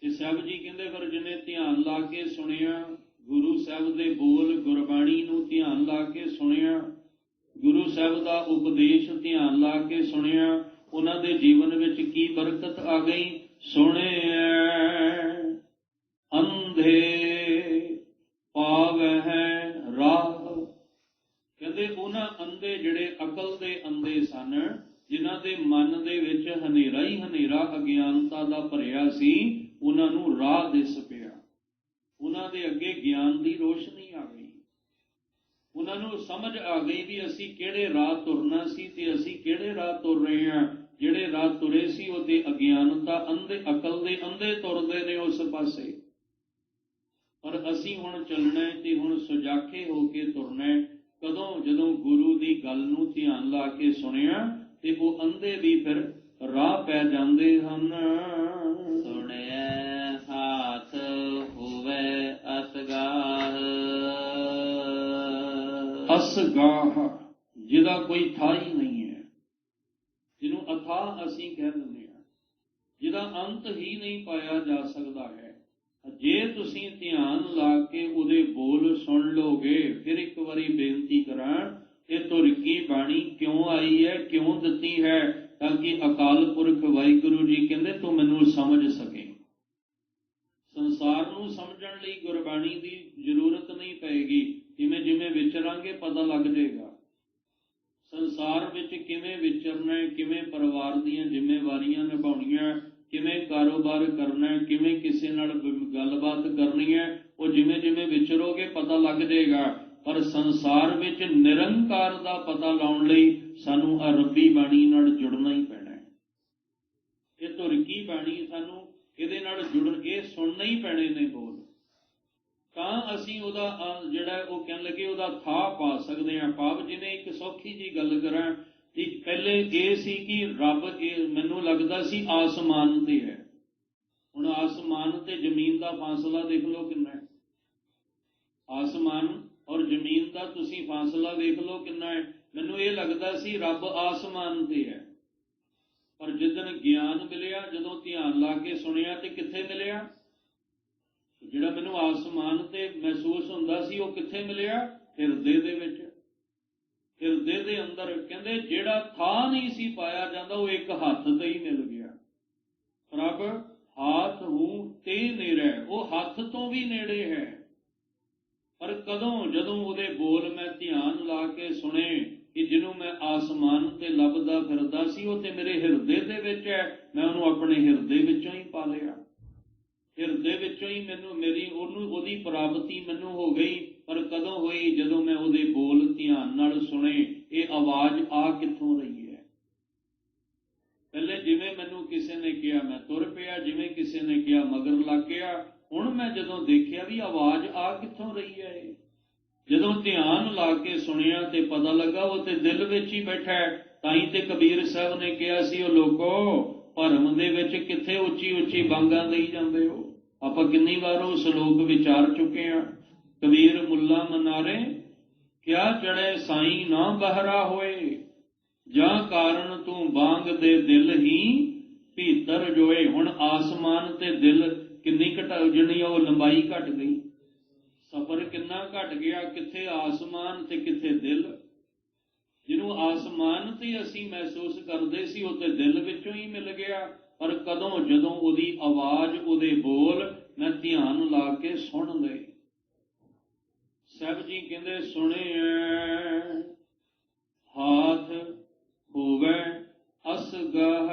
ਤੇ ਸਾਹਿਬ ਜੀ ਕਹਿੰਦੇ ਫਿਰ ਜਿਹਨੇ ਧਿਆਨ ਲਾ ਕੇ ਸੁਣਿਆ ਗੁਰੂ ਸਾਹਿਬ ਦੇ ਬੋਲ, ਗੁਰਬਾਣੀ ਨੂੰ ਧਿਆਨ ਲਾ ਕੇ ਸੁਣਿਆ, ਗੁਰੂ ਸਾਹਿਬ ਦਾ ਉਪਦੇਸ਼ ਧਿਆਨ ਲਾ ਕੇ ਸੁਣਿਆ, ਉਹਨਾਂ ਦੇ ਜੀਵਨ ਵਿੱਚ ਕੀ ਬਰਕਤ ਆ ਗਈ। ਸੁਣਿਆ ਅੰਧੇ ਪਾਵਹਿ ਰਾਹ, ਕਹਿੰਦੇ ਉਹਨਾਂ ਅੰਧੇ ਜਿਹੜੇ ਅਕਲ ਦੇ ਅੰਧੇ ਸਨ, ਜਿਨ੍ਹਾਂ ਦੇ ਮਨ ਦੇ ਵਿੱਚ ਹਨੇਰਾ ਹੀ ਹਨੇਰਾ ਅਗਿਆਨਤਾ ਦਾ ਭਰਿਆ ਸੀ, ਉਹਨਾਂ ਨੂੰ ਰਾਹ ਦਿਸ ਪਿਆ। ਉਹਨਾਂ ਦੇ ਅੱਗੇ ਗਿਆਨ ਦੀ ਰੋਸ਼ਨੀ ਆ ਗਈ। ਉਹਨਾਂ ਨੂੰ ਸਮਝ ਆ ਗਈ ਵੀ ਅਸੀਂ ਕਿਹੜੇ ਰਾਹ ਤੁਰਨਾ ਸੀ ਤੇ ਅਸੀਂ ਕਿਹੜੇ ਰਾਹ ਤੁਰ ਰਹੇ ਹਾਂ। ਜਿਹੜੇ ਰਾਹ ਤੁਰੇ ਸੀ ਉਹ ਤੇ ਅਗਿਆਨਤਾ ਅੰਧੇ, ਅਕਲ ਦੇ ਅੰਧੇ ਤੁਰਦੇ ਨੇ ਉਸ ਪਾਸੇ, ਪਰ ਅਸੀਂ ਹੁਣ ਚੱਲਣਾ ਤੇ ਹੁਣ ਸੁਜਾਖੇ ਹੋ ਕੇ ਤੁਰਨਾ। ਕਦੋਂ? ਜਦੋਂ ਗੁਰੂ ਦੀ ਗੱਲ ਨੂੰ ਧਿਆਨ ਲਾ ਕੇ ਸੁਣਿਆ ਤੇ ਉਹ ਅੰਧੇ ਵੀ ਫਿਰ ਰਾਹ ਪੈ ਜਾਂਦੇ ਹਨ। ਸੁਣਿਐ ਹਾਥ ਹੋਵੇ ਅਸਗਾਹ, ਅਸਗਾਹ ਜਿਹਦਾ ਕੋਈ ਥਾਂ ਹੀ ਨਹੀਂ ਹੈ, ਜਿਹਨੂੰ ਅਥਾਹ ਅਸੀਂ ਕਹਿ ਦਿੰਦੇ ਹਾਂ, ਜਿਹਦਾ ਅੰਤ ਹੀ ਨਹੀਂ ਪਾਇਆ ਜਾ ਸਕਦਾ ਹੈ। ਜੇ ਤੁਸੀਂ ਧਿਆਨ ਲਾ ਕੇ ਉਹਦੇ ਬੋਲ ਸੁਣ ਲੋਗੇ, ਫਿਰ ਇੱਕ ਵਾਰੀ ਬੇਨਤੀ ਕਰਾਂ, ਇਹ ਧੁਰ ਕੀ ਬਾਣੀ ਕਿਉਂ ਆਈ ਹੈ, ਕਿਉਂ ਦਿੱਤੀ ਹੈ, ਤਾਂ ਕਿ ਅਕਾਲ ਪੁਰਖ ਵਾਹਿਗੁਰੂ ਜੀ ਕਹਿੰਦੇ ਤੂੰ ਮੈਨੂੰ ਸਮਝ ਸਕੇ। ਸੰਸਾਰ ਨੂੰ ਸਮਝਣ ਲਈ ਗੁਰਬਾਣੀ ਦੀ ਜ਼ਰੂਰਤ ਨਹੀਂ ਪਏਗੀ, ਜਿਵੇਂ ਜਿਵੇਂ ਵਿਚਰਾਂਗੇ ਪਤਾ ਲੱਗ ਜਾਏਗਾ ਸੰਸਾਰ ਵਿੱਚ ਕਿਵੇਂ ਵਿਚਰਨਾ, ਕਿਵੇਂ ਪਰਿਵਾਰ ਦੀਆਂ ਜ਼ਿੰਮੇਵਾਰੀਆਂ ਨਿਭਾਉਣੀਆਂ, ਕਿਵੇਂ ਕਾਰੋਬਾਰ ਕਰਨਾ, ਕਿਵੇਂ ਕਿਸੇ ਨਾਲ ਗੱਲਬਾਤ ਕਰਨੀ ਹੈ। ਉਹ ਜਿਵੇਂ ਜਿਵੇਂ ਵਿਚਰੋਗੇ ਪਤਾ ਲੱਗ ਜਾਏਗਾ। ਪਰ ਸੰਸਾਰ ਵਿੱਚ ਨਿਰੰਕਾਰ ਦਾ ਪਤਾ ਲਾਉਣ ਲਈ ਸਾਨੂੰ ਆ ਰੱਬੀ ਬਾਣੀ ਨਾਲ ਜੁੜਨਾ ਹੀ ਪੈਣਾ ਹੈ। ਇਹ ਧੁਰ ਕੀ ਬਾਣੀ, ਸਾਨੂੰ ਇਹਦੇ ਨਾਲ ਜੁੜਨ, ਇਹ ਸੁਣਨੇ ਹੀ ਪੈਣੇ ਨੇ ਬੋਲ, ਤਾਂ ਅਸੀਂ ਉਹਦਾ ਜਿਹੜਾ ਉਹ ਕਹਿਣ ਲੱਗੇ ਉਹਦਾ ਥਾਹ ਪਾ ਸਕਦੇ ਹਾਂ। ਭਾਵ ਜਿਵੇਂ ਇੱਕ ਸੌਖੀ ਜੀ ਗੱਲ ਕਰਾਂ, ਪਹਿਲੇ ਇਹ ਸੀ ਕਿ ਰੱਬ, ਇਹ ਮੈਨੂੰ ਲੱਗਦਾ ਸੀ ਆਸਮਾਨ ਤੇ ਹੈ। ਹੁਣ ਆਸਮਾਨ ਤੇ ਜ਼ਮੀਨ ਦਾ ਫਾਸਲਾ ਦੇਖ ਲਓ ਕਿੰਨਾ ਹੈ। ਆਸਮਾਨ ਔਰ ਜ਼ਮੀਨ ਦਾ ਤੁਸੀਂ ਫਾਸਲਾ ਦੇਖ ਲਓ ਕਿੰਨਾ ਹੈ। ਮੈਨੂੰ ਇਹ ਲੱਗਦਾ ਸੀ ਰੱਬ ਆਸਮਾਨ ਤੇ ਹੈ, ਪਰ ਜਿੱਦਣ ਗਿਆਨ ਮਿਲਿਆ, ਜਦੋਂ ਧਿਆਨ ਲਾ ਕੇ ਸੁਣਿਆ, ਤੇ ਕਿੱਥੇ ਮਿਲਿਆ? ਜਿਹੜਾ ਮੈਨੂੰ ਆਸਮਾਨ ਤੇ ਮਹਿਸੂਸ ਹੁੰਦਾ ਸੀ ਉਹ ਕਿੱਥੇ ਮਿਲਿਆ? ਹਿਰਦੇ ਦੇ ਵਿੱਚ, ਹਿਰਦੇ ਦੇ ਅੰਦਰ। ਕਹਿੰਦੇ ਜਿਹੜਾ ਥਾਂ ਨਹੀਂ ਸੀ ਪਾਇਆ ਜਾਂਦਾ ਉਹ ਇੱਕ ਹੱਥ ਤੇ ਹੀ ਮਿਲ ਗਿਆ। ਪ੍ਰਭ ਹਾਥ ਹੂੰ ਤੇ ਨੇੜੇ, ਉਹ ਹੱਥ ਤੋਂ ਵੀ ਨੇੜੇ ਹੈ। ਪਰ ਕਦੋਂ? ਜਦੋਂ ਉਹਦੇ ਬੋਲ ਮੈਂ ਧਿਆਨ ਲਾ ਕੇ ਸੁਣੇ, ਕਿ ਜਿਹਨੂੰ ਮੈਂ ਆਸਮਾਨ ਤੇ ਲੱਭਦਾ ਫਿਰਦਾ ਸੀ, ਉਹ ਤੇ ਮੇਰੇ ਹਿਰਦੇ ਦੇ ਵਿੱਚ ਹੈ। ਮੈਂ ਉਹਨੂੰ ਆਪਣੇ ਹਿਰਦੇ ਵਿੱਚੋਂ ਹੀ ਪਾ ਲਿਆ, ਹਿਰਦੇ ਵਿੱਚੋਂ ਹੀ ਉਹਦੀ ਪ੍ਰਾਪਤੀ ਮੈਨੂੰ ਹੋ ਗਈ। ਪਰ ਕਦੋਂ ਹੋਈ? ਜਦੋਂ ਮੈਂ ਉਹਦੇ ਬੋਲ ਧਿਆਨ ਨਾਲ ਸੁਣੇ। ਇਹ ਆਵਾਜ਼ ਆ ਕਿੱਥੋਂ ਰਹੀ ਹੈ? ਪਹਿਲੇ ਜਿਵੇਂ ਮੈਨੂੰ ਕਿਸੇ ਨੇ ਕਿਹਾ ਮੈਂ ਤੁਰ ਪਿਆ, ਜਿਵੇਂ ਕਿਸੇ ਨੇ ਕਿਹਾ ਮਗਰ ਲੱਗ ਗਿਆ। ਹੁਣ ਮੈਂ ਜਦੋਂ ਦੇਖਿਆ ਵੀ ਆਵਾਜ਼ ਆ ਕਿੱਥੋਂ ਰਹੀ ਹੈ, ਜਦੋਂ ਧਿਆਨ ਲਾ ਕੇ ਸੁਣਿਆ ਤੇ ਪਤਾ ਲੱਗਾ ਉਹ ਤੇ ਦਿਲ ਵਿੱਚ ਹੀ ਬੈਠਾ ਹੈ। ਤਾਂ ਹੀ ਤੇ ਕਬੀਰ ਸਾਹਿਬ ਨੇ ਕਿਹਾ ਸੀ, ਉਹ ਲੋਕੋ ਭਰਮ ਦੇ ਵਿੱਚ ਕਿੱਥੇ ਉੱਚੀ ਉੱਚੀ ਬਾਂਗਾਂ ਦੇਈ ਜਾਂਦੇ ਹੋ। ਆਪਾਂ ਕਿੰਨੀ ਵਾਰ ਉਹ ਸ਼ਲੋਕ ਵਿਚਾਰ ਚੁੱਕੇ ਹਾਂ। ਕਬੀਰ ਮੁੱਲਾ ਮਨਾਰੇ ਕਿਆ ਚੜ੍ਹੇ ਸਾਈਂ ਨਾ ਬਹਿਰਾ ਹੋਏ, ਜਾਂ ਕਾਰਨ ਤੂੰ ਬਾਂਗ ਦੇ ਦਿਲ ਹੀ ਭੀਤਰ ਜੋਏ। ਹੁਣ ਆਸਮਾਨ ਤੇ ਦਿਲ ਕਿੰਨੀ ਜਿਹੜੀ ਉਹ ਲੰਬਾਈ ਘਟ ਗਈ, ਸਫ਼ਰ ਕਿੰਨਾ ਘਟ ਗਿਆ। ਕਿੱਥੇ ਆਸਮਾਨ ਤੇ ਕਿੱਥੇ ਦਿਲ। ਜਿਹਨੂੰ ਆਸਮਾਨ ਤੇ ਅਸੀਂ ਮਹਿਸੂਸ ਕਰਦੇ ਸੀ ਉਹ ਤੇ ਦਿਲ ਵਿੱਚੋਂ ਹੀ ਮਿਲ ਗਿਆ। ਪਰ ਕਦੋਂ? ਜਦੋਂ ਉਹਦੀ ਆਵਾਜ਼, ਉਹਦੇ ਬੋਲ ਮੈਂ ਧਿਆਨ ਲਾ ਕੇ ਸੁਣ ਲਏ। ਸਾਹਿਬ ਜੀ ਕਹਿੰਦੇ ਸੁਣਿਐ ਹਾਥ ਹੋਵੇ ਅਸਗਾਹ।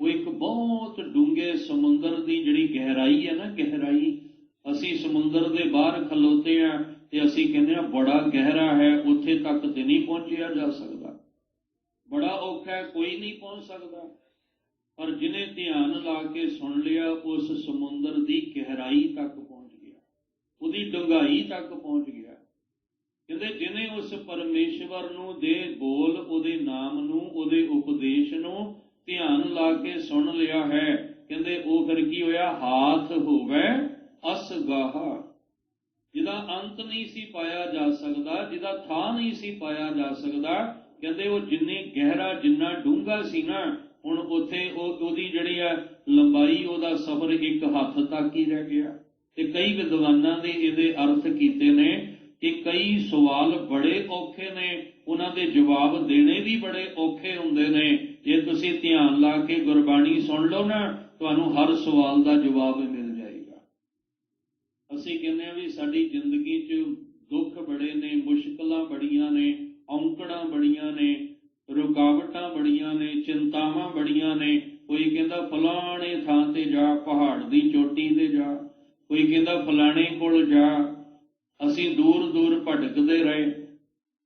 ਉਹ ਇੱਕ ਬਹੁਤ ਡੂੰਘੇ ਸਮੁੰਦਰ ਦੀ ਜਿਹੜੀ ਗਹਿਰਾਈ ਹੈ ਨਾ, ਗਹਿਰਾਈ। ਅਸੀਂ ਸਮੁੰਦਰ ਦੇ ਬਾਹਰ ਖਲੋਤੇ ਹਾਂ ਤੇ ਅਸੀਂ ਕਹਿੰਦੇ ਹਾਂ ਬੜਾ ਗਹਿਰਾ ਹੈ, ਉੱਥੇ ਤੱਕ ਤੇ ਨਹੀਂ ਪਹੁੰਚਿਆ ਜਾ ਸਕਦਾ, ਬੜਾ ਔਖਾ ਹੈ, ਕੋਈ ਨਹੀਂ ਪਹੁੰਚ ਸਕਦਾ। ਪਰ ਜਿਹਨੇ ਧਿਆਨ ਲਾ ਕੇ ਸੁਣ ਲਿਆ ਉਸ ਸਮੁੰਦਰ ਦੀ ਗਹਿਰਾਈ ਤੱਕ ਪਹੁੰਚ ਗਿਆ, ਉਹਦੀ ਡੂੰਘਾਈ ਤੱਕ ਪਹੁੰਚ ਗਿਆ। ਕਹਿੰਦੇ ਜਿਹਨੇ ਉਸ ਪਰਮੇਸ਼ਵਰ ਨੂੰ ਦੇ ਬੋਲ, ਉਹਦੇ ਨਾਮ ਨੂੰ, ਉਹਦੇ ਉਪਦੇਸ਼ ਨੂੰ ਧਿਆਨ ਲਾ ਕੇ ਸੁਣ ਲਿਆ ਹੈ, ਕਹਿੰਦੇ ਉਹ ਫਿਰ ਕੀ ਹੋਇਆ? ਹਾਥ ਹੋਵੇ ਅਸਗਾਹ। ਜਿਹਦਾ ਅੰਤ ਨਹੀਂ ਸੀ ਪਾਇਆ ਜਾ ਸਕਦਾ, ਜਿਹਦਾ ਥਾਂ ਨਹੀਂ ਸੀ ਪਾਇਆ ਜਾ ਸਕਦਾ। ਕਹਿੰਦੇ ਉਹ ਜਿੰਨੇ ਗਹਿਰਾ, ਜਿੰਨਾ ਡੂੰਘਾ ਸੀ ਨਾ, ਹੁਣ ਉੱਥੇ ਉਹਦੀ ਜਿਹੜੀ ਹੈ ਲੰਬਾਈ, ਉਹਦਾ ਸਫ਼ਰ ਇੱਕ ਹੱਥ ਤੱਕ ਹੀ ਰਹਿ ਗਿਆ। ਤੇ ਕਈ ਵਿਦਵਾਨਾਂ ਦੇ ਇਹਦੇ ਅਰਥ ਕੀਤੇ ਨੇ ਕਿ ਕਈ ਸਵਾਲ ਬੜੇ ਔਖੇ ਨੇ, ਉਹਨਾਂ ਦੇ ਜਵਾਬ ਦੇਣੇ ਵੀ ਬੜੇ ਔਖੇ ਹੁੰਦੇ ਨੇ। ਜੇ ਤੁਸੀਂ ਧਿਆਨ ਲਾ ਕੇ ਗੁਰਬਾਣੀ ਸੁਣ ਲਓ ਨਾ, ਤੁਹਾਨੂੰ ਹਰ ਸਵਾਲ ਦਾ ਜਵਾਬ ਮਿਲ ਜਾਏਗਾ। ਅਸੀਂ ਕਹਿੰਦੇ ਹਾਂ ਵੀ ਸਾਡੀ ਜ਼ਿੰਦਗੀ 'ਚ ਦੁੱਖ ਬੜੇ ਨੇ, ਮੁਸ਼ਕਲਾਂ ਬੜੀਆਂ ਨੇ, ਔਂਕੜਾਂ ਬੜੀਆਂ ਨੇ, ਰੁਕਾਵਟਾਂ ਬੜੀਆਂ ਨੇ, ਚਿੰਤਾਵਾਂ ਬੜੀਆਂ ਨੇ। ਕੋਈ ਕਹਿੰਦਾ ਫਲਾਣੇ ਥਾਂ ਤੇ ਜਾ, ਪਹਾੜ ਦੀ ਚੋਟੀ ਤੇ ਜਾ, ਕੋਈ ਕਹਿੰਦਾ ਫਲਾਣੇ ਕੋਲ ਜਾ। ਅਸੀਂ ਦੂਰ ਦੂਰ ਭਟਕਦੇ ਰਹੇ।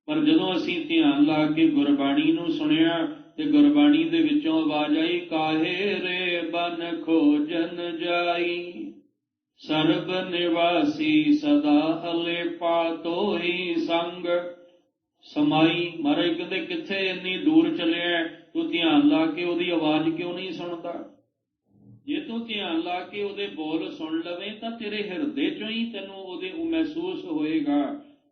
ਪਰ ਜਦੋਂ ਅਸੀਂ ਧਿਆਨ ਲਾ ਕੇ ਗੁਰਬਾਣੀ ਨੂੰ ਸੁਣਿਆ ਤੇ ਗੁਰਬਾਣੀ ਦੇ ਵਿੱਚੋਂ ਆਵਾਜ਼ ਆਈ, ਕਾਹੇ ਰੇ ਬਨ ਖੋਜਨ ਜਾਈ, ਸਰਬ ਨਿਵਾਸੀ ਸਦਾ ਅਲੇਪਾ ਤੋਈ ਸੰਗ ਸਮਾਈ। ਮਹਾਰਾਜ ਕਹਿੰਦੇ ਕਿੱਥੇ ਇੰਨੀ ਦੂਰ ਚੱਲਿਆ, ਤੂੰ ਧਿਆਨ ਲਾ ਕੇ ਉਹਦੀ ਆਵਾਜ਼ ਕਿਉਂ ਨਹੀਂ ਸੁਣਦਾ? ਜੇ ਤੂੰ ਧਿਆਨ ਲਾ ਕੇ ਉਹਦੇ ਬੋਲ ਸੁਣ ਲਵੇਂ ਤਾਂ ਤੇਰੇ ਹਿਰਦੇ ਚੋਂ ਹੀ ਤੈਨੂੰ ਉਹਦੇ ਮਹਿਸੂਸ ਹੋਏਗਾ।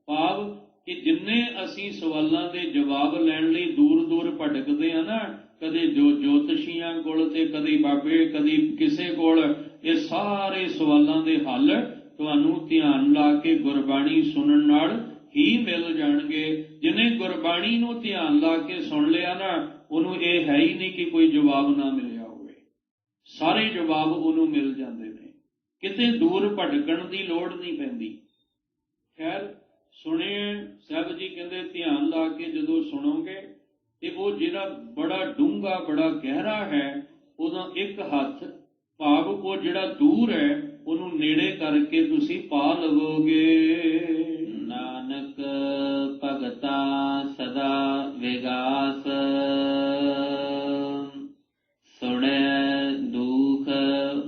ਭਾਵ ਕਿ ਜਿੰਨੇ ਅਸੀਂ ਸਵਾਲਾਂ ਦੇ ਜਵਾਬ ਲੈਣ ਲਈ ਦੂਰ ਦੂਰ ਭਟਕਦੇ ਹਾਂ ਨਾ, ਕਦੇ ਜੋਤਸ਼ੀਆਂ ਕੋਲ ਤੇ ਕਦੇ ਬਾਬੇ, ਕਦੀ ਕਿਸੇ ਕੋਲ, ਇਹ ਸਾਰੇ ਸਵਾਲਾਂ ਦੇ ਹੱਲ ਤੁਹਾਨੂੰ ਧਿਆਨ ਲਾ ਕੇ ਗੁਰਬਾਣੀ ਸੁਣਨ ਨਾਲ ਹੀ ਮਿਲ ਜਾਣਗੇ। ਜਿਹਨੇ ਗੁਰਬਾਣੀ ਨੂੰ ਧਿਆਨ ਲਾ ਕੇ ਸੁਣ ਲਿਆ ਨਾ, ਉਹਨੂੰ ਇਹ ਹੈ ਹੀ ਨਹੀਂ ਕਿ ਕੋਈ ਜਵਾਬ ਨਾ ਮਿਲਿਆ ਹੋਵੇ। ਸਾਰੇ ਜਵਾਬ ਉਹਨੂੰ ਮਿਲ ਜਾਂਦੇ ਨੇ, ਕਿਤੇ ਦੂਰ ਭਟਕਣ ਦੀ ਲੋੜ ਨਹੀਂ ਪੈਂਦੀ। ਖੈਰ ਸੁਣਿਏ, ਸਾਹਿਬ ਜੀ ਕਹਿੰਦੇ ਧਿਆਨ ਲਾ ਕੇ ਜਦੋਂ ਸੁਣੋਗੇ ਤੇ ਉਹ ਜਿਹੜਾ ਬੜਾ ਡੂੰਘਾ, ਬੜਾ ਗਹਿਰਾ ਹੈ, ਉਹਦਾ ਇੱਕ ਹੱਥ, ਭਾਵ ਉਹ ਜਿਹੜਾ ਦੂਰ ਹੈ, ਉਹਨੂੰ ਨੇੜੇ ਕਰਕੇ ਤੁਸੀਂ ਪਾ ਲਵੋਗੇ। ਨਾਨਕ ਭਗਤਾ ਸਦਾ ਵਿਗਾਸ, ਸੁਣੈ ਦੁਖ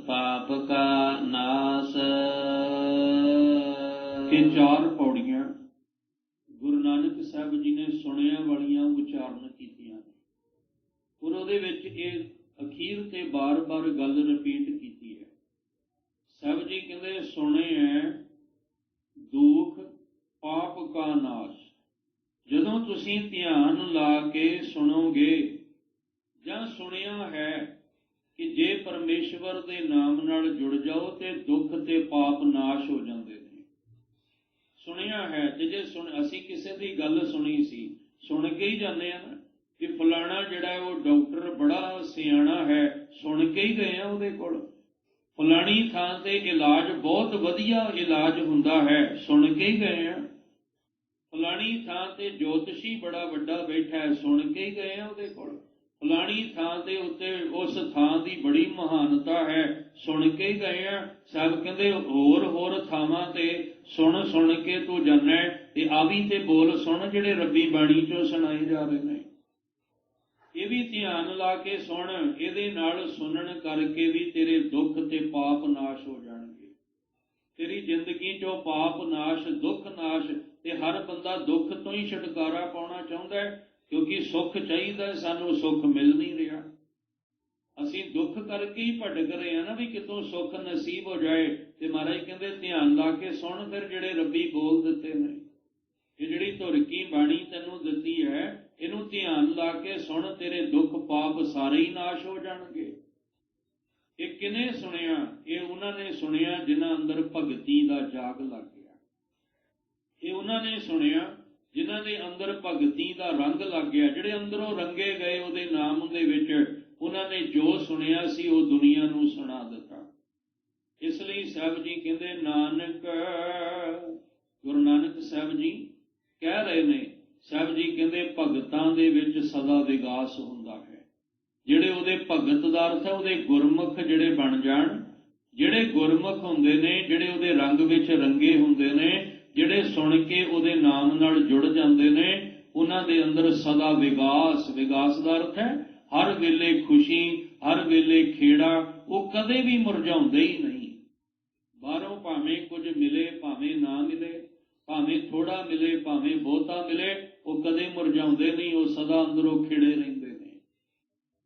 ਪਾਪ ਕਾ ਨਾਸ। ਇਹ ਚਾਰ ਪੌੜੀਆਂ ਗੁਰੂ ਨਾਨਕ ਸਾਹਿਬ ਜੀ ਨੇ ਸੁਣਿਆ ਵਾਲੀਆਂ ਉਚਾਰਨ ਕੀਤੀਆਂ ਨੇ, ਔਰ ਉਹਦੇ ਵਿੱਚ ਇਹ ਅਖੀਰ ਤੇ ਬਾਰ-ਬਾਰ ਗੱਲ ਰਿਪੀਟ ਕੀਤੀ ਹੈ। ਸਾਹਿਬ ਜੀ ਕਹਿੰਦੇ ਸੁਣਿਐ ਦੁਖ ਪਾਪ ਕਾ ਨਾਸ਼। ਜਦੋਂ ਤੁਸੀਂ ਧਿਆਨ ਲਾ ਕੇ ਸੁਣੋਗੇ, ਜਾਂ ਸੁਣਿਆ ਹੈ ਕਿ ਜੇ ਪਰਮੇਸ਼ਵਰ ਦੇ ਨਾਮ ਨਾਲ ਜੁੜ ਜਾਓ ਤੇ ਦੁੱਖ ਤੇ ਪਾਪ ਨਾਸ਼ ਹੋ ਜਾਂਦੇ ਨੇ। ਸੁਣਿਆ ਹੈ ਤੇ ਜੇ ਅਸੀਂ ਕਿਸੇ ਦੀ ਗੱਲ ਸੁਣੀ ਸੀ, ਸੁਣ ਕੇ ਹੀ ਜਾਂਦੇ ਆ ਨਾ ਕਿ ਫਲਾਣਾ ਜਿਹੜਾ ਉਹ ਡਾਕਟਰ ਬੜਾ ਸਿਆਣਾ ਹੈ, ਸੁਣ ਕੇ ਹੀ ਗਏ ਆ ਉਹਦੇ ਕੋਲ। ਫਲਾਣੀ ਥਾਂ ਤੇ ਇਲਾਜ ਬਹੁਤ ਵਧੀਆ ਇਲਾਜ ਹੁੰਦਾ ਹੈ, ਸੁਣ ਕੇ ਹੀ ਗਏ ਆ। ਫਲਾਣੀ ਥਾਂ ਤੇ ਜੋਤਸ਼ੀ ਬੜਾ ਵੱਡਾ ਬੈਠਾ ਹੈ, ਸੁਣ ਕੇ ਹੀ ਗਏ ਆ ਉਹਦੇ ਕੋਲ। ਫਲਾਣੀ ਥਾਂ ਦੇ ਉੱਤੇ ਉਸ ਥਾਂ ਦੀ ਬੜੀ ਮਹਾਨਤਾ ਹੈ, ਸੁਣ ਕੇ ਹੀ ਗਏ ਆ। ਸਾਹਿਬ ਕਹਿੰਦੇ ਹੋਰ ਹੋਰ ਥਾਵਾਂ ਤੇ ਸੁਣ ਕੇ ਤੂੰ ਜਾਣਾ, ਤੇ ਆ ਵੀ ਤੇ ਬੋਲ ਸੁਣ ਜਿਹੜੇ ਰੱਬੀ ਬਾਣੀ ਚੋਂ ਸੁਣਾਏ ਜਾ ਰਹੇ ਨੇ। ਇਹ ਵੀ ਧਿਆਨ ਲਾ ਕੇ ਸੁਣ, ਇਹਦੇ ਨਾਲ ਸੁਣਨ ਕਰਕੇ ਵੀ ਤੇਰੇ ਦੁੱਖ ਤੇ ਪਾਪ ਨਾਸ਼ ਹੋ ਜਾਣਗੇ। ਤੇਰੀ ਜ਼ਿੰਦਗੀ ਚੋਂ ਪਾਪ ਨਾਸ਼, ਦੁੱਖ ਨਾਸ਼। ਤੇ ਹਰ ਬੰਦਾ ਦੁੱਖ ਤੋਂ ਹੀ ਛੁਟਕਾਰਾ ਪਾਉਣਾ ਚਾਹੁੰਦਾ ਹੈ, ਕਿਉਂਕਿ ਸੁੱਖ ਚਾਹੀਦਾ, ਸਾਨੂੰ ਸੁੱਖ ਮਿਲ ਨਹੀਂ ਰਿਹਾ। ਅਸੀਂ ਦੁੱਖ ਕਰਕੇ ਹੀ ਭਟਕ ਰਹੇ ਹਾਂ ਨਾ, ਵੀ ਕਿਤੋਂ ਸੁੱਖ ਨਸੀਬ ਹੋ ਜਾਏ। ਤੇ ਮਹਾਰਾਜ ਕਹਿੰਦੇ ਧਿਆਨ ਲਾ ਕੇ ਸੁਣ ਫਿਰ ਜਿਹੜੇ ਰੱਬੀ ਬੋਲ ਦਿੱਤੇ ਨੇ। ਇਹ ਜਿਹੜੀ ਧੁਰਕੀ ਬਾਣੀ ਤੈਨੂੰ ਦਿੱਤੀ ਹੈ, ਇਹਨੂੰ ਧਿਆਨ ਲਾ ਕੇ ਸੁਣ, ਤੇਰੇ ਦੁੱਖ ਪਾਪ ਸਾਰੇ ਹੀ ਨਾਸ਼ ਹੋ ਜਾਣਗੇ। ਇਹ ਕਿਹਨੇ ਸੁਣਿਆ? ਇਹ ਉਹਨਾਂ ਨੇ ਸੁਣਿਆ ਜਿਨ੍ਹਾਂ ਅੰਦਰ ਭਗਤੀ ਦਾ ਜਾਗ ਲੱਗ ਗਿਆ। ਇਹ ਉਹਨਾਂ ਨੇ ਸੁਣਿਆ ਜਿਨ੍ਹਾਂ ਦੇ ਅੰਦਰ ਭਗਤੀ ਦਾ ਰੰਗ ਲੱਗ ਗਿਆ, ਜਿਹੜੇ ਅੰਦਰੋਂ ਰੰਗੇ ਗਏ ਉਹਦੇ ਨਾਮ ਦੇ ਵਿੱਚ। ਉਹਨਾਂ ਨੇ ਜੋ ਸੁਣਿਆ ਸੀ ਉਹ ਦੁਨੀਆ ਨੂੰ ਸੁਣਾ ਦਿੱਤਾ। ਇਸ ਲਈ ਸਾਹਿਬ ਜੀ ਕਹਿੰਦੇ, ਨਾਨਕ, ਗੁਰੂ ਨਾਨਕ ਸਾਹਿਬ ਜੀ ਕਹਿ ਰਹੇ ਨੇ, ਸਾਹਿਬ ਜੀ ਕਹਿੰਦੇ ਭਗਤਾਂ ਦੇ ਵਿੱਚ ਸਦਾ ਵਿਗਾਸ ਹੁੰਦਾ ਹੈ। ਜਿਹੜੇ ਉਹਦੇ ਭਗਤ ਦਾ ਅਰਥ ਹੈ ਉਹਦੇ ਗੁਰਮੁਖ ਜਿਹੜੇ ਬਣ ਜਾਣ, ਜਿਹੜੇ ਗੁਰਮੁਖ ਹੁੰਦੇ ਨੇ, ਜਿਹੜੇ ਉਹਦੇ ਰੰਗ ਵਿੱਚ ਰੰਗੇ ਹੁੰਦੇ ਨੇ, ਜਿਹੜੇ ਸੁਣ ਕੇ ਉਹਦੇ ਨਾਮ ਨਾਲ ਜੁੜ ਜਾਂਦੇ ਨੇ, ਉਹਨਾਂ ਦੇ ਅੰਦਰ ਸਦਾ ਵਿਗਾਸ। ਵਿਗਾਸ ਦਾ ਅਰਥ ਹੈ ਹਰ ਵੇਲੇ ਖੁਸ਼ੀ, ਹਰ ਵੇਲੇ ਖੇੜਾ। ਉਹ ਕਦੇ ਵੀ ਮੁਰਝਾਉਂਦੇ ਹੀ ਨਹੀਂ। ਬਾਹਰੋਂ ਭਾਵੇਂ ਕੁਝ ਮਿਲੇ ਭਾਵੇਂ ਨਾ ਮਿਲੇ, ਭਾਵੇਂ ਥੋੜਾ ਮਿਲੇ ਭਾਵੇਂ ਬਹੁਤਾ ਮਿਲੇ, ਉਹ ਕਦੇ ਮੁਰਝਾਉਂਦੇ ਨਹੀਂ। ਉਹ ਸਦਾ ਅੰਦਰੋਂ ਖਿੜੇ ਰਹਿੰਦੇ ਨੇ।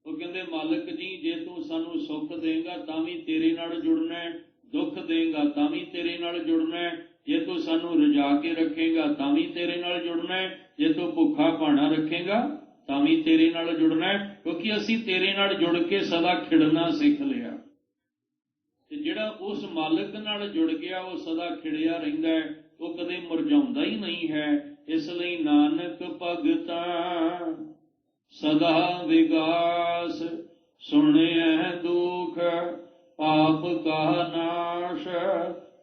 ਉਹ ਕਹਿੰਦੇ ਮਾਲਕ ਜੀ, ਜੇ ਤੂੰ ਸਾਨੂੰ ਸੁੱਖ ਦੇਂਗਾ ਤਾਂ ਵੀ ਤੇਰੇ ਨਾਲ ਜੁੜਨਾ ਹੈ, ਦੁੱਖ ਦੇਂਗਾ ਤਾਂ ਵੀ ਤੇਰੇ ਨਾਲ ਜੁੜਨਾ ਹੈ। ਜੇ ਤੂੰ ਸਾਨੂੰ ਰਜਾ ਕੇ ਰੱਖੇਗਾ ਤਾਂ ਵੀ ਤੇਰੇ ਨਾਲ ਜੁੜਨਾ ਹੈ, ਜੇ ਤੂੰ ਭੁੱਖਾ ਭਾਣਾ ਰੱਖੇਗਾ ਤਾਂ ਵੀ ਤੇਰੇ ਨਾਲ ਜੁੜਨਾ ਹੈ। ਕਿਉਂਕਿ ਅਸੀਂ ਤੇਰੇ ਨਾਲ ਜੁੜ ਕੇ ਸਦਾ ਖਿੜਨਾ ਸਿੱਖ ਲਿਆ। ਤੇ ਜਿਹੜਾ ਉਸ ਮਾਲਕ ਨਾਲ ਜੁੜ ਗਿਆ ਉਹ ਸਦਾ ਖਿੜਿਆ ਰਹਿੰਦਾ ਹੈ, ਉਹ ਕਦੇ ਮੁਰਝਾਉਂਦਾ ਹੀ ਨਹੀਂ ਹੈ। ਇਸ ਲਈ ਨਾਨਕ ਭਗਤਾਂ ਸਦਾ ਵਿਗਾਸ, ਸੁਣਿਐ ਦੁਖ ਪਾਪ ਕਾ ਨਾਸ਼।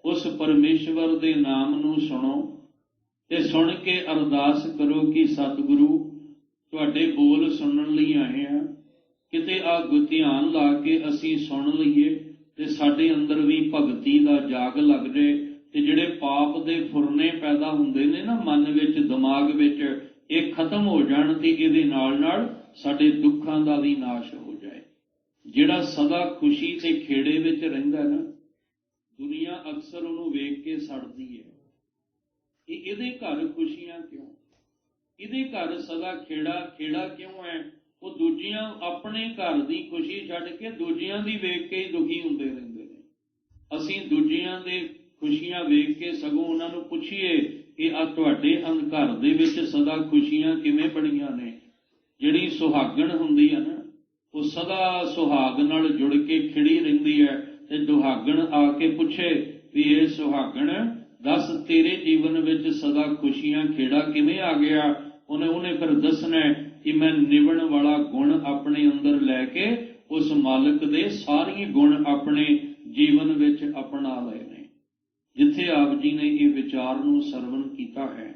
ਉਸ ਪਰਮੇਸ਼ਵਰ ਦੇ ਨਾਮ ਨੂੰ ਸੁਣੋ ਤੇ ਸੁਣ ਕੇ ਅਰਦਾਸ ਕਰੋ ਕਿ ਸਤਿਗੁਰੂ ਤੁਹਾਡੇ ਬੋਲ ਸੁਣਨ ਲਈ ਆਏ ਆ, ਕਿਤੇ ਆ ਧਿਆਨ ਲਾ ਕੇ ਅਸੀਂ ਸੁਣ ਲਈਏ ਤੇ ਸਾਡੇ ਅੰਦਰ ਵੀ ਭਗਤੀ ਦਾ ਜਾਗ ਲੱਗ ਜਾਏ। ਤੇ ਜਿਹੜੇ ਪਾਪ ਦੇ ਫੁਰਨੇ ਪੈਦਾ ਹੁੰਦੇ ਨੇ ਨਾ ਮਨ ਵਿੱਚ, ਦਿਮਾਗ ਵਿੱਚ, ਇਹ ਖਤਮ ਹੋ ਜਾਣ ਤੇ ਇਹਦੇ ਨਾਲ ਨਾਲ ਸਾਡੇ ਦੁੱਖਾਂ ਦਾ ਵੀ ਨਾਸ਼ ਹੋ ਜਾਏ। ਜਿਹੜਾ ਸਦਾ ਖੁਸ਼ੀ ਤੇ ਖੇੜੇ ਵਿੱਚ ਰਹਿੰਦਾ ਨਾ, ਦੁਨੀਆ ਅਕਸਰ ਉਹਨੂੰ ਵੇਖ ਕੇ ਸੜਦੀ ਹੈ। ਇਹਦੇ ਘਰ ਖੁਸ਼ੀਆਂ ਕਿਉਂ? ਇਹਦੇ ਘਰ ਸਦਾ ਖੇੜਾ ਕਿਉਂ ਹੈ? ਉਹ ਦੂਜੀਆਂ ਆਪਣੇ ਘਰ ਦੀ ਖੁਸ਼ੀ ਛੱਡ ਕੇ ਦੂਜੀਆਂ ਦੀ ਵੇਖ ਕੇ ਹੀ ਦੁਖੀ ਹੁੰਦੇ ਰਹਿੰਦੇ ਨੇ। ਅਸੀਂ ਦੂਜੀਆਂ ਦੇ ਖੁਸ਼ੀਆਂ ਵੇਖ ਕੇ ਸਗੋਂ ਉਹਨਾਂ ਨੂੰ ਪੁੱਛੀਏ ਕਿ ਆ ਤੁਹਾਡੇ ਘਰ ਦੇ ਵਿੱਚ ਸਦਾ ਖੁਸ਼ੀਆਂ ਕਿਵੇਂ ਬਣੀਆਂ ਨੇ? ਜਿਹੜੀ ਸੁਹਾਗਣ ਹੁੰਦੀ ਹੈ ਨਾ, ਉਹ ਸਦਾ ਸੁਹਾਗ ਨਾਲ ਜੁੜ ਕੇ ਖਿੜੀ ਰਹਿੰਦੀ ਹੈ। ਤੇ ਦੁਹਾਗਣ ਆ ਕੇ ਪੁੱਛੇ ਵੀ ਇਹ ਸੁਹਾਗਣ ਦੱਸ ਤੇਰੇ ਜੀਵਨ ਵਿੱਚ ਸਦਾ ਖੁਸ਼ੀਆਂ ਖੇੜਾ ਕਿਵੇਂ ਆ ਗਿਆ? ਉਹਨੇ ਫਿਰ ਦੱਸਣਾ ਕਿ ਮੈਂ ਨਿਵਣ ਵਾਲਾ ਗੁਣ ਆਪਣੇ ਅੰਦਰ ਲੈ ਕੇ ਉਸ ਮਾਲਕ ਦੇ ਸਾਰੇ ਗੁਣ ਆਪਣੇ ਜੀਵਨ ਵਿੱਚ ਅਪਣਾ ਲਏ ਨੇ। ਜਿੱਥੇ ਆਪ ਜੀ ਨੇ ਇਹ ਵਿਚਾਰ ਨੂੰ ਸਰਵਣ ਕੀਤਾ ਹੈ,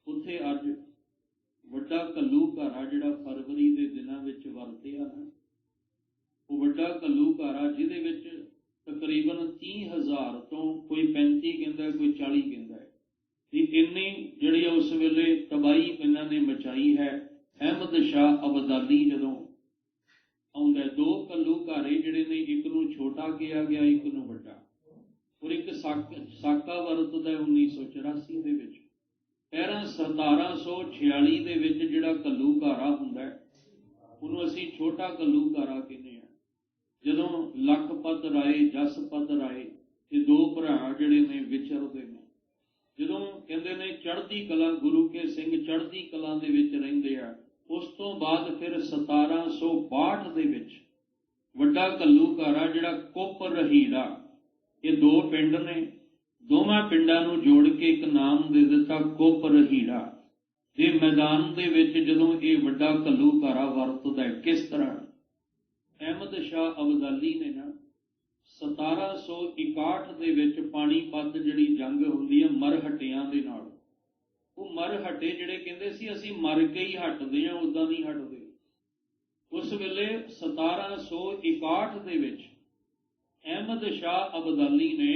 ਉੱਥੇ ਅੱਜ ਵੱਡਾ ਘੱਲੂਘਾਰਾ ਜਿਹੜਾ ਫਰਵਰੀ ਦੇ ਦਿਨਾਂ ਵਿੱਚ ਵਰਤਿਆ ਨਾ, ਉਹ ਵੱਡਾ ਘੱਲੂਘਾਰਾ ਜਿਹਦੇ ਵਿੱਚ ਤਕਰੀਬਨ 30,000 ਤੋਂ ਕੋਈ 35 ਕਹਿੰਦਾ, ਕੋਈ 40 ਕਹਿੰਦਾ ਹੈ, ਤੇ ਇੰਨੀ ਜਿਹੜੀ ਉਸ ਵੇਲੇ ਤਬਾਹੀ ਇਹਨਾਂ ਨੇ ਮਚਾਈ ਹੈ। ਅਹਿਮਦ ਸ਼ਾਹ ਅਬਦਾਲੀ ਜਦੋਂ ਆਉਂਦਾ, ਦੋ ਘੱਲੂਘਾਰੇ ਜਿਹੜੇ ਨੇ, ਇੱਕ ਨੂੰ ਛੋਟਾ ਕਿਹਾ ਗਿਆ, ਇੱਕ ਨੂੰ ਵੱਡਾ, ਔਰ ਇੱਕ ਸਾਕਾ ਵਰਤਦਾ 1984 ਦੇ ਵਿੱਚ। 1746 ਦੇ ਵਿੱਚ ਜਿਹੜਾ ਘੱਲੂਘਾਰਾ ਹੁੰਦਾ ਉਹਨੂੰ ਅਸੀਂ ਛੋਟਾ ਘੱਲੂਘਾਰਾ ਕਹਿੰਦੇ ਹਾਂ। ਜਦੋਂ ਲਖਪਤ ਰਾਏ, ਜਸਪਤ ਰਾਏ, ਇਹ ਦੋ ਭਰਾ ਜਿਹੜੇ ਨੇ ਵਿਚਰਦੇ ਨੇ, ਜਦੋਂ ਕਹਿੰਦੇ ਨੇ ਚੜ੍ਹਦੀ ਕਲਾ, ਗੁਰੂ ਕੇ ਸਿੰਘ ਚੜ੍ਹਦੀ ਕਲਾ ਦੇ ਵਿੱਚ ਰਹਿੰਦੇ ਆ। ਉਸ ਤੋਂ ਬਾਅਦ ਫਿਰ 1762 ਦੇ ਵਿੱਚ ਵੱਡਾ ਘੱਲੂਘਾਰਾ ਜਿਹੜਾ ਕੁੱਪ ਰਹੀੜਾ, ਇਹ ਦੋ ਪਿੰਡ ਨੇ, ਦੋਵਾਂ ਪਿੰਡਾਂ ਨੂੰ ਜੋੜ ਕੇ ਇੱਕ ਨਾਮ ਦੇ ਦਿੱਤਾ ਕੁੱਪ ਰਹੀੜਾ। ਤੇ ਮੈਦਾਨ ਦੇ ਵਿੱਚ ਜਦੋਂ ਇਹ ਵੱਡਾ ਘੱਲੂਘਾਰਾ ਵਰਤਦਾ ਕਿਸ ਤਰ੍ਹਾਂ, ਅਹਿਮਦ ਸ਼ਾਹ ਅਬਦਾਲੀ ਨੇ ਨਾ 1761 ਦੇ ਵਿੱਚ ਪਾਣੀਪਤ ਜਿਹੜੀ ਜੰਗ ਹੁੰਦੀ ਹੈ ਮਰਹਟਿਆਂ ਦੇ ਨਾਲ, ਉਹ ਮਰ ਹਟੇ ਜਿਹੜੇ ਕਹਿੰਦੇ ਸੀ ਅਸੀਂ ਮਰ ਕੇ ਹੀ ਹਟਦੇ ਹਾਂ, ਉੱਦਾਂ ਨਹੀਂ ਹਟਦੇ। ਉਸ ਵੇਲੇ 1761 ਦੇ ਵਿੱਚ ਅਹਿਮਦ ਸ਼ਾਹ ਅਬਦਾਲੀ ਨੇ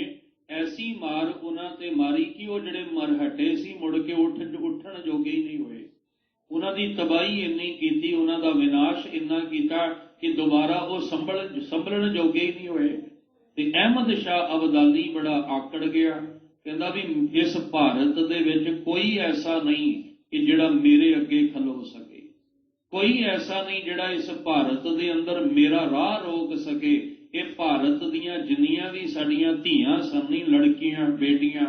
ਐਸੀ ਮਾਰ ਉਹਨਾਂ ਤੇ ਮਾਰੀ ਕਿ ਉਹ ਜਿਹੜੇ ਮਰਹਟੇ ਸੀ ਮੁੜ ਕੇ ਉੱਠਣ ਜੋਗੇ ਹੀ ਨਹੀਂ ਹੋਏ। ਉਹਨਾਂ ਦੀ ਤਬਾਹੀ ਇੰਨੀ ਕੀਤੀ, ਉਹਨਾਂ ਦਾ ਵਿਨਾਸ਼ ਇੰਨਾ ਕੀਤਾ ਕਿ ਦੁਬਾਰਾ ਉਹ ਸੰਭਲਣ ਜੋਗੇ ਹੀ ਨਹੀਂ ਹੋਏ। ਤੇ ਅਹਿਮਦ ਸ਼ਾਹ ਅਬਦਾਲੀ ਬੜਾ ਆਕੜ ਗਿਆ, ਕਹਿੰਦਾ ਵੀ ਇਸ ਭਾਰਤ ਦੇ ਵਿੱਚ ਕੋਈ ਐਸਾ ਨਹੀਂ ਕਿ ਜਿਹੜਾ ਮੇਰੇ ਅੱਗੇ ਖਲੋ ਸਕੇ, ਕੋਈ ਐਸਾ ਨਹੀਂ ਜਿਹੜਾ ਇਸ ਭਾਰਤ ਦੇ ਅੰਦਰ ਮੇਰਾ ਰਾਹ ਰੋਕ ਸਕੇ। ਇਹ ਭਾਰਤ ਦੀਆਂ ਜਿੰਨੀਆਂ ਵੀ ਸਾਡੀਆਂ ਧੀਆਂ ਸਨ, ਲੜਕੀਆਂ ਬੇਟੀਆਂ,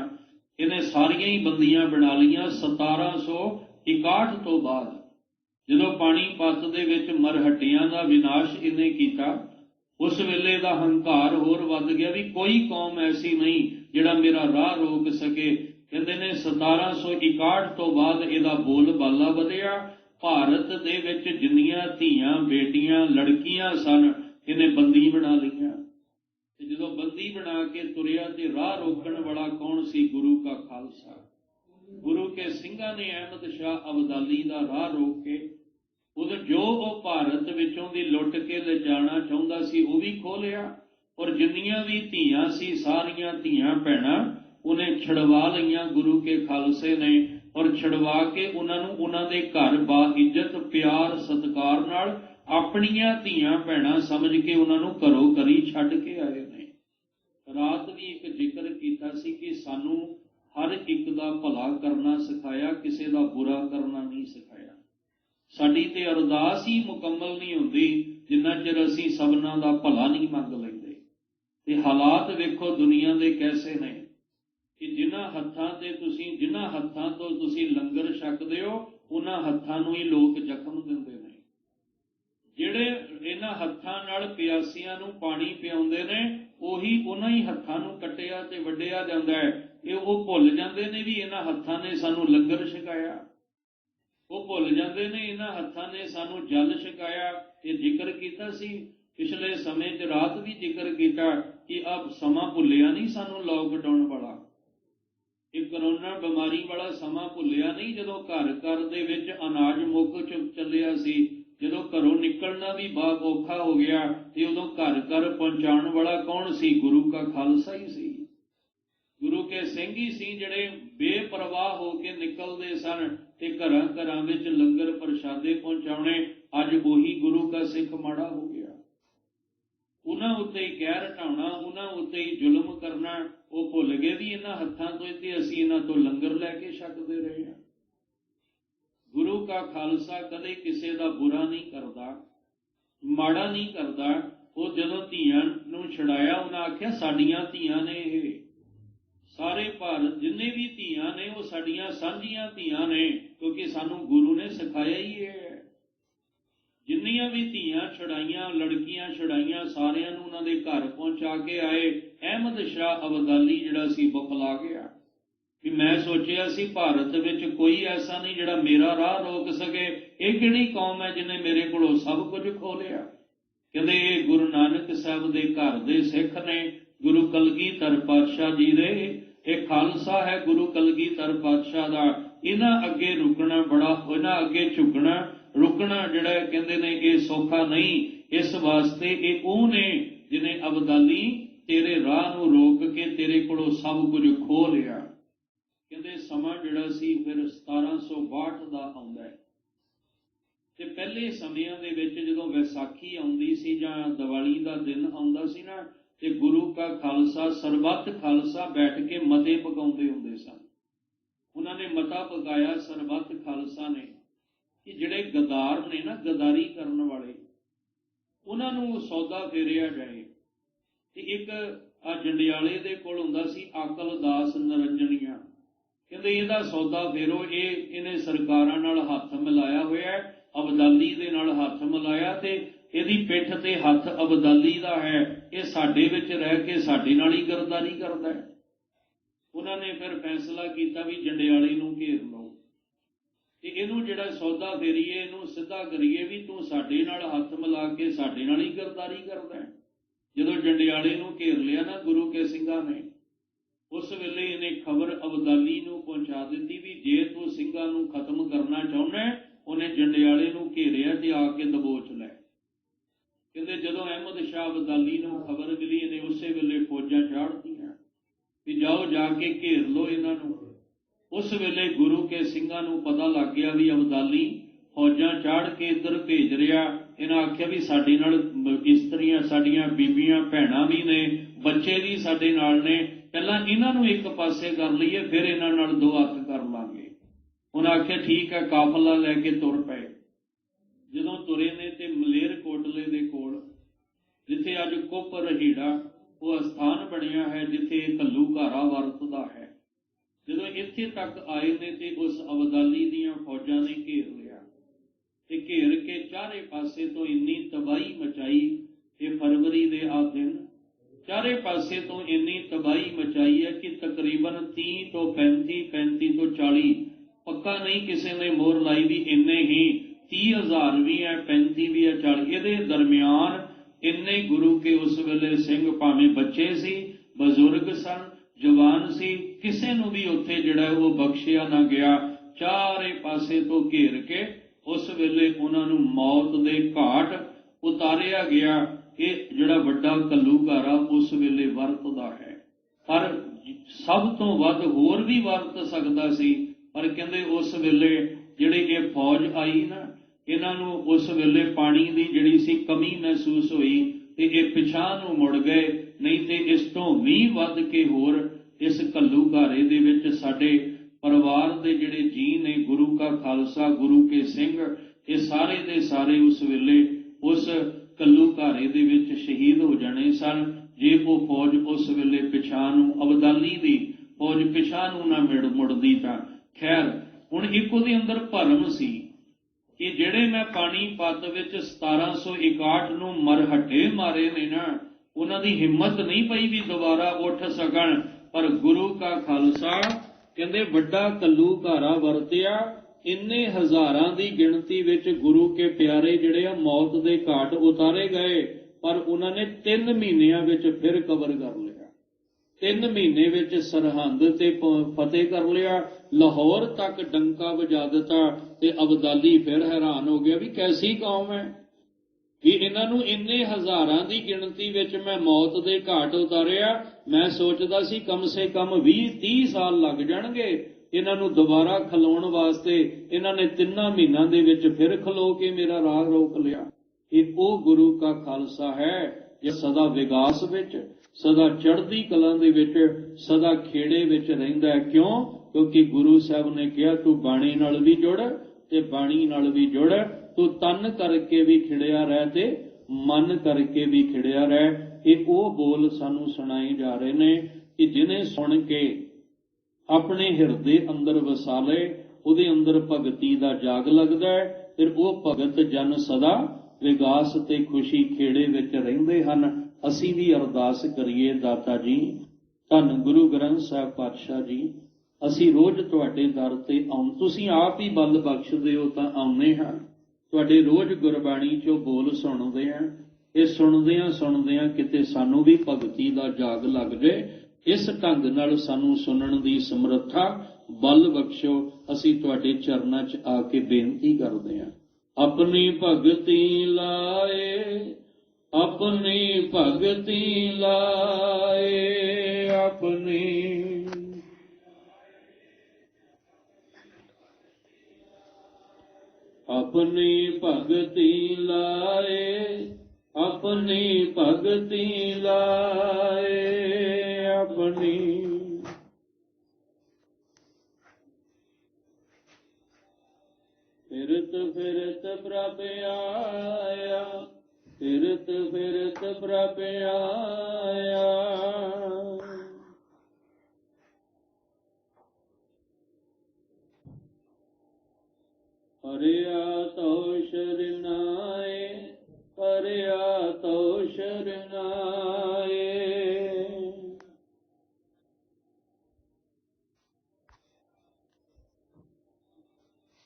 ਇਹਨੇ ਸਾਰੀਆਂ ਹੀ ਬੰਦੀਆਂ ਬਣਾ ਲਈਆਂ। 1761 ਤੋਂ ਬਾਅਦ ਜਦੋਂ ਪਾਣੀਪਤ ਦੇ ਵਿੱਚ ਮਰਹਟਿਆਂ ਦਾ ਵਿਨਾਸ਼ ਇਹਨੇ ਕੀਤਾ, ਉਸ ਵੇਲੇ ਦਾ ਹੰਕਾਰ ਹੋਰ ਵੱਧ ਗਿਆ ਵੀ ਕੋਈ ਕੌਮ ਐਸੀ ਨਹੀਂ ਜਿਹੜਾ ਮੇਰਾ ਰਾਹ ਰੋਕ ਸਕੇ। ਕਹਿੰਦੇ ਨੇ 1761 ਤੋਂ ਬਾਅਦ ਇਹਦਾ ਬੋਲ ਬਾਲਾ ਵਧਿਆ। ਭਾਰਤ ਦੇ ਵਿੱਚ ਜਿੰਨੀਆਂ ਧੀਆਂ ਬੇਟੀਆਂ ਲੜਕੀਆਂ ਸਨ ਇਹਨੇ ਬੰਦੀ ਬਣਾ ਲਈਆਂ। ਤੇ ਜਦੋਂ ਬੰਦੀ ਬਣਾ ਕੇ ਤੁਰਿਆ ਤੇ ਰਾਹ ਰੋਕਣ ਵਾਲਾ ਕੌਣ ਸੀ? ਗੁਰੂ ਕਾ ਖਾਲਸਾ। ਗੁਰੂ ਕੇ ਸਿੰਘਾਂ ਨੇ ਅਹਿਮਦ ਸ਼ਾਹ ਅਬਦਾਲੀ ਦਾ ਰਾਹ ਰੋਕ ਕੇ ਉਦੋਂ ਜੋ ਉਹ ਭਾਰਤ ਵਿੱਚੋਂ ਦੀ ਲੁੱਟ ਕੇ ਲਿਜਾਣਾ ਚਾਹੁੰਦਾ ਸੀ ਉਹ ਵੀ ਖੋਹ ਲਿਆ, ਔਰ ਜਿੰਨੀਆਂ ਵੀ ਧੀਆਂ ਸੀ ਸਾਰੀਆਂ ਧੀਆਂ ਭੈਣਾਂ ਉਹਨੇ ਛਡਵਾ ਲਈਆਂ ਗੁਰੂ ਕੇ ਖਾਲਸੇ ਨੇ। ਔਰ ਛਡਵਾ ਕੇ ਉਹਨਾਂ ਨੂੰ ਉਹਨਾਂ ਦੇ ਘਰ ਬਾ ਇੱਜ਼ਤ ਪਿਆਰ ਸਤਿਕਾਰ ਨਾਲ ਆਪਣੀਆਂ ਧੀਆਂ ਭੈਣਾਂ ਸਮਝ ਕੇ ਉਹਨਾਂ ਨੂੰ ਘਰੋਂ ਘਰੀ ਛੱਡ ਕੇ ਆਏ ਨੇ। ਰਾਤ ਵੀ ਇੱਕ ਜ਼ਿਕਰ ਕੀਤਾ ਸੀ ਕਿ ਸਾਨੂੰ ਹਰ ਇੱਕ ਦਾ ਭਲਾ ਕਰਨਾ ਸਿਖਾਇਆ, ਕਿਸੇ ਦਾ ਬੁਰਾ ਕਰਨਾ ਨਹੀਂ ਸਿਖਾਇਆ। ਸਾਡੀ ਤੇ ਅਰਦਾਸ ਹੀ ਮੁਕੰਮਲ ਨਹੀਂ ਹੁੰਦੀ ਜਿੰਨਾ ਚਿਰ ਅਸੀਂ ਸਭਨਾਂ ਦਾ ਭਲਾ ਨਹੀਂ ਮੰਗ ਲੈਂਦੇ। ਤੇ ਹਾਲਾਤ ਵੇਖੋ ਦੁਨੀਆ ਦੇ ਕੈਸੇ ਨੇ ਕਿ ਜਿਨ੍ਹਾਂ ਹੱਥਾਂ ਤੋਂ ਤੁਸੀਂ ਲੰਗਰ ਛਕਦੇ ਹੋ ਉਹਨਾਂ ਹੱਥਾਂ ਨੂੰ ਹੀ ਲੋਕ ਜ਼ਖਮ ਦਿੰਦੇ ਨੇ। ਜਿਹੜੇ ਇਹਨਾਂ ਹੱਥਾਂ ਨਾਲ ਪਿਆਸੀਆਂ ਨੂੰ ਪਾਣੀ ਪਿਆਉਂਦੇ ਨੇ ਉਹੀ ਉਹਨਾਂ ਹੀ ਹੱਥਾਂ ਨੂੰ ਕੱਟਿਆ ਤੇ ਵੱਢਿਆ ਜਾਂਦਾ ਹੈ। ਉਹ ਭੁੱਲ ਜਾਂਦੇ ਨੇ ਵੀ ਇਹਨਾਂ ਹੱਥਾਂ ਨੇ ਸਾਨੂੰ ਲੰਗਰ ਛਕਾਇਆ, ਉਹ ਭੁੱਲ ਜਾਂਦੇ ਨੇ ਇਹਨਾਂ ਹੱਥਾਂ ਨੇ ਸਾਨੂੰ ਜਲ ਛਕਾਇਆ। ਇਹ ਜ਼ਿਕਰ ਕੀਤਾ ਸੀ ਪਿਛਲੇ ਸਮੇਂ 'ਚ, ਰਾਤ ਵੀ ਜ਼ਿਕਰ ਕੀਤਾ ਕਿ ਆਹ ਸਮਾਂ ਭੁੱਲਿਆ ਨਹੀਂ ਸਾਨੂੰ, ਲੋਕਡਾਊਨ ਵਾਲਾ, ਇਹ ਕਰੋਨਾ ਬਿਮਾਰੀ ਵਾਲਾ ਸਮਾਂ ਭੁੱਲਿਆ ਨਹੀਂ, ਜਦੋਂ ਘਰ ਘਰ ਦੇ ਵਿੱਚ ਅਨਾਜ ਮੁੱਕ ਚੱਲਿਆ ਸੀ, ਜਦੋਂ ਘਰੋਂ ਨਿਕਲਣਾ ਵੀ ਬਹੁਤ ਔਖਾ ਹੋ ਗਿਆ। ਤੇ ਉਦੋਂ ਘਰ ਘਰ ਪਹੁੰਚਾਉਣ ਵਾਲਾ ਕੌਣ ਸੀ? ਗੁਰੂ ਕਾ ਖਾਲਸਾ ਹੀ ਸੀ, ਗੁਰੂ ਕੇ ਸਿੰਘ ਹੀ ਸੀ, ਜਿਹੜੇ ਬੇਪਰਵਾਹ ਹੋ ਕੇ ਨਿਕਲਦੇ ਸਨ ਤੇ ਘਰਾਂ ਘਰਾਂ ਵਿੱਚ ਲੰਗਰ ਪ੍ਰਸ਼ਾਦੇ ਪਹੁੰਚਾਉਣੇ। ਅੱਜ ਉਹੀ ਗੁਰੂ ਕਾ ਸਿੱਖ ਮਾੜਾ ਹੋ ਗਿਆ। ਉਹਨਾਂ ਉੱਤੇ ਹੀ ਕਹਿਰ ਢਾਉਣਾ, ਉਹਨਾਂ ਉੱਤੇ ਹੀ ਜ਼ੁਲਮ ਕਰਨਾ। ਉਹ ਭੁੱਲ ਗਏ ਵੀ ਇਹਨਾਂ ਹੱਥਾਂ ਤੋਂ ਤੇ ਅਸੀਂ ਇਹਨਾਂ ਤੋਂ ਲੰਗਰ ਲੈ ਕੇ ਛਕਦੇ ਰਹੇ ਹਾਂ। ਗੁਰੂ ਕਾ ਖਾਲਸਾ ਕਦੇ ਕਿਸੇ ਦਾ ਬੁਰਾ ਨਹੀਂ ਕਰਦਾ, ਮਾੜਾ ਨਹੀਂ ਕਰਦਾ। ਉਹ ਜਦੋਂ ਧੀਆਂ ਨੂੰ ਛੁਡਾਇਆ ਉਹਨਾਂ ਆਖਿਆ ਸਾਡੀਆਂ ਧੀਆਂ ਨੇ, ਇਹ ਸਾਰੇ ਭਾਰਤ ਜਿੰਨੇ ਵੀ ਧੀਆਂ ਨੇ ਉਹ ਸਾਡੀਆਂ ਸਾਂਝੀਆਂ ਧੀਆਂ ਨੇ, ਕਿਉਂਕਿ ਸਾਨੂੰ ਗੁਰੂ ਨੇ ਸਿਖਾਇਆ ਹੀ ਇਹ ਹੈ। ਜਿੰਨੀਆਂ ਵੀ ਧੀਆਂ ਛੁਡਾਈਆਂ, ਲੜਕੀਆਂ ਛੁਡਾਈਆਂ, ਸਾਰਿਆਂ ਨੂੰ ਉਹਨਾਂ ਦੇ ਘਰ ਪਹੁੰਚਾ ਕੇ ਆਏ। ਅਹਿਮਦ ਸ਼ਾਹ ਅਬਦਾਲੀ ਜਿਹੜਾ ਸੀ ਬੁਖਲਾ ਗਿਆ ਵੀ ਮੈਂ ਸੋਚਿਆ ਸੀ ਭਾਰਤ ਵਿੱਚ ਕੋਈ ਐਸਾ ਨਹੀਂ ਜਿਹੜਾ ਮੇਰਾ ਰਾਹ ਰੋਕ ਸਕੇ। ਇਹ ਕਿਹੜੀ ਕੌਮ ਹੈ ਜਿਹਨੇ ਮੇਰੇ ਕੋਲੋਂ ਸਭ ਕੁਝ ਖੋਹ ਲਿਆ? ਕਹਿੰਦੇ ਇਹ ਗੁਰੂ ਨਾਨਕ ਸਾਹਿਬ ਦੇ ਘਰ ਦੇ ਸਿੱਖ ਨੇ, ਗੁਰੂ ਕਲਗੀਧਰ ਪਾਤਸ਼ਾਹ ਜੀ ਦੇ। ਇਹ ਖਾਲਸਾ ਹੈ ਗੁਰੂ ਕਲਗੀਧਰ ਪਾਤਸ਼ਾਹ ਦਾ। ਇਹਨਾਂ ਅੱਗੇ ਰੁਕਣਾ ਬੜਾ, ਇਹਨਾਂ ਅੱਗੇ ਝੁਕਣਾ ਰੁਕਣਾ ਜਿਹੜਾ ਕਹਿੰਦੇ ਨੇ ਇਹ ਸੌਖਾ ਨਹੀਂ। ਇਸ ਵਾਸਤੇ ਇਹ ਉਹ ਨੇ ਜਿਹਨੇ ਅਬਦਾਲੀ ਤੇਰੇ ਰਾਹ ਨੂੰ ਰੋਕ ਕੇ ਤੇਰੇ ਕੋਲੋਂ ਸਭ ਕੁਝ ਖੋਹ ਲਿਆ। ਕਹਿੰਦੇ ਸਮਾਂ ਜਿਹੜਾ ਸੀ ਫਿਰ 1762 ਦਾ ਆਉਂਦਾ ਹੈ। ਤੇ ਪਹਿਲੇ ਸਮਿਆਂ ਦੇ ਵਿੱਚ ਜਦੋਂ ਵਿਸਾਖੀ ਆਉਂਦੀ ਸੀ ਜਾਂ ਦੀਵਾਲੀ ਦਾ ਦਿਨ ਆਉਂਦਾ ਸੀ ਨਾ, ਤੇ ਗੁਰੂ ਕਾ ਖਾਲਸਾ ਸਰਬੱਤ ਖਾਲਸਾ ਬੈਠ ਕੇ ਮਤੇ ਪਕਾਉਂਦੇ ਹੁੰਦੇ ਸਨ। ਉਹਨਾਂ ਨੇ ਮਤਾ ਪਕਾਇਆ ਸਰਬੱਤ ਖਾਲਸਾ ਨੇ ਕਿ ਜਿਹੜੇ ਗਦਾਰ ਨੇ ਨਾ, ਗਦਾਰੀ ਕਰਨ ਵਾਲੇ, ਉਹਨਾਂ ਨੂੰ ਸੌਦਾ ਫੇਰਿਆ ਜਾਏ। ਤੇ ਇੱਕ ਆ ਜੰਡਿਆਲੇ ਦੇ ਕੋਲ ਹੁੰਦਾ ਸੀ ਅਕਲ ਦਾਸ ਨਰੰਜਣੀਆਂ, ਕਹਿੰਦੇ ਇਹਦਾ ਸੌਦਾ ਫੇਰੋ। ਇਹਨੇ ਸਰਕਾਰਾਂ ਨਾਲ ਹੱਥ ਮਿਲਾਇਆ ਹੋਇਆ, ਅਬਦਾਲੀ ਦੇ ਨਾਲ ਹੱਥ ਮਿਲਾਇਆ ਤੇ ਇਹਦੀ ਪਿੱਠ ਤੇ ਹੱਥ ਅਬਦਾਲੀ ਦਾ ਹੈ। ਇਹ ਸਾਡੇ ਵਿੱਚ ਰਹਿ ਕੇ ਸਾਡੇ ਨਾਲ ਹੀ ਗਰਦਾਰੀ ਕਰਦਾ ਹੈ। ਉਹਨਾਂ ਨੇ ਫਿਰ ਫੈਸਲਾ ਕੀਤਾ ਵੀ ਜੰਡਿਆਲੇ ਨੂੰ ਘੇਰ ਲਓ ਤੇ ਇਹਨੂੰ ਜਿਹੜਾ ਸੌਦਾ ਫੇਰੀਏ, ਇਹਨੂੰ ਸਿੱਧਾ ਕਰੀਏ ਵੀ ਤੂੰ ਸਾਡੇ ਨਾਲ ਹੱਥ ਮਿਲਾ ਕੇ ਸਾਡੇ ਨਾਲ ਹੀ ਗਰਦਾਰੀ ਕਰਦਾ ਹੈ। ਜਦੋਂ ਜੰਡਿਆਲੇ ਨੂੰ ਘੇਰ ਲਿਆ ਨਾ ਗੁਰੂ ਕੇ ਸਿੰਘਾਂ ਨੇ, ਉਸ ਵੇਲੇ ਇਹਨੇ ਖਬਰ ਅਬਦਾਲੀ ਨੂੰ पहुंचा दी भी जे तू ਸਿੰਘਾਂ ਨੂੰ खत्म करना चाहुंदा उन्हें जंडियाले नूं घेरिया ते आके दबोच लै। कहते जदों अहमद शाह अब्दाली नूं खबर मिली इन्हें उसे वेले फौजां चाढ़तियां भी जाओ जाके घेर लो इन्हां नूं। उस वेले गुरु के ਸਿੰਘਾਂ नूं पता लग गया भी अब्दाली फौजां चाढ़ के इधर भेज रहा। इन्हां आख्या भी साडे नाल इस्त्रियां साडियां बीबियां भैणां भी ने बच्चे भी साडे नाल ने पहलां इन्हां नूं एक पासे कर लईए फिर इन्हां नाल दो हत्थ कर लांगे। उन्हें आख्या ठीक है काफला लैके तुर पे। जदों तुरे ने ते मलेरकोटले दे कोल जिथे अज कुप रहीड़ा वो अस्थान बनिया है जिथे घल्लूघारा वरतदा है। जदों इत्थे तक आए ने ते उस अब्दाली दीयां फौजां ने घेर लिया ते घेर के चारे पासे तो इन्नी तबाही मचाई। ये फरवरी दे आ दिन चारे पासे तो इन्नी तबाही मचाई है कि तकरीबन 30 तो 35 तो 40 पक्का नहीं किसी ने मोहर लाई भी इन्ने ही 30,000 भी है 35 भी है 40 ये दरम्यान इन्ने गुरु के उस वेले सिंह भावें बच्चे सी बजुर्ग सन जवान सी किसी नूं भी उत्थे जिहड़ा वो बख्शिया ना गया। चारे पासे तो घेर के उस वेले उन्हां नूं मौत दे घाट उतारिया गया। ये जिहड़ा वड्डा घल्लूघारा उस वेले वरतदा है पर सब तो वध होर भी वरत सकदा सी। पर कहंदे उस वेले जिहड़ी ये फौज आई ना इन्हां नूं उस वेले पानी की जिहड़ी सी कमी महसूस हुई ते ये पिछां नूं मुड़ गए। नहीं ते इस तों भी वध के होर इस घल्लूघारे दे विच साडे परिवार दे जिहड़े जी ने गुरु का खालसा गुरु के सिंह ये सारे दे सारे उस वेले उस घल्लूघारे दे विच शहीद हो जाने सन जे वो फौज उस वेले पिछां नूं अब्दाली दी फौज पिछां नूं ना मुड़दी तां। खैर हुण एक उहदे अंदर भरम सी कि जिहड़े मैं पानीपत विच 1761 नूं मरहटे मारे ने ना उन्हां दी हिम्मत नहीं पई भी दोबारा उठ सकण। पर गुरु का खालसा कहंदे वड्डा घल्लूघारा वरतिया इन्ने हज़ारां दी गिणती विच गुरु के प्यारे जिहड़े आ मौत दे घाट उतारे गए। पर उन्होंने 3 महीनिਆਂ विच फिर कवर कर लिया। 3 महीने विच सरहंद ते फतेह कर लिया। लाहौर तक डंका वजा दिता ते अब्दाली फिर हैरान हो गया भी कैसी कौम है कि इन्हां नूं इन्ने हज़ारां दी गिणती विच मैं मौत दे घाट उतारिया। मैं सोचदा सी कम से कम 20-30 साल लग जाणगे इन्हां नूं दोबारा खलोण वास्ते। इन्हां ने 3 महीनों दे विच फिर खलो के मेरा राह रोक लिया। ये ओ गुरु का खालसा है जो सदा विकास विच सदा चढ़दी कलां दे विच सदा खेड़े विच रहिंदा है। क्यों? क्योंकि गुरु साहब ने कहा तू बाणी नाल भी जुड़ ते बाणी नाल भी जुड़। तू तन करके भी खिड़िया रह ते मन करके भी खिड़िया रह। ये ओ बोल सानू सुनाए जा रहे ने कि जिन्हें सुन के अपने हिरदे अंदर वसा ले उहदे अंदर भगती दा जाग लगदा है। फिर वो भगत जन सदा विकास ते खुशी खेड़े विच रहिंदे हन। असीं भी अरदास करिए दाता जी धन गुरु ग्रंथ साहिब पातशाह जी असीं रोज तुहाडे दर ते तुसीं आप ही बल बख्शदे हो तां आउने हां। तुहाडे रोज गुरबाणी चों बोल सुणदे हां। ये सुणदियां किते सानू भी भगती दा जाग लग जाए। इस ढंग नाल सानू सुनण दी समर्था बल बख्शो। असीं तुहाडे चरनां च आके बेनती करदे हां। अपनी भगती लाए अपनी भगती लाए अपनी अपनी भगती लाए अपनी भगती लाए अपनी फिरत फिरत प्रभ आया फिरत फिरत प्रभ आया। परिया तो शरणाए परिया तो शरणाए।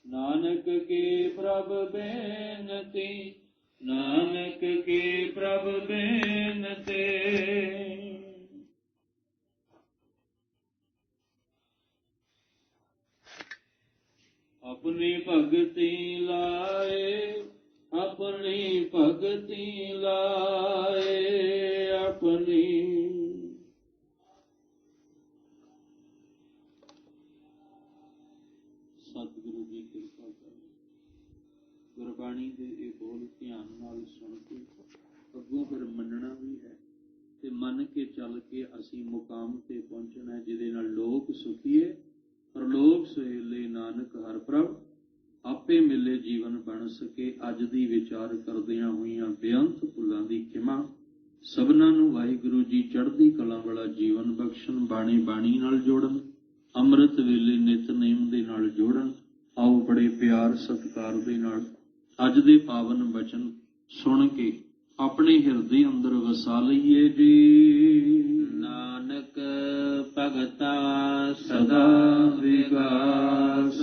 नानक के प्रभ बेनती नानक के प्रभ बेनती। ਭਗਤੀ ਲਾਏ, ਆਪਣੀ ਭਗਤੀ ਲਾਏ ਆਪਣੀ। ਸਤਿਗੁਰੂ ਜੀ ਕਿਰਪਾ ਕਰੇ। ਗੁਰਬਾਣੀ ਦੇ ਇਹ ਬੋਲ ਧਿਆਨ ਨਾਲ ਸੁਣ ਕੇ ਅੱਗੋਂ ਫਿਰ ਮੰਨਣਾ ਵੀ ਹੈ, ਤੇ ਮੰਨ ਕੇ ਚੱਲ ਕੇ ਅਸੀਂ ਮੁਕਾਮ ਤੇ ਪਹੁੰਚਣਾ, ਜਿਹਦੇ ਨਾਲ ਲੋਕ ਸੁਖੀਏ ਪਰਲੋਕ ਸੁਹੇਲੇ, ਨਾਨਕ ਹਰਿ ਪ੍ਰਭ ਆਪੇ ਮਿਲੇ ਜੀਵਨ ਬਣ ਸਕੇ। ਅੱਜ ਦੀ ਵਿਚਾਰ ਕਰਦਿਆਂ ਹੋਈਆਂ ਬੇਅੰਤ ਭੁੱਲਾਂ ਦੀ ਖਿਮਾ। ਸਭਨਾਂ ਨੂੰ ਵਾਹਿਗੁਰੂ ਜੀ ਚੜ੍ਹਦੀ ਕਲਾ ਵਾਲਾ ਜੀਵਨ ਬਖਸ਼ਣ, ਬਾਣੀ ਨਾਲ ਜੋੜਨ, ਅੰਮ੍ਰਿਤ ਵੇਲੇ ਨਿਤਨੇਮ ਦੇ ਨਾਲ ਜੋੜਨ। ਆਓ ਬੜੇ ਪਿਆਰ ਸਤਿਕਾਰ ਦੇ ਨਾਲ ਅੱਜ ਦੇ ਪਾਵਨ ਬਚਨ ਸੁਣ ਕੇ ਆਪਣੇ ਹਿਰਦੇ ਅੰਦਰ ਵਸਾ ਲਈਏ ਜੀ। ਨਾਨਕ ਭਗਤਾ ਸਦਾ ਵਿਗਾਸ